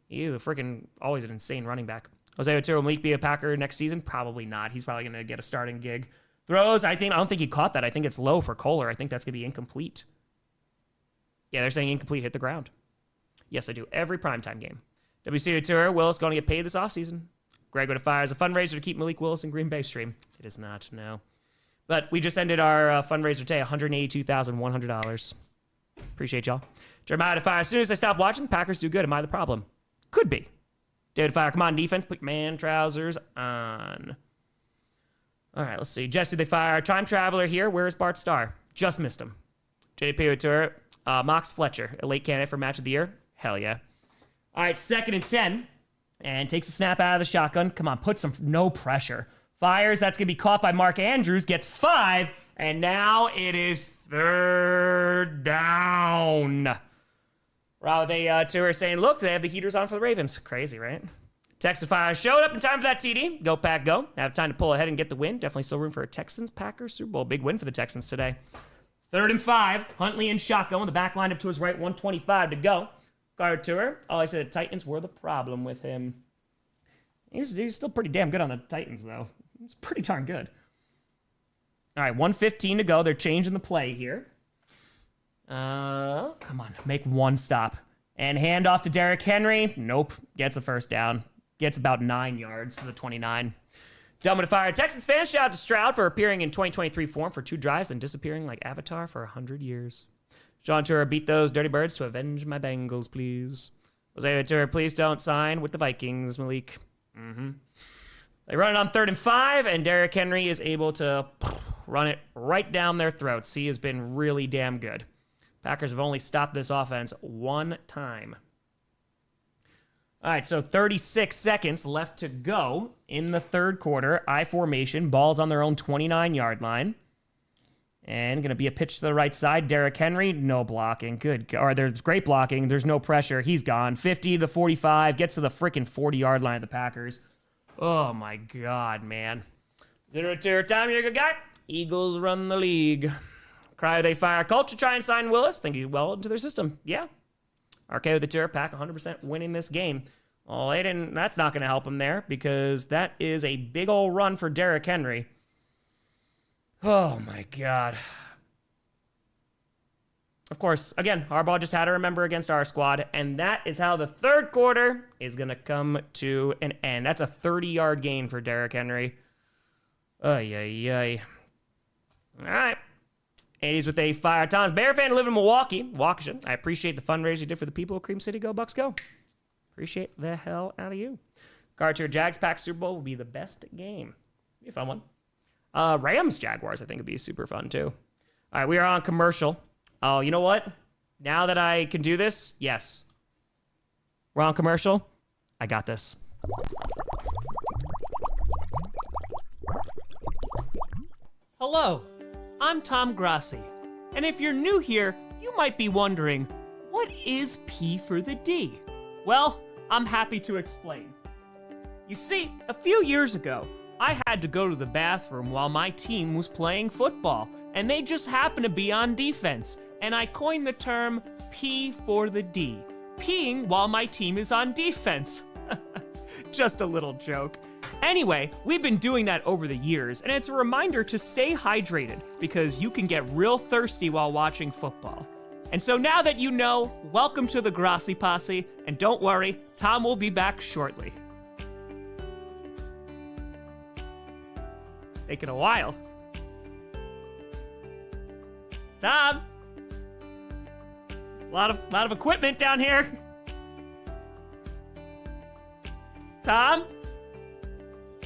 He's a freaking always an insane running back. Jose Otero, will Malik be a Packer next season? Probably not. He's probably going to get a starting gig. Throws, I don't think he caught that. I think it's low for Kohler. I think that's going to be incomplete. Yeah, they're saying incomplete, hit the ground. Yes, I do. Every primetime game. WC Tour, Willis going to get paid this offseason. Greg with a fire as a fundraiser to keep Malik Willis in Green Bay stream. It is not, no. But we just ended our fundraiser today, $182,100. Appreciate y'all. Jeremiah to fire. As soon as I stop watching, Packers do good. Am I the problem? Could be. David fire. Come on, defense. Put your man trousers on. All right, let's see. Jesse, they fire. Time Traveler here. Where is Bart Starr? Just missed him. JP with tour. Mox Fletcher, a late candidate for match of the year. Hell yeah. All right, 2nd and 10. And takes a snap out of the shotgun. Come on, put some no pressure. Fires. That's going to be caught by Mark Andrews. Gets 5. And now it is 3rd down. Wow, they two are saying, look, they have the heaters on for the Ravens. Crazy, right? Texas Fire showed up in time for that TD. Go Pack, go. Have time to pull ahead and get the win. Definitely still room for a Texans-Packers Super Bowl. Big win for the Texans today. 3rd and 5. Huntley in shotgun. The back lined up to his right. 1:25 to go. Guard tour. Oh, I said the Titans were the problem with him. He's still pretty damn good on the Titans, though. He's pretty darn good. All right, 1:15 to go. They're changing the play here. Come on, make one stop. And hand off to Derrick Henry. Nope. Gets the first down. Gets about 9 yards to the 29. Dumb to fire. Texans fans, shout out to Stroud for appearing in 2023 form for 2 drives and disappearing like Avatar for 100 years. John Tura, beat those dirty birds to avenge my Bengals, please. Jose Tura, please don't sign with the Vikings, Malik. They run it on 3rd and 5, and Derrick Henry is able to run it right down their throats. He has been really damn good. Packers have only stopped this offense 1 time. All right, so 36 seconds left to go in the 3rd quarter. I formation, ball's on their own 29-yard line. And going to be a pitch to the right side. Derrick Henry, no blocking. Good. Or there's great blocking. There's no pressure. He's gone. 50 to 45. Gets to the freaking 40-yard line of the Packers. Oh, my God, man. 0-2 time. You're a good guy. Eagles run the league. Cry, they fire. Culture try and sign Willis. Think he's well into their system. Yeah. RK with the Terror Pack, 100% winning this game. Well, they didn't. That's not going to help him there because that is a big old run for Derrick Henry. Oh, my God. Of course, again, Harbaugh just had to remember against our squad, and that is how the 3rd quarter is going to come to an end. That's a 30-yard gain for Derrick Henry. Ay, ay, ay. All right. 80s with a fire. Tom's Bear fan live in Milwaukee. Waukesha. I appreciate the fundraiser you did for the people of Cream City. Go, Bucks, go. Appreciate the hell out of you. Carter Jags Pack Super Bowl will be the best game. Be a fun one. Rams Jaguars, I think, would be super fun, too. All right, we are on commercial. Oh, you know what? Now that I can do this, yes. We're on commercial. I got this. Hello, I'm Tom Grossi. And if you're new here, you might be wondering, what is P for the D? Well, I'm happy to explain. You see, a few years ago, I had to go to the bathroom while my team was playing football, and they just happened to be on defense, and I coined the term P for the D, peeing while my team is on defense. Just a little joke. Anyway, we've been doing that over the years, and it's a reminder to stay hydrated because you can get real thirsty while watching football. And so now that you know, welcome to the Grossi Posse, and don't worry, Tom will be back shortly. Taking a while. Tom. A lot of equipment down here. Tom,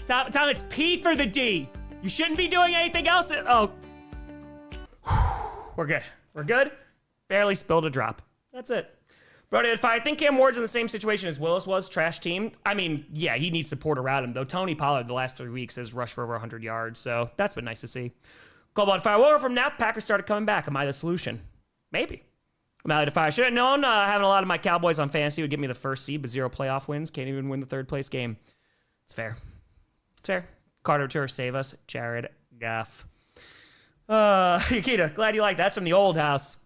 it's P for the D. You shouldn't be doing anything else. Oh, we're good. We're good. Barely spilled a drop. That's it. Brody, if I think Cam Ward's in the same situation as Willis was, trash team. I mean, yeah, he needs support around him, though. Tony Pollard the last 3 weeks has rushed for over 100 yards, so that's been nice to see. Cold Fire. Well, from now, Packers started coming back. Am I the solution? Maybe. Malik if I should have known having a lot of my Cowboys on fantasy would give me the first seed, but 0 playoff wins. Can't even win the 3rd place game. It's fair. It's fair. Carter Tour, save us. Jared Goff. Nikita, glad you like that. That's from the old house.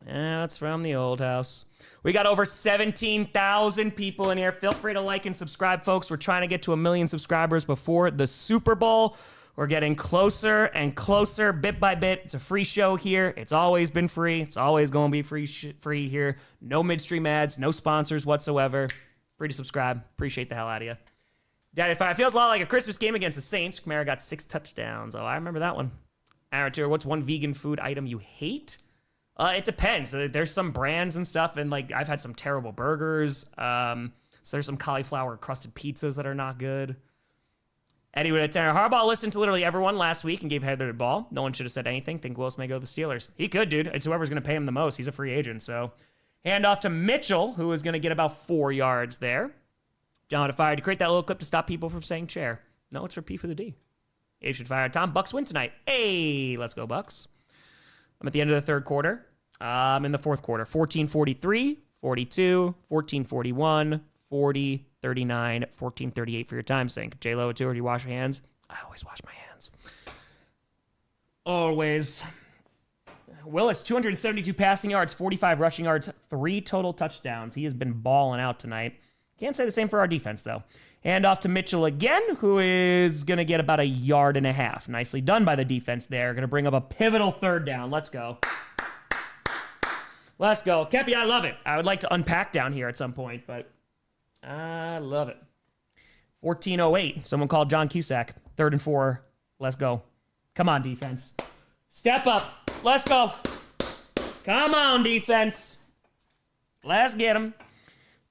Yeah, that's from the old house. We got over 17,000 people in here. Feel free to like and subscribe, folks. We're trying to get to 1 million subscribers before the Super Bowl. We're getting closer and closer, bit by bit. It's a free show here. It's always been free. It's always going to be free here. No midstream ads, no sponsors whatsoever. Free to subscribe. Appreciate the hell out of you. Daddy Fire feels a lot like a Christmas game against the Saints. Kamara got 6 touchdowns. Oh, I remember that one. Aratur, what's one vegan food item you hate? It depends. There's some brands and stuff, and like I've had some terrible burgers. So there's some cauliflower crusted pizzas that are not good. Anyway, Harbaugh listened to literally everyone last week and gave Heather the ball. No one should have said anything. Think Willis may go to the Steelers. He could, dude. It's whoever's going to pay him the most. He's a free agent. So hand off to Mitchell, who is going to get about 4 yards there. John Fire to create that little clip to stop people from saying chair. No, it's for P for the D. A should fire. Tom, Bucks win tonight. Hey, let's go Bucks. I'm at the end of the 3rd quarter. I'm in the 4th quarter. 14:43, 42, 14:41, 40, 39, 14:38 for your time sync. J-Lo, too, or do you wash your hands? I always wash my hands. Always. Willis, 272 passing yards, 45 rushing yards, 3 total touchdowns. He has been balling out tonight. Can't say the same for our defense, though. Hand off to Mitchell again, who is going to get about 1.5 yards. Nicely done by the defense there. Going to bring up a pivotal 3rd down. Let's go. Let's go. Kepi, I love it. I would like to unpack down here at some point, but I love it. 14:08. Someone called John Cusack. 3rd and 4. Let's go. Come on, defense. Step up. Let's go. Come on, defense. Let's get him.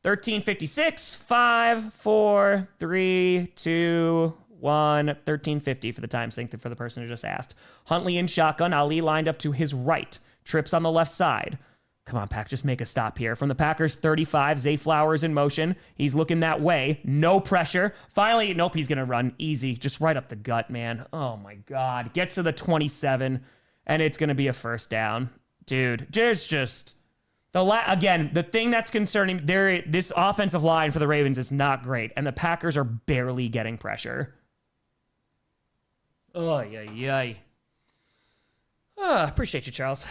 13:56, 5, 4, 3, 2, 1. 13:50 for the time sync for the person who just asked. Huntley in shotgun. Ali lined up to his right. Trips on the left side. Come on, Pack, just make a stop here. From the Packers, 35, Zay Flowers in motion. He's looking that way. No pressure. Finally, nope, he's going to run easy. Just right up the gut, man. Oh, my God. Gets to the 27, and it's going to be a 1st down. Dude, there's just... Again, the thing that's concerning, this offensive line for the Ravens is not great, and the Packers are barely getting pressure. Oh, yay. Appreciate you, Charles.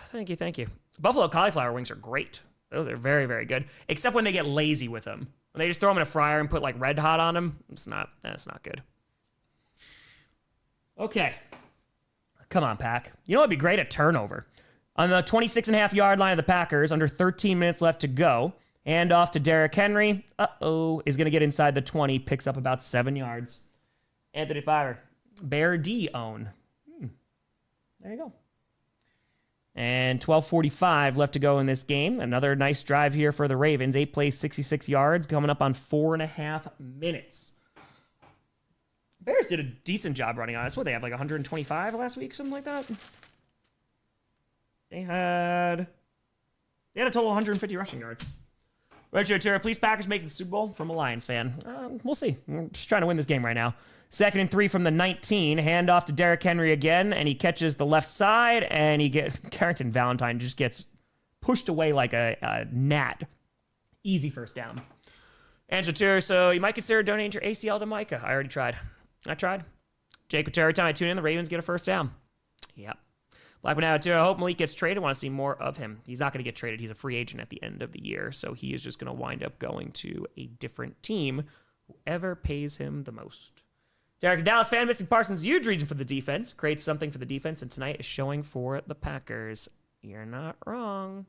Thank you. Buffalo cauliflower wings are great. Those are very, very good, except when they get lazy with them. When they just throw them in a fryer and put like red hot on them, that's not good. Okay. Come on, Pack. You know what would be great? A turnover. On the 26.5-yard line of the Packers, under 13 minutes left to go, hand off to Derrick Henry. Is going to get inside the 20, picks up about 7 yards. Anthony Fire. Bear D own. There you go. And 12:45 left to go in this game. Another nice drive here for the Ravens. 8 plays, 66 yards, coming up on 4.5 minutes. Bears did a decent job running on us. What, they have like 125 last week, something like that? They had a total of 150 rushing yards. Richard Tara, please Packers make the Super Bowl from a Lions fan. We'll see. We're just trying to win this game right now. 2nd and 3 from the 19. Hand off to Derrick Henry again, and he catches the left side, and Carrington Valentine just gets pushed away like a gnat. Easy 1st down. Angela Tara, so you might consider donating your ACL to Micah. I already tried. Jacob Terry, every time I tune in, the Ravens get a 1st down. Yep. Black Banana too. I hope Malik gets traded. I want to see more of him. He's not going to get traded. He's a free agent at the end of the year, so he is just going to wind up going to a different team, whoever pays him the most. Derek, Dallas fan, missing Parsons' huge region for the defense. Creates something for the defense, and tonight is showing for the Packers. You're not wrong.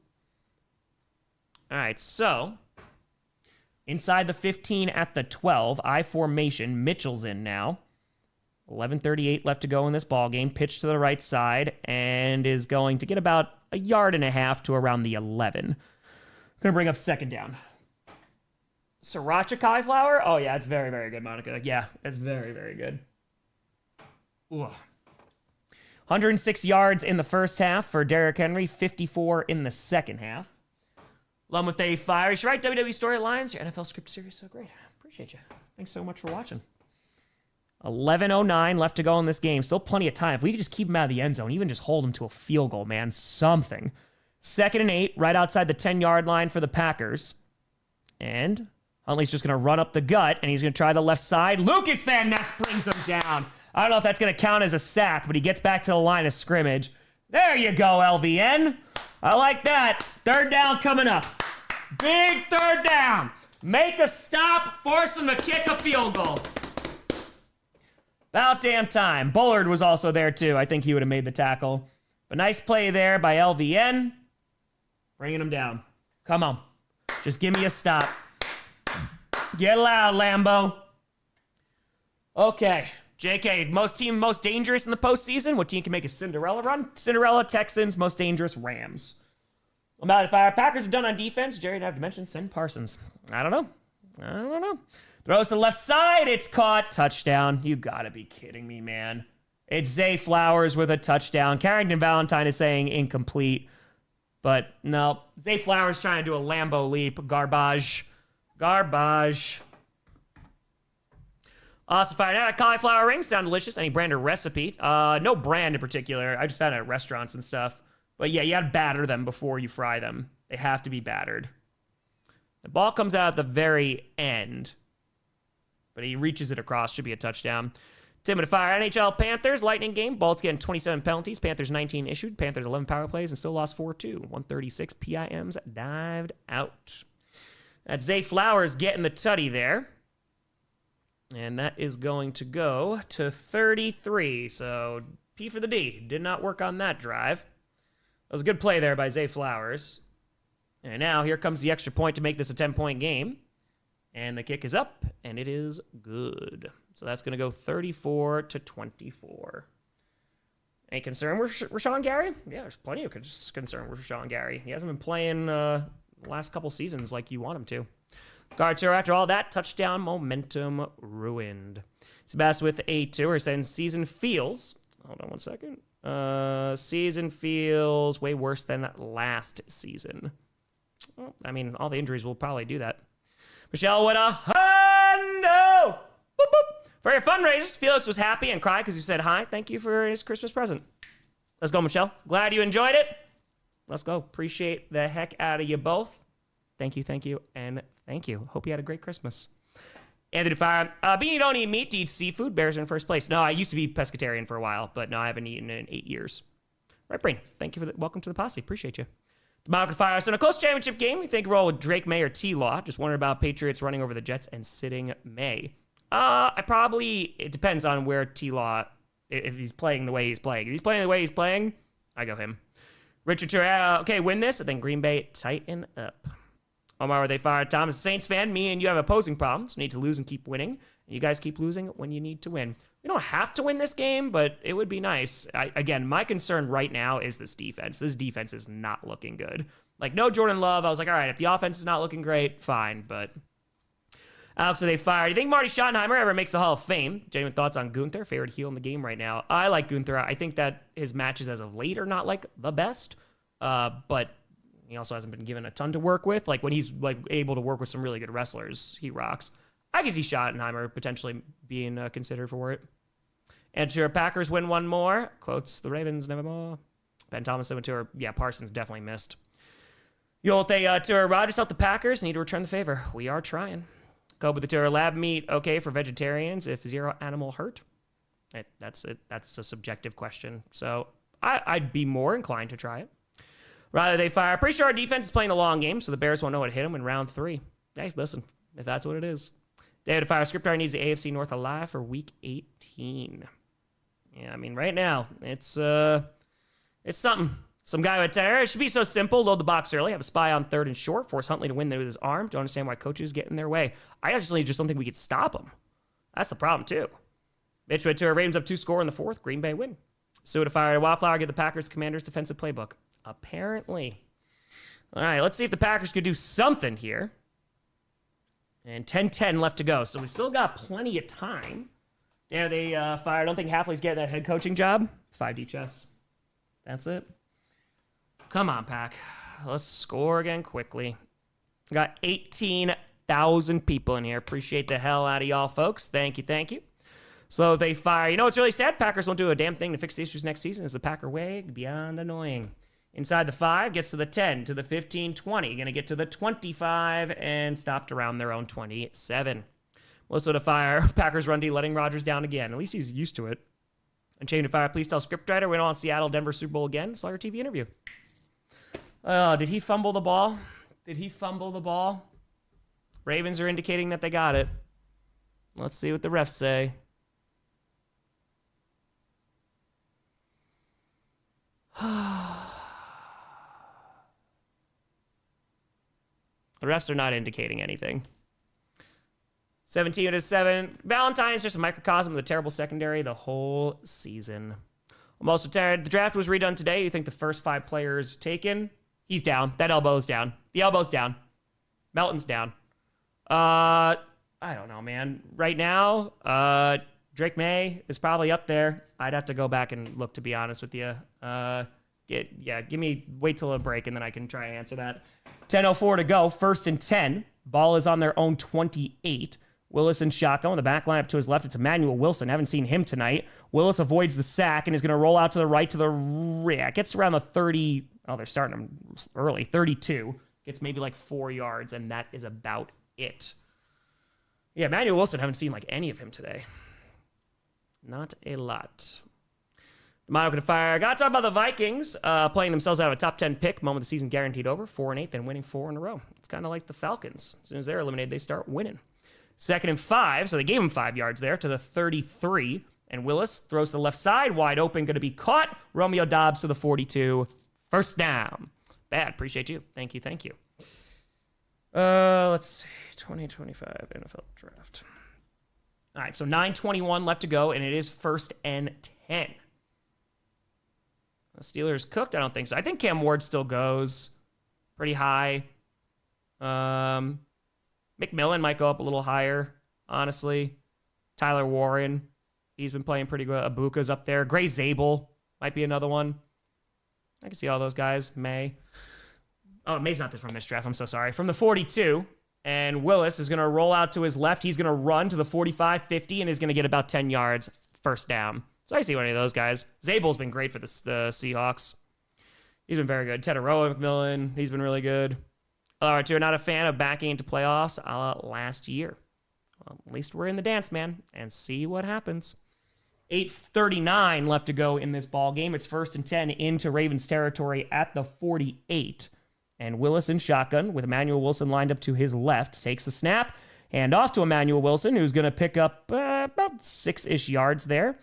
All right, so inside the 15 at the 12, I formation. Mitchell's in now. 11:38 left to go in this ball game. Pitch to the right side and is going to get about a yard and a half to around the 11. Gonna bring up second down. Sriracha cauliflower? Oh yeah, it's very, very good, Monica. Yeah, it's very, very good. Ooh. 106 yards in the first half for Derrick Henry, 54 in the second half. Love with a fire. You should write WWE storylines. Your NFL script series so great. Appreciate you. Thanks so much for watching. 11:09 left to go in this game. Still plenty of time. If we could just keep him out of the end zone, even just hold him to a field goal, man, something. 2nd and 8, right outside the 10-yard line for the Packers. And Huntley's just going to run up the gut, and he's going to try the left side. Lucas Van Ness brings him down. I don't know if that's going to count as a sack, but he gets back to the line of scrimmage. There you go, LVN. I like that. 3rd down coming up. Big 3rd down. Make a stop, force him to kick a field goal. About damn time. Bullard was also there too. I think he would have made the tackle. But nice play there by LVN. Bringing him down. Come on. Just give me a stop. Get loud, Lambo. Okay. JK, most dangerous in the postseason? What team can make a Cinderella run? Cinderella, Texans, most dangerous, Rams. About if our Packers are done on defense, Jerry didn't have to mention send Parsons. I don't know. Throws to the left side. It's caught. Touchdown. You gotta be kidding me, man. It's Zay Flowers with a touchdown. Carrington Valentine is saying incomplete. But no. Zay Flowers trying to do a Lambo leap. Garbage. Awesome fire. Now, cauliflower rings sound delicious. Any brand or recipe? No brand in particular. I just found it at restaurants and stuff. But yeah, you gotta batter them before you fry them. They have to be battered. The ball comes out at the very end. But he reaches it across. Should be a touchdown. Tim with a fire. NHL Panthers. Lightning game. Bolts getting 27 penalties. Panthers 19 issued. Panthers 11 power plays and still lost 4-2. 136 PIMs dived out. That's Zay Flowers getting the tutty there. And that is going to go to 33. So P for the D. Did not work on that drive. That was a good play there by Zay Flowers. And now here comes the extra point to make this a 10-point game. And the kick is up, and it is good. So that's going to go 34-24. Any concern with Rashawn Gary? Yeah, there's plenty of concern with Rashawn Gary. He hasn't been playing the last couple seasons like you want him to. Garter, after all that, touchdown momentum ruined. Sebastian with a tour saying season feels. Hold on one second. Season feels way worse than last season. Well, I mean, all the injuries will probably do that. Michelle with a hundo! Boop, boop. For your fundraisers, Felix was happy and cried because he said hi. Thank you for his Christmas present. Let's go, Michelle. Glad you enjoyed it. Let's go. Appreciate the heck out of you both. Thank you, and thank you. Hope you had a great Christmas. Anthony Fire. Being you don't eat meat, do you eat seafood? Bears are in first place. No, I used to be pescatarian for a while, but no, I haven't eaten in 8 years. Right, Brain. Thank you for welcome to the posse. Appreciate you. Democrat Fire. So in a close championship game, you think roll with Drake May or T-Law? Just wondering about Patriots running over the Jets and sitting May. It depends on where T-Law, if he's playing the way he's playing. If he's playing the way he's playing, I go him. Richard Turrell. Okay, win this, and then Green Bay tighten up. Omar, where they fired. Tom is a Saints fan. Me and you have opposing problems. We need to lose and keep winning. You guys keep losing when you need to win. We don't have to win this game, but it would be nice. Again, my concern right now is this defense. This defense is not looking good. Like, no Jordan Love. I was like, all right, if the offense is not looking great, fine. But Alex, where they fired. You think Marty Schottenheimer ever makes the Hall of Fame? Genuine thoughts on Gunther? Favorite heel in the game right now. I like Gunther. I think that his matches as of late are not like the best. But he also hasn't been given a ton to work with. Like when he's like able to work with some really good wrestlers, he rocks. I can see Schottenheimer potentially being considered for it. And sure, Packers win one more. Quotes the Ravens nevermore. Ben Thomas said tour. Yeah, Parsons definitely missed. Yolte tour. Rodgers helped the Packers. Need to return the favor. We are trying. Kobe the tour. Lab meat okay for vegetarians if zero animal hurt. That's it. That's a subjective question. So I'd be more inclined to try it. Rather they fire. Pretty sure our defense is playing the long game, so the Bears won't know what hit them in round 3. Hey, listen, if that's what it is. David Fire Scriptar needs the AFC North alive for week 18. Yeah, I mean, right now, it's something. Some guy would tell her, it should be so simple. Load the box early, have a spy on 3rd and short, force Huntley to win with his arm. Don't understand why coaches get in their way. I actually just don't think we could stop him. That's the problem, too. Mitch went to a Ravens up 2 in the fourth. Green Bay win. Sue to fire a Wildflower, get the Packers Commanders defensive playbook. Apparently. All right, let's see if the Packers could do something here. And 10-10 left to go, so we still got plenty of time. Yeah, they fired. I don't think Halfley's getting that head coaching job. 5D chess. That's it. Come on, Pack. Let's score again quickly. Got 18,000 people in here. Appreciate the hell out of y'all, folks. Thank you, thank you. So they fire. You know what's really sad? Packers won't do a damn thing to fix the issues next season. Is the Packer way beyond annoying. Inside the 5, gets to the 10, to the 15, 20. Going to get to the 25 and stopped around their own 27. Melissa to fire. Packers run D, letting Rodgers down again. At least he's used to it. And Chain to fire. Please tell scriptwriter we don't want Seattle, Denver Super Bowl again. Saw your TV interview. Oh, did he fumble the ball? Did he fumble the ball? Ravens are indicating that they got it. Let's see what the refs say. The refs are not indicating anything. 17-7. Valentine's just a microcosm of the terrible secondary the whole season. Almost retired. The draft was redone today. You think the first 5 players taken? He's down. That elbow's down. The elbow's down. Melton's down. I don't know, man. Right now, Drake May is probably up there. I'd have to go back and look, to be honest with you. Wait till a break and then I can try and answer that. 10:04 to go. 1st and 10. Ball is on their own 28. Willis and shotgun on the back line up to his left. It's Emmanuel Wilson. Haven't seen him tonight. Willis avoids the sack and is going to roll out to the right to the rear. Gets around the 30. Oh, they're starting him early. 32. Gets maybe like 4 yards, and that is about it. Yeah, Emmanuel Wilson, haven't seen like any of him today. Not a lot. Demano can fire. Got to talk about the Vikings playing themselves out of a top 10 pick. Moment of the season guaranteed over. 4-8, and winning 4 in a row. It's kind of like the Falcons. As soon as they're eliminated, they start winning. 2nd and 5, so they gave him 5 yards there to the 33. And Willis throws to the left side, wide open, going to be caught. Romeo Dobbs to the 42. First down. Bad. Appreciate you. Thank you. Thank you. Let's see. 2025 NFL draft. All right, so 9:21 left to go, and it is 1st and 10. The Steelers cooked? I don't think so. I think Cam Ward still goes pretty high. McMillan might go up a little higher, honestly. Tyler Warren, he's been playing pretty good. Abuka's up there. Gray Zabel might be another one. I can see all those guys. May. Oh, May's not from this draft. I'm so sorry. From the 42, and Willis is going to roll out to his left. He's going to run to the 45, 50, and is going to get about 10 yards. First down. So I see one of those guys. Zabel's been great for the Seahawks. He's been very good. Tetaroa McMillan, he's been really good. All right, you're not a fan of backing into playoffs last year. Well, at least we're in the dance, man, and see what happens. 8:39 left to go in this ball game. It's 1st and 10 into Ravens territory at the 48. And Willis in shotgun with Emmanuel Wilson lined up to his left. Takes the snap. Hand off to Emmanuel Wilson, who's going to pick up about 6-ish yards there.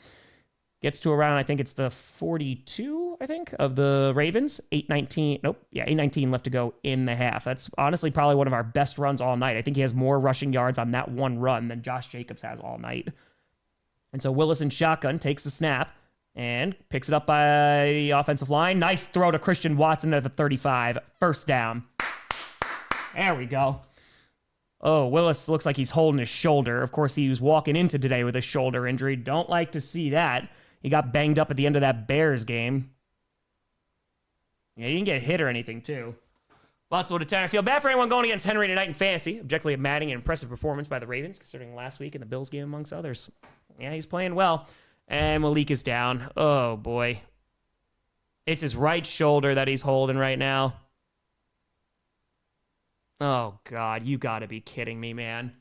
Gets to around, I think it's the 42, I think, of the Ravens. 8:19 left to go in the half. That's honestly probably one of our best runs all night. I think he has more rushing yards on that one run than Josh Jacobs has all night. And so Willis in shotgun takes the snap and picks it up by the offensive line. Nice throw to Christian Watson at the 35. First down. There we go. Oh, Willis looks like he's holding his shoulder. Of course, he was walking into today with a shoulder injury. Don't like to see that. He got banged up at the end of that Bears game. Yeah, he didn't get hit or anything, too. Lots of 10. I feel bad for anyone going against Henry tonight in fantasy. Objectively maddening and impressive performance by the Ravens, considering last week in the Bills game, amongst others. Yeah, he's playing well. And Malik is down. Oh, boy. It's his right shoulder that he's holding right now. Oh, God. You got to be kidding me, man.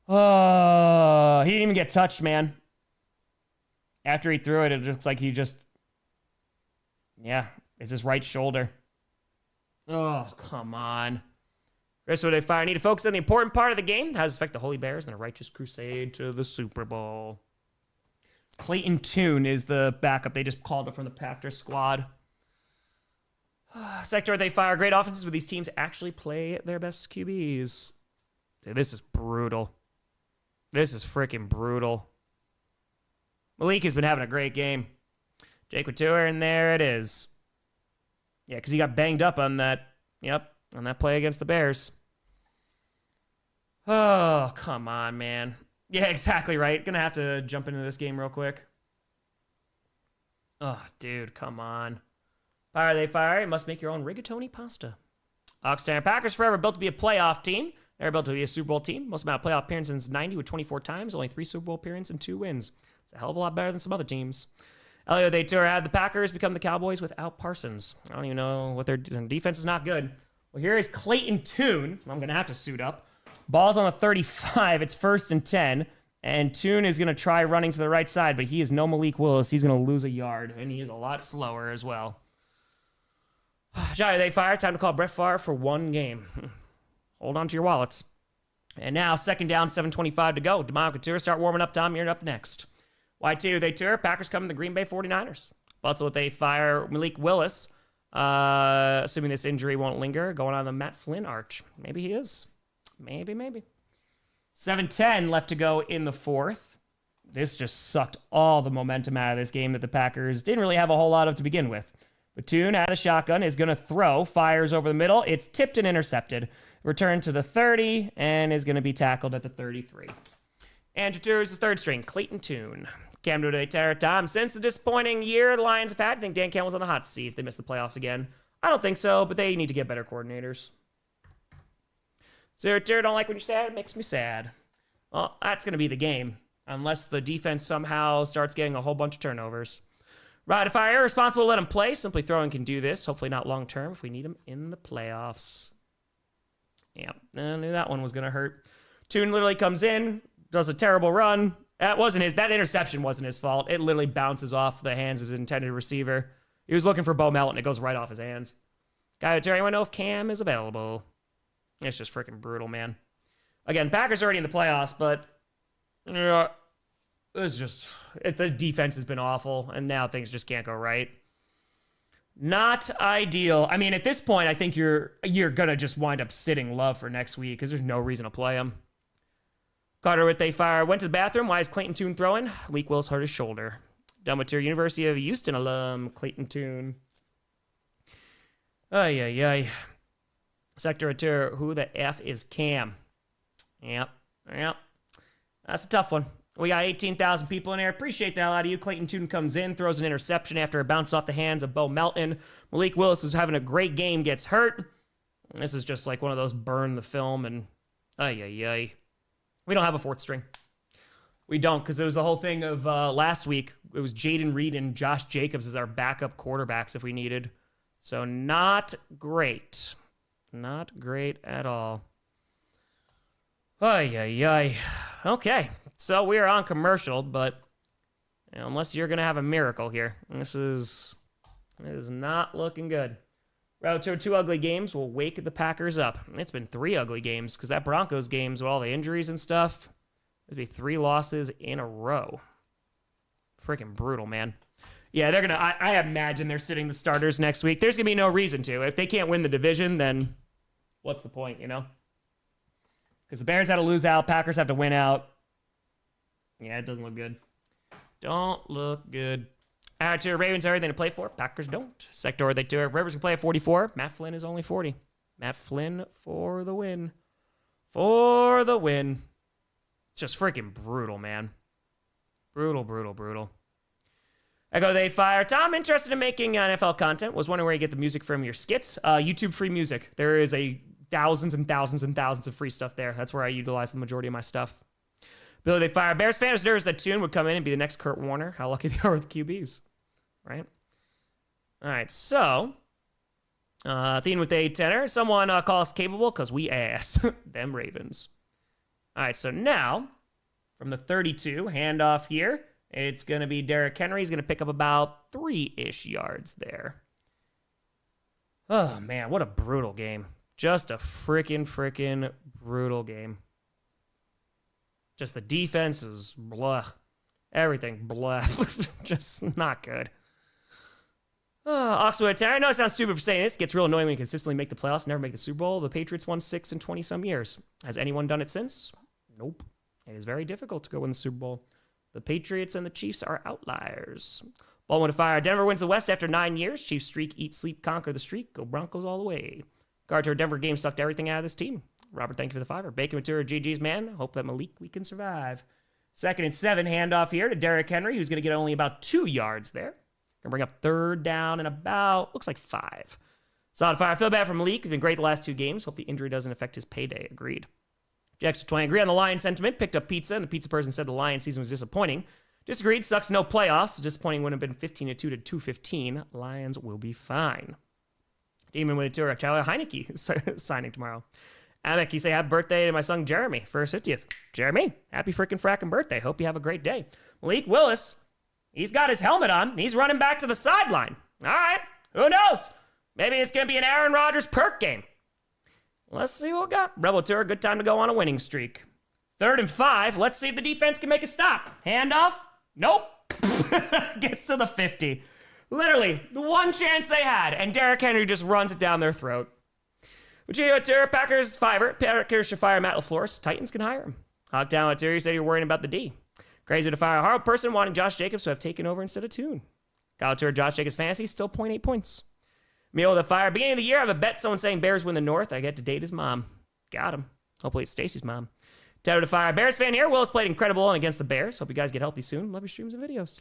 Oh, he didn't even get touched, man. After he threw it, it looks like he just... Yeah, it's his right shoulder. Oh, come on. Here's what they fire. Need to focus on the important part of the game. How does it affect the Holy Bears in a righteous crusade to the Super Bowl? Clayton Tune is the backup. They just called it from the Packers squad. Sector, they fire. Great offenses where these teams actually play their best QBs. Dude, this is brutal. This is freaking brutal. Malik has been having a great game. Jake Couture, and there it is. Yeah, because he got banged up on that, on that play against the Bears. Oh, come on, man. Yeah, exactly right. Gonna have to jump into this game real quick. Oh, dude, come on. Fire they fire. You must make your own rigatoni pasta. Oxford Packers forever built to be a playoff team. They're built to be a Super Bowl team. Most amount of playoff appearances since 90 with 24 times. Only 3 Super Bowl appearances and 2 wins. It's a hell of a lot better than some other teams. Elio, they tour had the Packers become the Cowboys without Parsons. I don't even know what their defense is not good. Well, here is Clayton Tune. I'm going to have to suit up. Ball's on the 35. It's 1st and 10. And Tune is going to try running to the right side, but he is no Malik Willis. He's going to lose a yard, and he is a lot slower as well. Johnny, they fire. Time to call Brett Favre for 1 game. Hold on to your wallets. And now, 2nd down, 7:25 to go. DeMond Couture, start warming up, Tom. You're up next. YT, they tour. Packers come to the Green Bay 49ers. Also, they fire Malik Willis, assuming this injury won't linger, going on the Matt Flynn arch. Maybe he is. Maybe. 7:10 left to go in the 4th. This just sucked all the momentum out of this game that the Packers didn't really have a whole lot of to begin with. But Tune out of shotgun is going to throw, fires over the middle. It's tipped and intercepted. Returned to the 30 and is going to be tackled at the 33. Andrew Tour is the 3rd string, Clayton Tune. Cam Newton, Tom. Since the disappointing year the Lions have had, I think Dan Campbell's on the hot seat if they miss the playoffs again. I don't think so, but they need to get better coordinators. Zero Tour, don't like what you said. It makes me sad. Well, that's going to be the game, unless the defense somehow starts getting a whole bunch of turnovers. Right, if I'm irresponsible, let him play. Simply throwing can do this. Hopefully not long term if we need him in the playoffs. Yeah, I knew that one was going to hurt. Tune literally comes in, does a terrible run. That interception wasn't his fault. It literally bounces off the hands of his intended receiver. He was looking for Bo Melton. It goes right off his hands. Guy, Terry, I want to know if Cam is available. It's just freaking brutal, man. Again, Packers already in the playoffs, but the defense has been awful, and now things just can't go right. Not ideal. I mean, at this point, I think you're gonna just wind up sitting Love for next week because there's no reason to play him. Carter with they fire. Went to the bathroom. Why is Clayton Tune throwing? Malik Willis hurt his shoulder. Done with your University of Houston alum, Clayton Tune. Ay. Sector Tour, who the F is Cam? Yep. That's a tough one. We got 18,000 people in here. Appreciate the hell out of you. Clayton Tune comes in, throws an interception after it bounced off the hands of Bo Melton. Malik Willis is having a great game, gets hurt. This is just like one of those burn the film and ay. We don't have a 4th string. We don't, because it was the whole thing of last week. It was Jaden Reed and Josh Jacobs as our backup quarterbacks if we needed. So not great. Not great at all. Ay. Okay, so we are on commercial, but unless you're going to have a miracle here, this is not looking good. Route to 2 ugly games will wake the Packers up. It's been 3 ugly games because that Broncos games with all the injuries and stuff, there'd be 3 losses in a row. Freaking brutal, man. Yeah, they're going to, I imagine they're sitting the starters next week. There's going to be no reason to. If they can't win the division, then what's the point, Because the Bears had to lose out, Packers have to win out. Yeah, it doesn't look good. Don't look good. Attitude, Ravens have everything to play for. Packers don't. Sector, they do. If Rivers can play at 44, Matt Flynn is only 40. Matt Flynn for the win. For the win. Just freaking brutal, man. Brutal. Echo, they fire. Tom, interested in making NFL content. Was wondering where you get the music from your skits. YouTube free music. There is thousands and thousands and thousands of free stuff there. That's where I utilize the majority of my stuff. Billy, they fire. Bears fans nervous that Tune would come in and be the next Kurt Warner. How lucky they are with QBs. Right? All right, so theme with a tenor. Someone call us capable because we ass them Ravens. All right, so now from the 32, handoff here. It's going to be Derrick Henry. He's going to pick up about 3-ish yards there. Oh, man, what a brutal game. Just a freaking brutal game. Just the defense is blah. Everything blah. Just not good. Oxford Terry. I know it sounds stupid for saying this. Gets real annoying when you consistently make the playoffs, never make the Super Bowl. The Patriots won 6 in 20-some years. Has anyone done it since? Nope. It is very difficult to go win the Super Bowl. The Patriots and the Chiefs are outliers. Baltimore to fire. Denver wins the West after 9 years. Chiefs streak, eat, sleep, conquer the streak. Go Broncos all the way. Guard to our Denver game sucked everything out of this team. Robert, thank you for the fiver. Bacon Material, GG's man. Hope that Malik, we can survive. 2nd and 7, handoff here to Derrick Henry, who's going to get only about 2 yards there. Going to bring up 3rd down and about, looks like 5. Solid fire. I feel bad for Malik. He's been great the last 2 games. Hope the injury doesn't affect his payday. Agreed. Jackson 20. Agree on the Lions sentiment. Picked up pizza, and the pizza person said the Lions season was disappointing. Disagreed. Sucks. No playoffs. Disappointing would have been 15-2 to 215. Lions will be fine. Demon with a tour. Tyler Heineke signing tomorrow. Amek, you say happy birthday to my son Jeremy for his 50th. Jeremy, happy freaking fracking birthday. Hope you have a great day. Malik Willis, he's got his helmet on. He's running back to the sideline. All right, who knows? Maybe it's going to be an Aaron Rodgers perk game. Let's see what we got. Rebel Tour, good time to go on a winning streak. 3rd and 5. Let's see if the defense can make a stop. Handoff. Nope. Gets to the 50. Literally, the one chance they had, and Derrick Henry just runs it down their throat. Packers fiver. Packers should fire Matt LaFleur. Titans can hire him. Hawk down with you said you're worrying about the D. Crazy to fire a hard person wanting Josh Jacobs to have taken over instead of Tune. Kyle Tour, Josh Jacobs fantasy, still 0.8 points. Meal of the fire. Beginning of the year, I have a bet someone saying Bears win the North. I get to date his mom. Got him. Hopefully it's Stacy's mom. Taylor to fire. Bears fan here. Willis played incredible and against the Bears. Hope you guys get healthy soon. Love your streams and videos.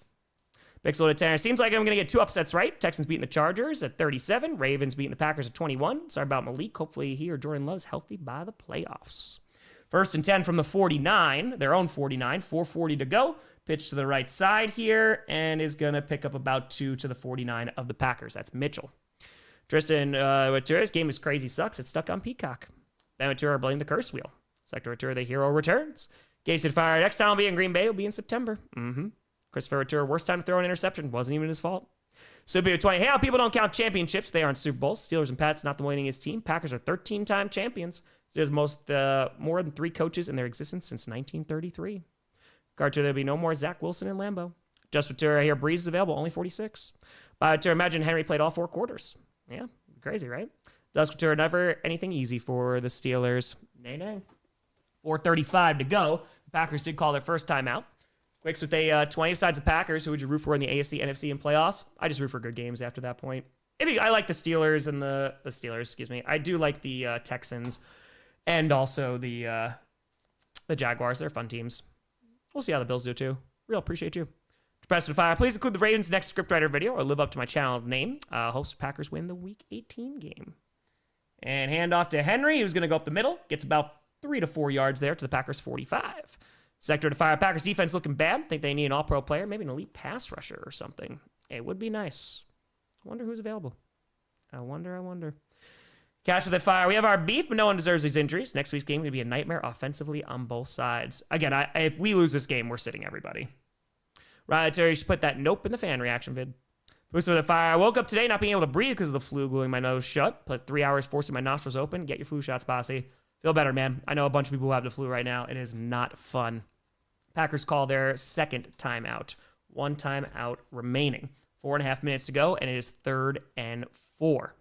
Pixel to 10. Seems like I'm going to get 2 upsets right. Texans beating the Chargers at 37. Ravens beating the Packers at 21. Sorry about Malik. Hopefully he or Jordan Love's healthy by the playoffs. 1st and 10 from the 49. Their own 49. 4:40 to go. Pitch to the right side here and is going to pick up about 2 to the 49 of the Packers. That's Mitchell. Tristan Ventura, game is crazy sucks. It's stuck on Peacock. Ben Ventura blame the curse wheel. Sector Ventura, the hero returns. Gates fire. Next time I'll be in Green Bay. Will be in September. Christopher Ventura, worst time to throw an interception. Wasn't even his fault. Super 20. Hey, how people don't count championships. They aren't Super Bowls. Steelers and Pats not the winningest team. Packers are 13-time champions. There's more than 3 coaches in their existence since 1933. Carter, there'll be no more Zach Wilson and Lambeau. Just Ventura, here Breeze is available. Only 46. To imagine Henry played all 4 quarters. Yeah, crazy, right? Dusk Ventura, never anything easy for the Steelers. Nay. 4:35 to go. The Packers did call their first timeout. Quicks with a 20 besides the Packers. Who would you root for in the AFC, NFC, and playoffs? I just root for good games after that point. Maybe I like the Steelers and the Steelers, excuse me. I do like the Texans and also the Jaguars. They're fun teams. We'll see how the Bills do too. Real appreciate you. Press to fire. Please include the Ravens' next scriptwriter video or live up to my channel name. Hopes Packers win the Week 18 game. And hand off to Henry, who's going to go up the middle. Gets about 3 to 4 yards there to the Packers 45. Sector to fire. Packers defense looking bad. Think they need an all-pro player, maybe an elite pass rusher or something. It would be nice. I wonder who's available. I wonder. Cash with the fire. We have our beef, but no one deserves these injuries. Next week's game will be a nightmare offensively on both sides. Again, if we lose this game, we're sitting everybody. Right, Terry, you should put that nope in the fan reaction vid. Boost with the fire. I woke up today not being able to breathe because of the flu gluing my nose shut. Put 3 hours forcing my nostrils open. Get your flu shots, bossy. Feel better, man. I know a bunch of people who have the flu right now. It is not fun. Packers call their 2nd timeout. 1 timeout remaining. 4.5 minutes to go, and it is 3rd and 4.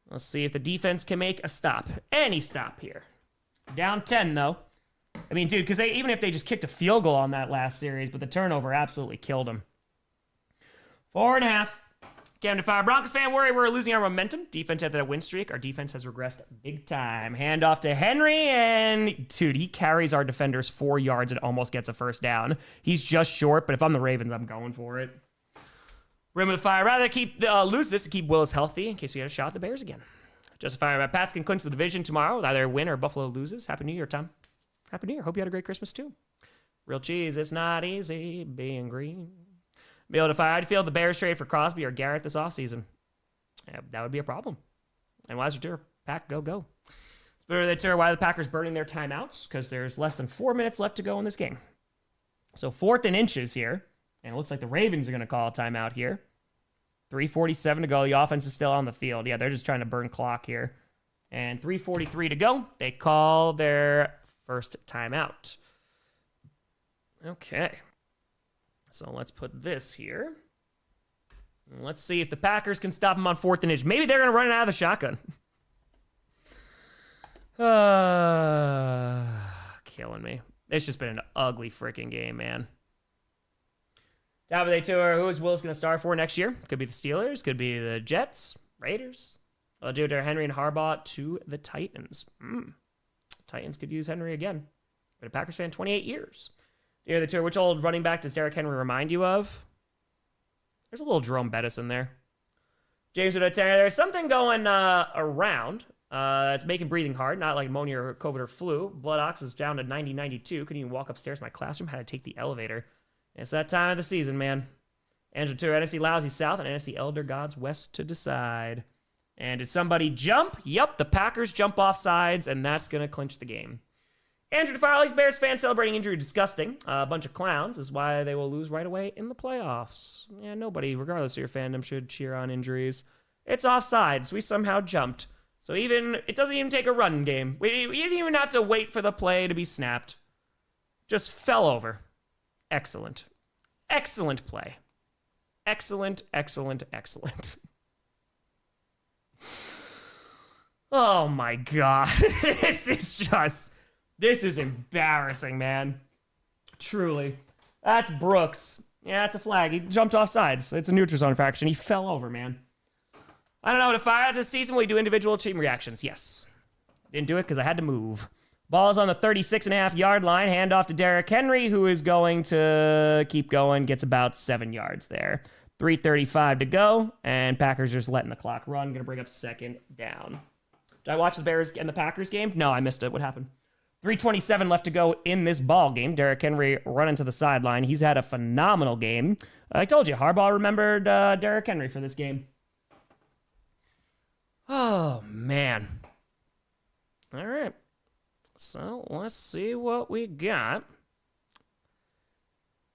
Let's see if the defense can make a stop. Any stop here. Down 10, though. I mean, dude, because even if they just kicked a field goal on that last series, but the turnover absolutely killed them. 4.5. Cam to fire. Broncos fan worry we're losing our momentum. Defense had that win streak. Our defense has regressed big time. Hand off to Henry, and dude, he carries our defenders 4 yards and almost gets a first down. He's just short, but if I'm the Ravens, I'm going for it. Rim of the fire. Rather lose this to keep Willis healthy in case we had a shot at the Bears again. Justify. Pats can clinch the division tomorrow with either a win or Buffalo loses. Happy New Year, Tom. Happy New Year. Hope you had a great Christmas, too. Real cheese. It's not easy being green. Be able to fire. I'd feel the Bears trade for Crosby or Garrett this offseason. Yeah, that would be a problem. And why is your Pack go? Spirit why are the Packers burning their timeouts? Because there's less than 4 minutes left to go in this game. So 4th and inches here. And it looks like the Ravens are going to call a timeout here. 3:47 to go. The offense is still on the field. Yeah, they're just trying to burn clock here. And 3:43 to go. They call their first timeout. Okay. So let's put this here. Let's see if the Packers can stop them on 4th and inch. Maybe they're going to run it out of the shotgun. Killing me. It's just been an ugly freaking game, man. Top of the tour, who is Willis going to start for next year? Could be the Steelers, could be the Jets, Raiders. I'll do Derrick Henry and Harbaugh to the Titans. Titans could use Henry again. Been a Packers fan 28 years. Top of the tour, which old running back does Derrick Henry remind you of? There's a little Jerome Bettis in there. James with a 10. There's something going around. It's making breathing hard, not like pneumonia or COVID or flu. Blood ox is down to 90-92. Couldn't even walk upstairs to my classroom. Had to take the elevator. It's that time of the season, man. Andrew 2, NFC Lousy South and NFC Elder Gods West to decide. And did somebody jump? Yep, the Packers jump off sides, and that's going to clinch the game. Andrew DeFarley's Bears fans celebrating injury disgusting. A bunch of clowns is why they will lose right away in the playoffs. Yeah, nobody, regardless of your fandom, should cheer on injuries. It's offsides. We somehow jumped. So it doesn't even take a run game. We didn't even have to wait for the play to be snapped. Just fell over. Excellent. Excellent play. Excellent, excellent, excellent. Oh my God. This is embarrassing, man. Truly. That's Brooks. Yeah, it's a flag. He jumped off sides. It's a neutral zone infraction. He fell over, man. I don't know. To fire out this season, will we do individual team reactions? Yes. Didn't do it because I had to move. Ball's on the 36.5-yard line. Hand off to Derrick Henry, who is going to keep going. Gets about 7 yards there. 3:35 to go, and Packers just letting the clock run. Going to bring up second down. Did I watch the Bears and the Packers game? No, I missed it. What happened? 3:27 left to go in this ball game. Derrick Henry running to the sideline. He's had a phenomenal game. I told you, Harbaugh remembered Derrick Henry for this game. Oh, man. All right. So let's see what we got.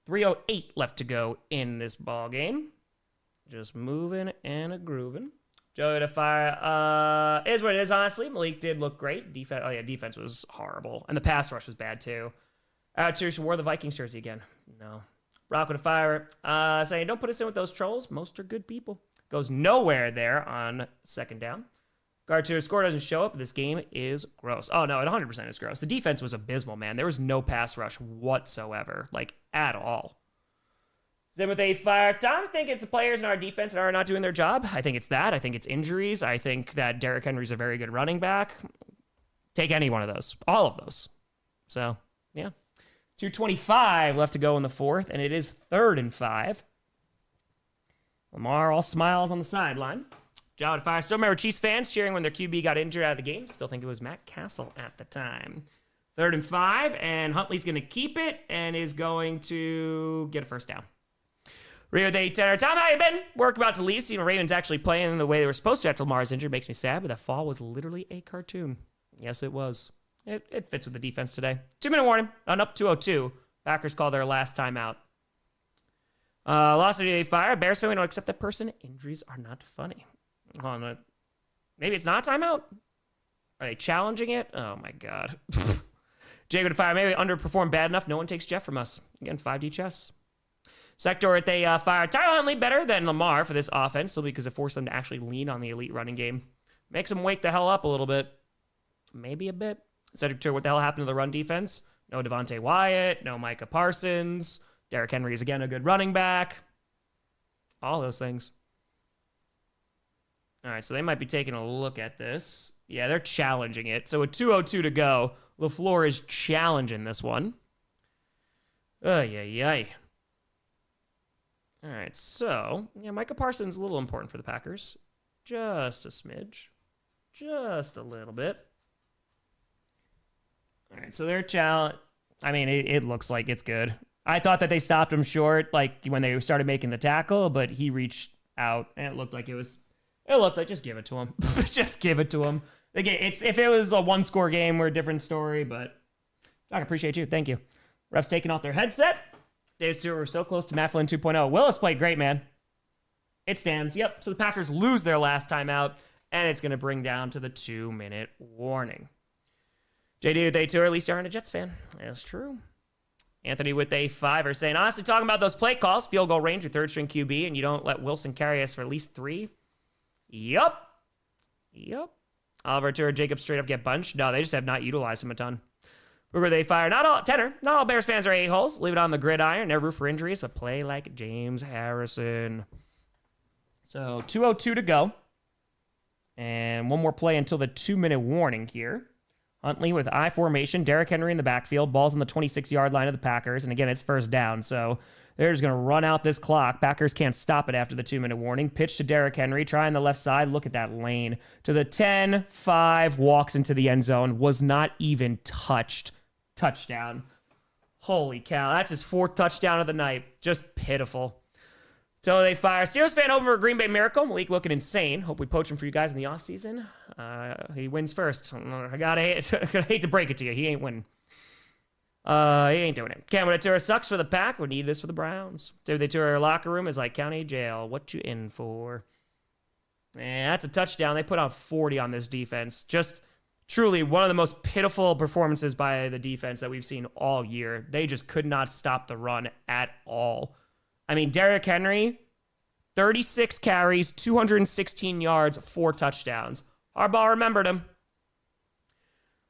3:08 left to go in this ball game. Just moving and a grooving. Joey to fire. Is what it is, honestly. Malik did look great. Defense was horrible. And the pass rush was bad, too. Seriously, wore the Vikings jersey again. No. Rocco to fire. Saying, don't put us in with those trolls. Most are good people. Goes nowhere there on second down. Guard 2, score doesn't show up. This game is gross. Oh, no, it 100% is gross. The defense was abysmal, man. There was no pass rush whatsoever, like, at all. Zim with a fire. Tom, I think it's the players in our defense that are not doing their job. I think it's that. I think it's injuries. I think that Derrick Henry's a very good running back. Take any one of those. All of those. So, yeah. 2:25 left to go in the fourth, and it is 3rd and 5. Lamar all smiles on the sideline. Joe to fire. Still remember Chiefs fans cheering when their QB got injured out of the game. Still think it was Matt Castle at the time. 3rd and 5, and Huntley's going to keep it and is going to get a first down. Rio Day Tenor. Tom, how you been? Work about to leave. Seeing the Ravens actually playing the way they were supposed to after Lamar's injury makes me sad, but that fall was literally a cartoon. Yes, it was. It fits with the defense today. 2-minute warning. On up 2:02. Packers call their last timeout. Lost to fire. Bears fan, we don't accept that person. Injuries are not funny. Hold on. Maybe it's not a timeout? Are they challenging it? Oh, my God. Jacob to fire. Maybe we underperformed bad enough. No one takes Jeff from us. Again, 5D chess. Sector, they fire Tyler Huntley better than Lamar for this offense, simply because it forced them to actually lean on the elite running game. Makes them wake the hell up a little bit. Maybe a bit. Sector, what the hell happened to the run defense? No Devontae Wyatt. No Micah Parsons. Derrick Henry is, again, a good running back. All those things. All right, so they might be taking a look at this. Yeah, they're challenging it. So with 2:02 to go, LaFleur is challenging this one. Ay. All right, so, yeah, Micah Parsons is a little important for the Packers. Just a smidge. Just a little bit. All right, so they're challenge. I mean, it looks like it's good. I thought that they stopped him short, like, when they started making the tackle, but he reached out, and it looked like just give it to him. Just give it to him. Again, if it was a one-score game, we're a different story, but I appreciate you. Thank you. Refs taking off their headset. Dave Stewart, we're so close to Matt Flynn 2.0. Willis played great, man. It stands. Yep. So the Packers lose their last timeout, and it's going to bring down to the 2-minute warning. JD with A2, or at least you aren't a Jets fan. That's true. Anthony with a 5 are saying, honestly, talking about those play calls, field goal range, your third-string QB, and you don't let Wilson carry us for at least 3. Yup. Oliver Tour, Jacob straight up get bunched. No, they just have not utilized him a ton. Who they fire? Not all Bears fans are a-holes. Leave it on the gridiron. Never root for injuries, but play like James Harrison. So 2:02 to go. And one more play until the 2-minute warning here. Huntley with I formation. Derrick Henry in the backfield. Ball's on the 26-yard line of the Packers. And again, it's first down. So they're just going to run out this clock. Packers can't stop it after the 2-minute warning. Pitch to Derrick Henry. Try on the left side. Look at that lane. To the 10-5. Walks into the end zone. Was not even touched. Touchdown. Holy cow. That's his 4th touchdown of the night. Just pitiful. So they fire Steelers fan over a Green Bay Miracle. Malik looking insane. Hope we poach him for you guys in the offseason. He wins first. I gotta hate to break it to you. He ain't winning. He ain't doing it. Cam Tour sucks for the Pack. We need this for the Browns. David Tour locker room is like county jail. What you in for? And that's a touchdown. They put on 40 on this defense. Just truly one of the most pitiful performances by the defense that we've seen all year. They just could not stop the run at all. I mean, Derrick Henry, 36 carries, 216 yards, 4 touchdowns. Harbaugh remembered him.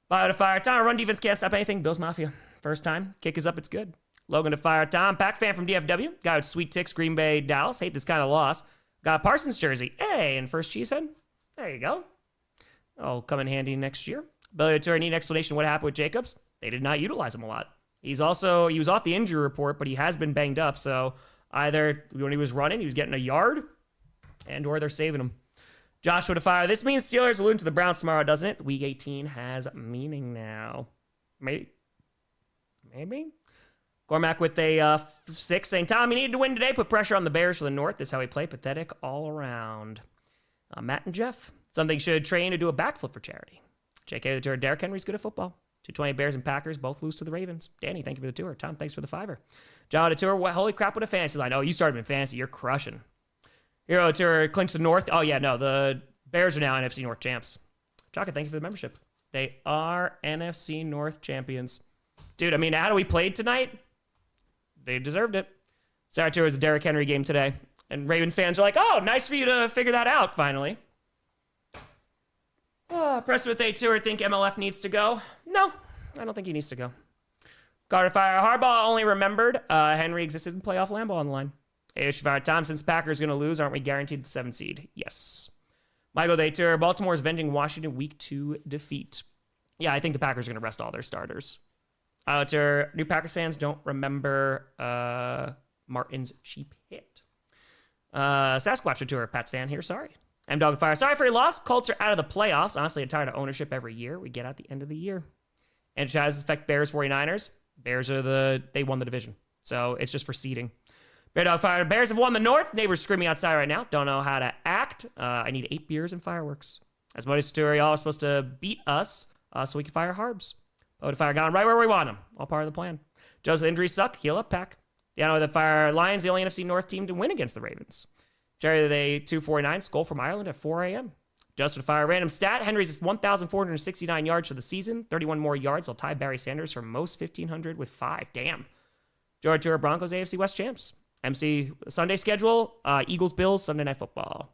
Bio to fire time. Run defense can't stop anything. Bills Mafia. First time. Kick is up. It's good. Logan to fire time. Pack fan from DFW. Guy with sweet ticks. Green Bay, Dallas. Hate this kind of loss. Got a Parsons jersey. Hey, and first cheesehead. There you go. Oh, come in handy next year. Ability to need an explanation what happened with Jacobs. They did not utilize him a lot. He was off the injury report, but he has been banged up. So either when he was running, he was getting a yard, or they're saving him. Joshua to fire. This means Steelers alluding to the Browns tomorrow, doesn't it? Week 18 has meaning now. Maybe. Cormac with a 6 saying, Tom, you needed to win today. Put pressure on the Bears for the North. This is how we play. Pathetic all around. Matt and Jeff. Something should train to do a backflip for charity. JK the tour. Derrick Henry's good at football. 220 Bears and Packers both lose to the Ravens. Danny, thank you for the tour. Tom, thanks for the $5. John the tour. Holy crap, what a fantasy line. Oh, you started in fantasy. You're crushing. Hero tour. Clinch the North. Oh, yeah, no. The Bears are now NFC North champs. Chaka, thank you for the membership. They are NFC North champions. Dude, I mean, how do we played tonight? They deserved it. Sarah tour is a Derrick Henry game today. And Ravens fans are like, oh, nice for you to figure that out, finally. Press with a tour. Think MLF needs to go? No, I don't think he needs to go. Carter Fire. Harbaugh only remembered Henry existed in playoff Lambeau on the line. AH Fire. Tom, since Packers going to lose, aren't we guaranteed the 7th seed? Yes. Michael Day tour. Baltimore is avenging Washington week 2 defeat. Yeah, I think the Packers are going to rest all their starters. Tour. New Packers fans don't remember Martin's cheap hit. Sasquatch tour. Pats fan here. Sorry. M Dog Fire. Sorry for your loss. Colts are out of the playoffs. Honestly, I'm tired of ownership every year. We get out the end of the year. And how does this affect Bears 49ers? Bears they won the division. So it's just for seeding. Bear Dog Fire. Bears have won the North. Neighbors screaming outside right now. Don't know how to act. I need 8 beers and fireworks. As Modus Tour, y'all are supposed to beat us so we can fire Harbs. Odin Fire gone right where we want him. All part of the plan. Joseph, injuries suck. Heal up, Pack. Yeah, the Fire Lions, the only NFC North team to win against the Ravens. Jerry, they 249. Skull from Ireland at 4 a.m. Just to fire random stat. Henry's 1,469 yards for the season. 31 more yards. He'll tie Barry Sanders for most 1,500 with 5. Damn. Georgia Tour Broncos AFC West champs. MC Sunday schedule. Eagles Bills Sunday Night Football.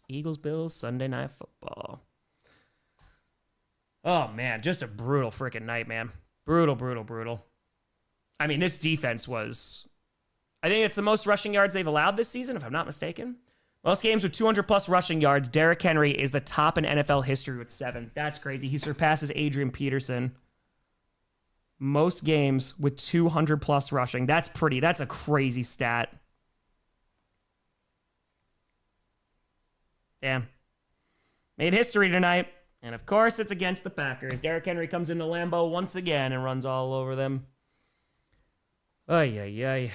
Eagles Bills Sunday Night Football. Oh man, just a brutal freaking night, man. Brutal. I mean, this defense was. I think it's the most rushing yards they've allowed this season, if I'm not mistaken. Most games with 200-plus rushing yards. Derrick Henry is the top in NFL history with 7. That's crazy. He surpasses Adrian Peterson. Most games with 200-plus rushing. That's a crazy stat. Damn. Made history tonight. And, of course, it's against the Packers. Derrick Henry comes into Lambeau once again and runs all over them. Ay.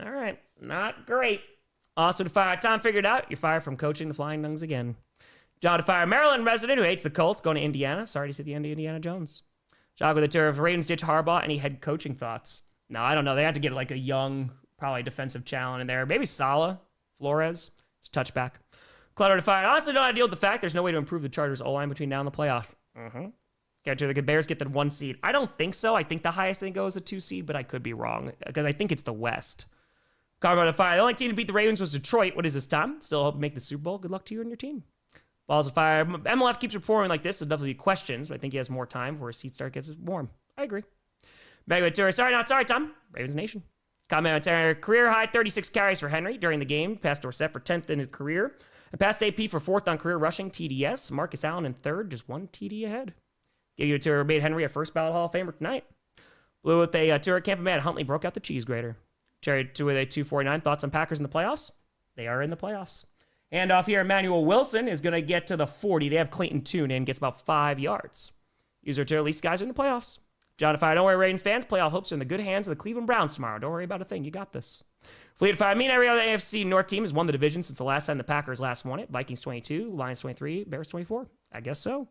All right. Not great. Also to fire. Tom figured out you're fired from coaching the Flying Dungs again. John to fire. Maryland resident who hates the Colts going to Indiana. Sorry to see the end of Indiana Jones. John with a tour of Ravens ditch Harbaugh. Any head coaching thoughts? No, I don't know. They have to get like a young, probably defensive talent in there. Maybe Sala, Flores. It's a touchback. Clutter to fire. Honestly, don't I deal with the fact there's no way to improve the Chargers O-line between now and the playoff. Get to the Bears get the 1 seed. I don't think so. I think the highest thing goes a 2 seed, but I could be wrong because I think it's the West. Carbo to fire. The only team to beat the Ravens was Detroit. What is this, Tom? Still hope to make the Super Bowl. Good luck to you and your team. Balls of fire. MLF keeps performing like this, so definitely be questions, but I think he has more time before his seat start gets warm. I agree. Mega Tour. Sorry, not sorry, Tom. Ravens Nation. Commentary. Career high 36 carries for Henry during the game. Passed Dorsett for 10th in his career. And passed AP for 4th on career rushing TDS. Marcus Allen in 3rd, just 1 TD ahead. Give you a tour. Made Henry a first ballot Hall of Famer tonight. Blue with a tour at Camp Med. Huntley broke out the cheese grater. Cherry 2 with a 249. Thoughts on Packers in the playoffs? They are in the playoffs. And off here, Emmanuel Wilson is going to get to the 40. They have Clayton Tune in, gets about 5 yards. User tour, at least guys are in the playoffs. John Fire, don't worry, Ravens fans. Playoff hopes are in the good hands of the Cleveland Browns tomorrow. Don't worry about a thing. You got this. Fleet of Fire, me and every other AFC North team has won the division since the last time the Packers last won it. Vikings 22, Lions 23, Bears 24. I guess so.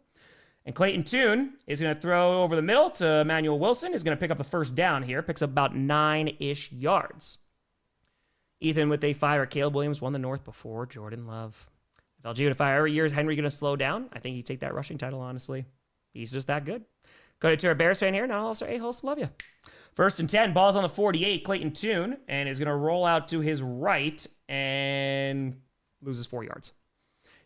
And Clayton Tune is going to throw over the middle to Emmanuel Wilson. Is going to pick up the first down here. Picks up about 9-ish yards. Ethan with a fire. Caleb Williams won the North before Jordan Love. FLG with a fire. Every year is Henry going to slow down? I think he'd take that rushing title, honestly. He's just that good. Go to a Bears fan here. Not all our A-hosts love you. 1st and 10. Ball's on the 48. Clayton Tune. And is going to roll out to his right and loses 4 yards.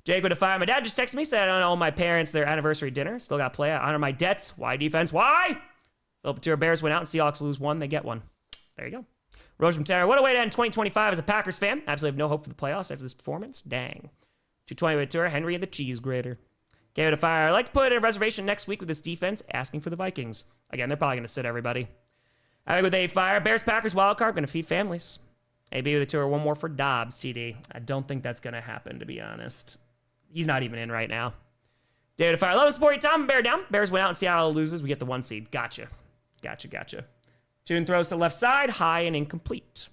Jake with a fire. My dad just texted me, said, I don't owe my parents their anniversary dinner. Still got to play. I honor my debts. Why defense? Why? Philip Bears went out and Seahawks lose 1. They get 1. There you go. Rose from Terra. What a way to end 2025 as a Packers fan. Absolutely have no hope for the playoffs after this performance. Dang. 220 with Tour. Henry and the cheese grater. Gave it a fire. I'd like to put in a reservation next week with this defense, asking for the Vikings. Again, they're probably going to sit everybody. I with a fire. Bears, Packers, wildcard. Going to feed families. AB with a tour. 1 more for Dobbs, TD. I don't think that's going to happen, to be honest. He's not even in right now. David Fire. 11 support. Tom, Bear down. Bears went out and Seattle loses. We get the 1 seed. Gotcha. Tune throws to the left side. High and incomplete.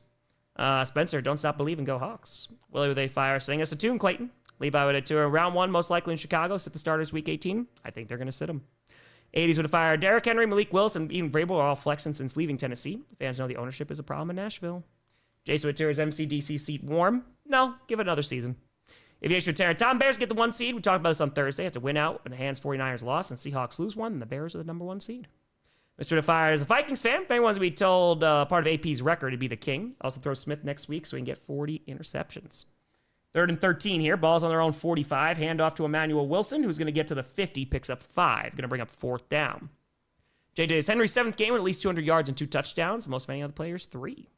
Spencer, don't stop believing. Go Hawks. Willie with a fire. Sing us a tune, Clayton. Levi with a tour. Round 1, most likely in Chicago. Sit the starters week 18. I think they're going to sit them. 80s with a fire. Derrick Henry, Malik, Willis, and even Vrabel are all flexing since leaving Tennessee. Fans know the ownership is a problem in Nashville. Jason with tour. Is MCDC seat warm? No. Give it another season. Aviation with Terra. Tom, Bears get the 1 seed. We talked about this on Thursday. Have to win out when the hands 49ers lost and Seahawks lose 1. And the Bears are the number 1 seed. Mr. DeFire is a Vikings fan. If anyone's to be told part of AP's record to be the king, also throw Smith next week so he can get 40 interceptions. 3rd and 13 here. Ball's on their own 45. Hand off to Emmanuel Wilson, who's going to get to the 50. Picks up 5. Going to bring up 4th down. JJ is Henry's 7th game with at least 200 yards and 2 touchdowns. Most of any other players, 3.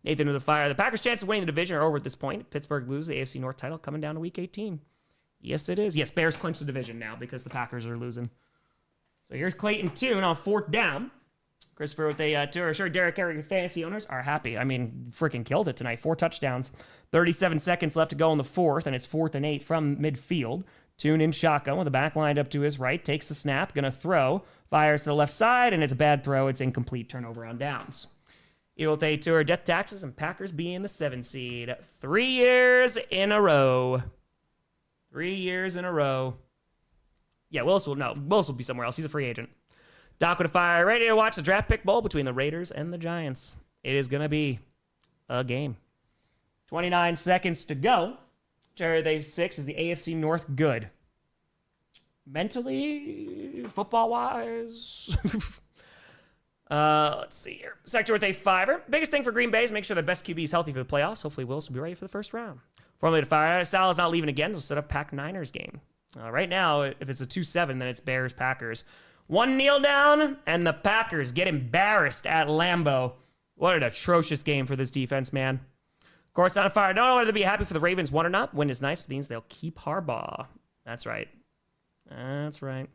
Nathan with a fire. The Packers' chances of winning the division are over at this point. Pittsburgh loses the AFC North title coming down to week 18. Yes, it is. Yes, Bears clinch the division now because the Packers are losing. So here's Clayton Tune on 4th down. Christopher with a tour. Sure, Derek Carey fantasy owners are happy. I mean, freaking killed it tonight. 4 touchdowns. 37 seconds left to go in the 4th, and it's 4th and 8 from midfield. Tune in shotgun with the back lined up to his right. Takes the snap. Going to throw. Fires to the left side, and it's a bad throw. It's incomplete. Turnover on downs. Eagle with a tour. Death taxes and Packers being the 7 seed. 3 years in a row. 3 years in a row. Yeah, Willis will be somewhere else. He's a free agent. Doc with a fire. Ready to watch the draft pick bowl between the Raiders and the Giants. It is going to be a game. 29 seconds to go. Jerry, they've 6. Is the AFC North good? Mentally, football-wise. Let's see here. Sector with a 5. Biggest thing for Green Bay is make sure the best QB is healthy for the playoffs. Hopefully Willis will be ready for the first round. Formally to fire. Salah's not leaving again. He'll set up Pack-Niners game. Right now, if it's a 2-7, then it's Bears-Packers. 1 kneel down, and the Packers get embarrassed at Lambeau. What an atrocious game for this defense, man. Of course, on fire. Don't know whether to be happy for the Ravens won or not. Win is nice, but means they'll keep Harbaugh. That's right. That's right.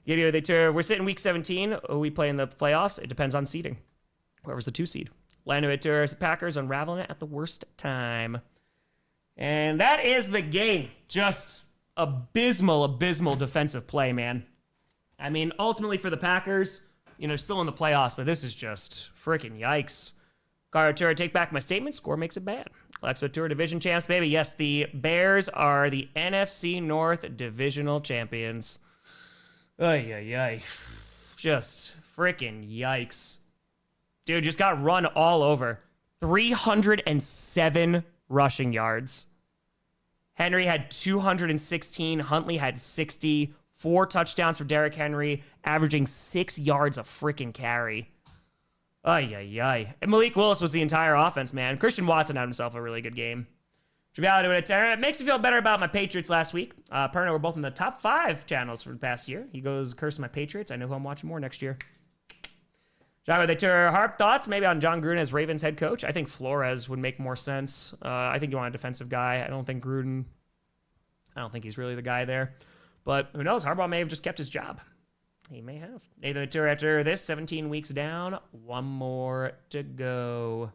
We're sitting week 17. Who we play in the playoffs? It depends on seeding. Whoever's the 2 seed. Lando Packers unraveling it at the worst time. And that is the game. Just abysmal defensive play, man. I mean, ultimately for the Packers, still in the playoffs, but this is just freaking yikes. Carter, take back my statement. Score makes it bad. Alexo Tour division champs, baby. Yes, the Bears are the NFC North divisional champions. Ay. Just freaking yikes. Dude, just got run all over. 307 rushing yards. Henry had 216. Huntley had 60. 4 touchdowns for Derrick Henry, averaging 6 yards a freaking carry. Ay. And Malik Willis was the entire offense, man. Christian Watson had himself a really good game. Triviality with a 10. It makes me feel better about my Patriots last week. Perna were both in the top 5 channels for the past year. He goes, curse my Patriots. I know who I'm watching more next year. John with a tour. Harp thoughts maybe on John Gruden as Ravens head coach. I think Flores would make more sense. I think you want a defensive guy. I don't think Gruden. I don't think he's really the guy there. But who knows? Harbaugh may have just kept his job. He may have. Nathan the tour after this. 17 weeks down. One more to go.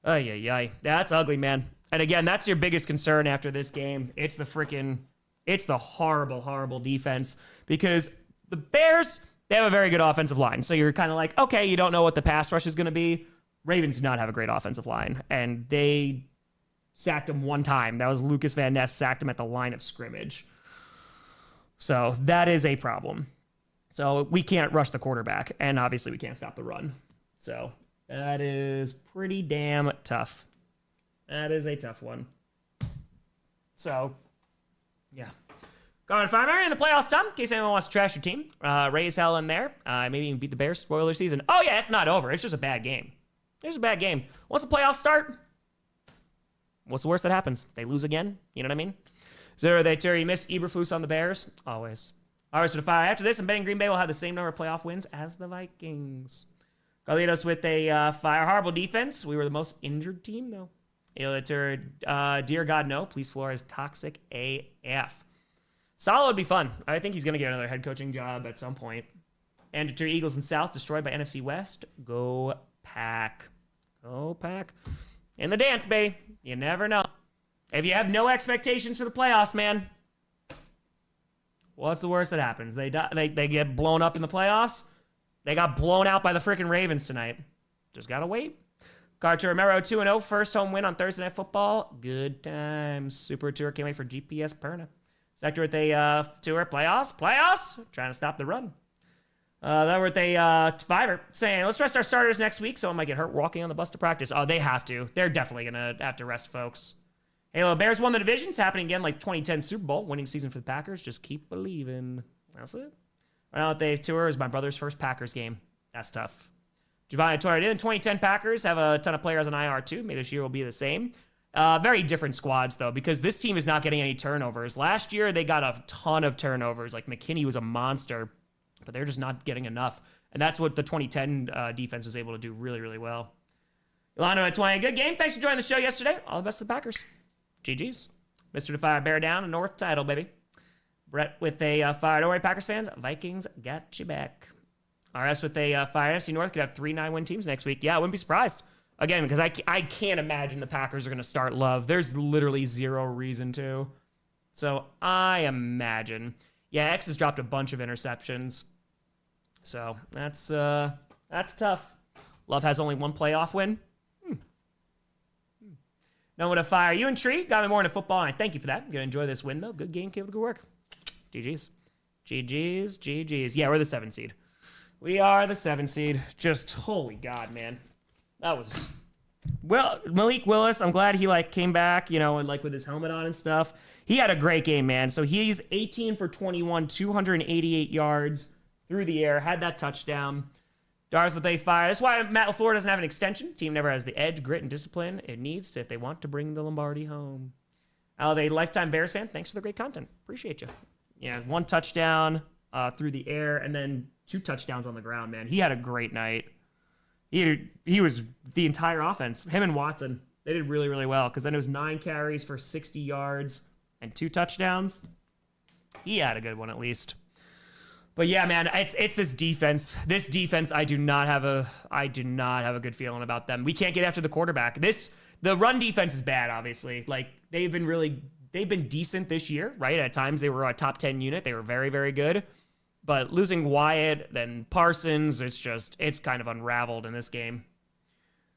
Ay. That's ugly, man. And again, that's your biggest concern after this game. It's the horrible, horrible defense. Because the Bears, they have a very good offensive line. So you're kind of like, okay, you don't know what the pass rush is going to be. Ravens do not have a great offensive line. And they sacked him one time. That was Lucas Van Ness sacked him at the line of scrimmage. So that is a problem. So we can't rush the quarterback. And obviously we can't stop the run. So that is pretty damn tough. That is a tough one. So, yeah. Going Farmer in the playoffs, Tom, in case anyone wants to trash your team. Raise hell in there. Maybe even beat the Bears. Spoiler season. Oh, yeah, it's not over. It's just a bad game. It's a bad game. Once the playoffs start, what's the worst that happens? They lose again? You know what I mean? Zero, they Terry miss Eberflus on the Bears. Always. Always for the fire. After this, I'm betting Green Bay will have the same number of playoff wins as the Vikings. Carlitos with a fire. Horrible defense. We were the most injured team, though. Dear God, no. Please, Flores, toxic AF. Solid would be fun. I think he's going to get another head coaching job at some point. And Detroit Eagles in South, destroyed by NFC West. Go Pack. Go Pack. In the dance, baby. You never know. If you have no expectations for the playoffs, man, what's the worst that happens? They get blown up in the playoffs. They got blown out by the freaking Ravens tonight. Just got to wait. Carter Romero 2-0, first home win on Thursday Night Football. Good times. Super Tour, can't wait for GPS Perna. Sector with a tour, playoffs, trying to stop the run. Then with a fiver, saying, let's rest our starters next week, someone might get hurt walking on the bus to practice. Oh, they have to. They're definitely going to have to rest folks. Halo Bears won the division. It's happening again like 2010 Super Bowl. Winning season for the Packers. Just keep believing. That's it. Right now, the tour is my brother's first Packers game. That's tough. Giovanni Torre did. 2010 Packers have a ton of players on IR too. Maybe this year will be the same. Very different squads though, because this team is not getting any turnovers. Last year they got a ton of turnovers. Like McKinney was a monster, but they're just not getting enough. And that's what the 2010 defense was able to do really, really well. Ilano at 20. Good game. Thanks for joining the show yesterday. All the best to the Packers. GG's. Mr. Defire bear down a North title, baby. Brett with a fire. Don't worry, Packers fans. Vikings got you back. RS with a fire. NFC North could have 3 9-win teams next week. Yeah, I wouldn't be surprised. Again, because I can't imagine the Packers are going to start Love. There's literally zero reason to. So I imagine. Yeah, X has dropped a bunch of interceptions. So that's tough. Love has only 1 playoff win. No one to fire. You and Tree got me more into football, and I thank you for that. I'm going to enjoy this win, though. Good game, keep up the good work. GG's. Yeah, we're the 7 seed. We are the 7 seed. Just, holy God, man. That was... Well, Malik Willis, I'm glad he, came back, and, with his helmet on and stuff. He had a great game, man. So he's 18 for 21, 288 yards through the air. Had that touchdown. Darth with a fire. That's why Matt LaFleur doesn't have an extension. Team never has the edge, grit, and discipline it needs to if they want to bring the Lombardi home. A lifetime Bears fan. Thanks for the great content. Appreciate you. Yeah, 1 touchdown through the air, and then 2 touchdowns on the ground, man. He had a great night. He was the entire offense. Him and Watson, they did really, really well, because then it was 9 carries for 60 yards and 2 touchdowns. He had a good one, at least. But yeah, man, it's this defense. This defense, I do not have a good feeling about them. We can't get after the quarterback. The run defense is bad, obviously. They've been decent this year, right? At times they were a top 10 unit. They were very, very good. But losing Wyatt, then Parsons, it's kind of unraveled in this game.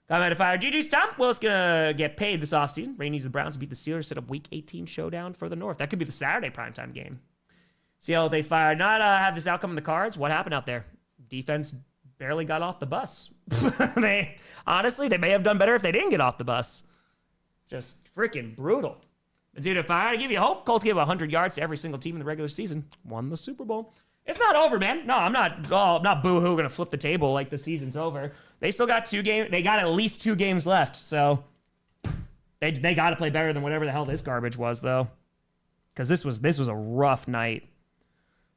Comment to fire. GG's Tom. Willis gonna get paid this offseason. Ray needs the Browns to beat the Steelers, set up Week 18 showdown for the North. That could be the Saturday primetime game. Seattle, they fired. Not have this outcome in the cards. What happened out there? Defense barely got off the bus. Honestly, they may have done better if they didn't get off the bus. Just freaking brutal. Dude, if I give you hope, Colts gave 100 yards to every single team in the regular season. Won the Super Bowl. It's not over, man. No, I'm not boo-hoo gonna flip the table like the season's over. They still got 2 games. They got at least 2 games left. So They got to play better than whatever the hell this garbage was, though. Because this was a rough night.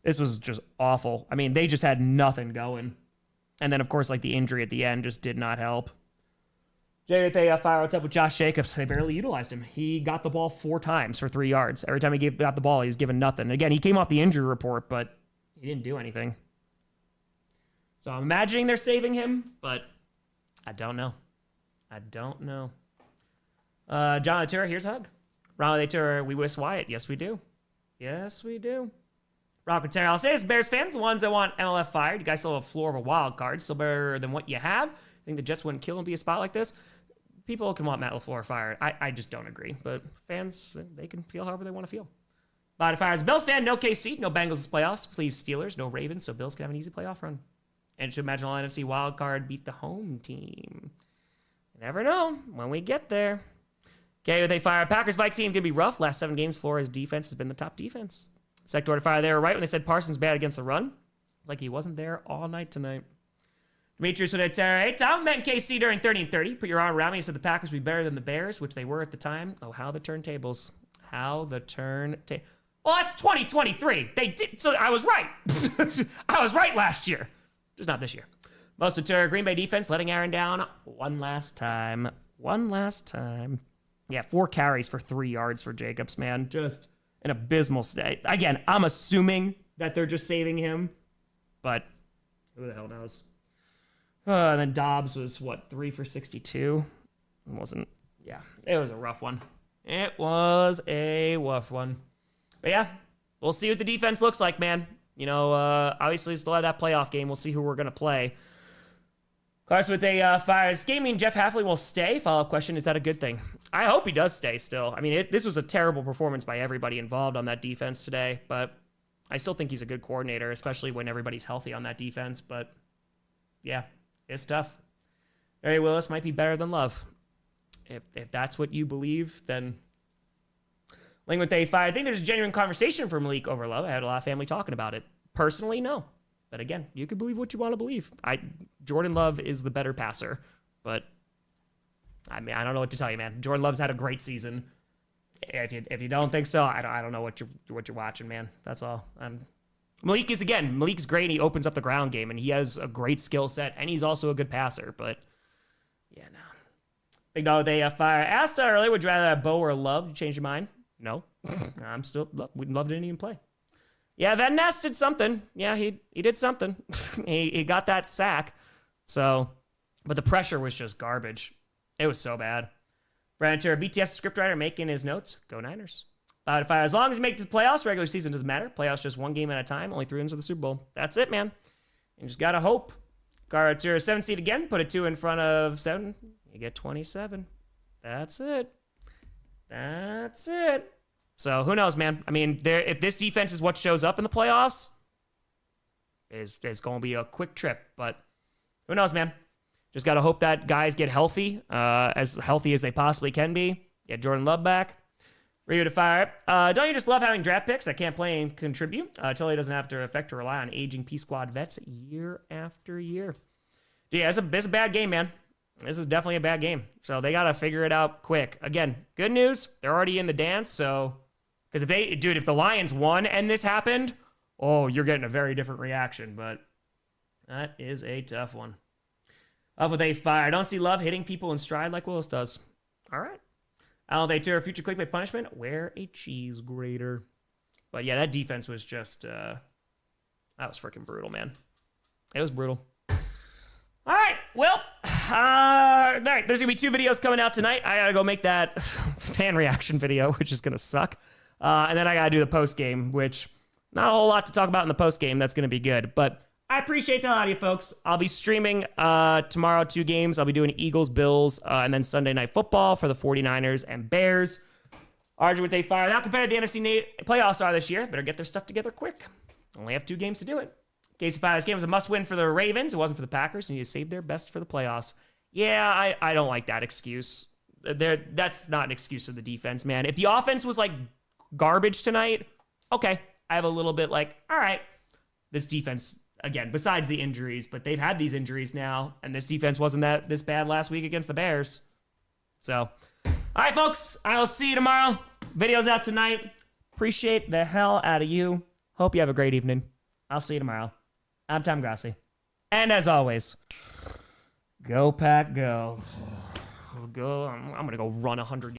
This was just awful. I mean, they just had nothing going. And then, of course, like the injury at the end just did not help. Jay, they fire what's up with Josh Jacobs. They barely utilized him. He got the ball 4 times for 3 yards. Every time he got the ball, he was given nothing. Again, he came off the injury report, but he didn't do anything. So I'm imagining they're saving him, but I don't know. John Latura, here's a hug. Ron Latura, we wish Wyatt. Yes, we do. Rock Terry, I'll say this, Bears fans, the ones that want MLF fired, you guys still have a floor of a wild card, still better than what you have. I think the Jets wouldn't kill and be a spot like this. People can want Matt LaFleur fired. I just don't agree. But fans, they can feel however they want to feel. Body fires. Bills fan, no KC, no Bengals this playoffs. Please Steelers, no Ravens, so Bills can have an easy playoff run. And to imagine all NFC wild card beat the home team. You never know when we get there. Okay, they fire. Packers Vikes team gonna be rough. Last 7 games, Flores' defense has been the top defense. Sector to fire. They were right when they said Parsons bad against the run. Like he wasn't there all night tonight. Demetrius with a hey, Tom met in KC during 30 and 30. Put your arm around me and said the Packers would be better than the Bears, which they were at the time. Oh, how the turntables. Well, that's 2023. They did. So I was right. I was right last year. Just not this year. Most of the Green Bay defense letting Aaron down one last time. Yeah, 4 carries for 3 yards for Jacobs, man. Just an abysmal state. Again, I'm assuming that they're just saving him, but who the hell knows? And then Dobbs was, 3 for 62? It wasn't, yeah, it was a rough one. But yeah, we'll see what the defense looks like, man. You know, obviously still have that playoff game. We'll see who we're going to play. Carson with a fires gaming. Jeff Halfley will stay. Follow-up question, is that a good thing? I hope he does stay still. I mean, this was a terrible performance by everybody involved on that defense today, but I still think he's a good coordinator, especially when everybody's healthy on that defense. But yeah, it's tough. Larry Willis might be better than Love. If that's what you believe, then Ling with a fire. I think there's a genuine conversation for Malik over Love. I had a lot of family talking about it. Personally, no. But again, you can believe what you want to believe. Jordan Love is the better passer, but I mean, I don't know what to tell you, man. Jordan Love's had a great season. If you don't think so, I don't know what you're watching, man. That's all. Malik's great. And he opens up the ground game, and he has a great skill set, and he's also a good passer. But yeah, no. Big dog, they fire. Asked earlier, would you rather have Bo or Love? Did you change your mind? No. I'm still. Love didn't even play. Yeah, Van Ness did something. Yeah, he did something. he got that sack. So, but the pressure was just garbage. It was so bad. Brandon Turner, BTS scriptwriter, making his notes. Go Niners. As long as you make the playoffs, regular season doesn't matter. Playoffs just 1 game at a time. Only 3 wins of the Super Bowl. That's it, man. You just gotta hope. Garatuer, 7 seed again. Put a 2 in front of 7. You get 27. That's it. So who knows, man? I mean, if this defense is what shows up in the playoffs, it's going to be a quick trip. But who knows, man? Just got to hope that guys get healthy as they possibly can be. Get Jordan Love back. Ryu to fire. Don't you just love having draft picks that can't play and contribute? Totally doesn't have to affect or rely on aging P-Squad vets year after year. Yeah, it's a bad game, man. This is definitely a bad game. So they got to figure it out quick. Again, good news. They're already in the dance. So, because if the Lions won and this happened, oh, you're getting a very different reaction. But that is a tough one. Up with a fire. I don't see Love hitting people in stride like Willis does. All right. Alan Dater, future clickbait punishment. Wear a cheese grater. But yeah, that defense was just, that was freaking brutal, man. It was brutal. All right, well, all right, there's going to be 2 videos coming out tonight. I got to go make that fan reaction video, which is going to suck. And then I got to do the post-game, which not a whole lot to talk about in the post-game. That's going to be good. But I appreciate the hell out of you, folks. I'll be streaming tomorrow 2 games. I'll be doing Eagles, Bills, and then Sunday Night Football for the 49ers and Bears. Arjun with a fire. How competitive the NFC playoffs are this year. Better get their stuff together quick. Only have 2 games to do it. Casey Fires game was a must-win for the Ravens. It wasn't for the Packers. And you saved their best for the playoffs. Yeah, I don't like that excuse. That's not an excuse of the defense, man. If the offense was like garbage tonight, okay, I have a little bit like, all right, this defense, again, besides the injuries, but they've had these injuries now, and this defense wasn't this bad last week against the Bears. So, All right, folks, I'll see you tomorrow. Video's out tonight. Appreciate the hell out of you. Hope you have a great evening. I'll see you tomorrow. I'm Tom Grossi. And as always, go Pack, go. I'm gonna go run 100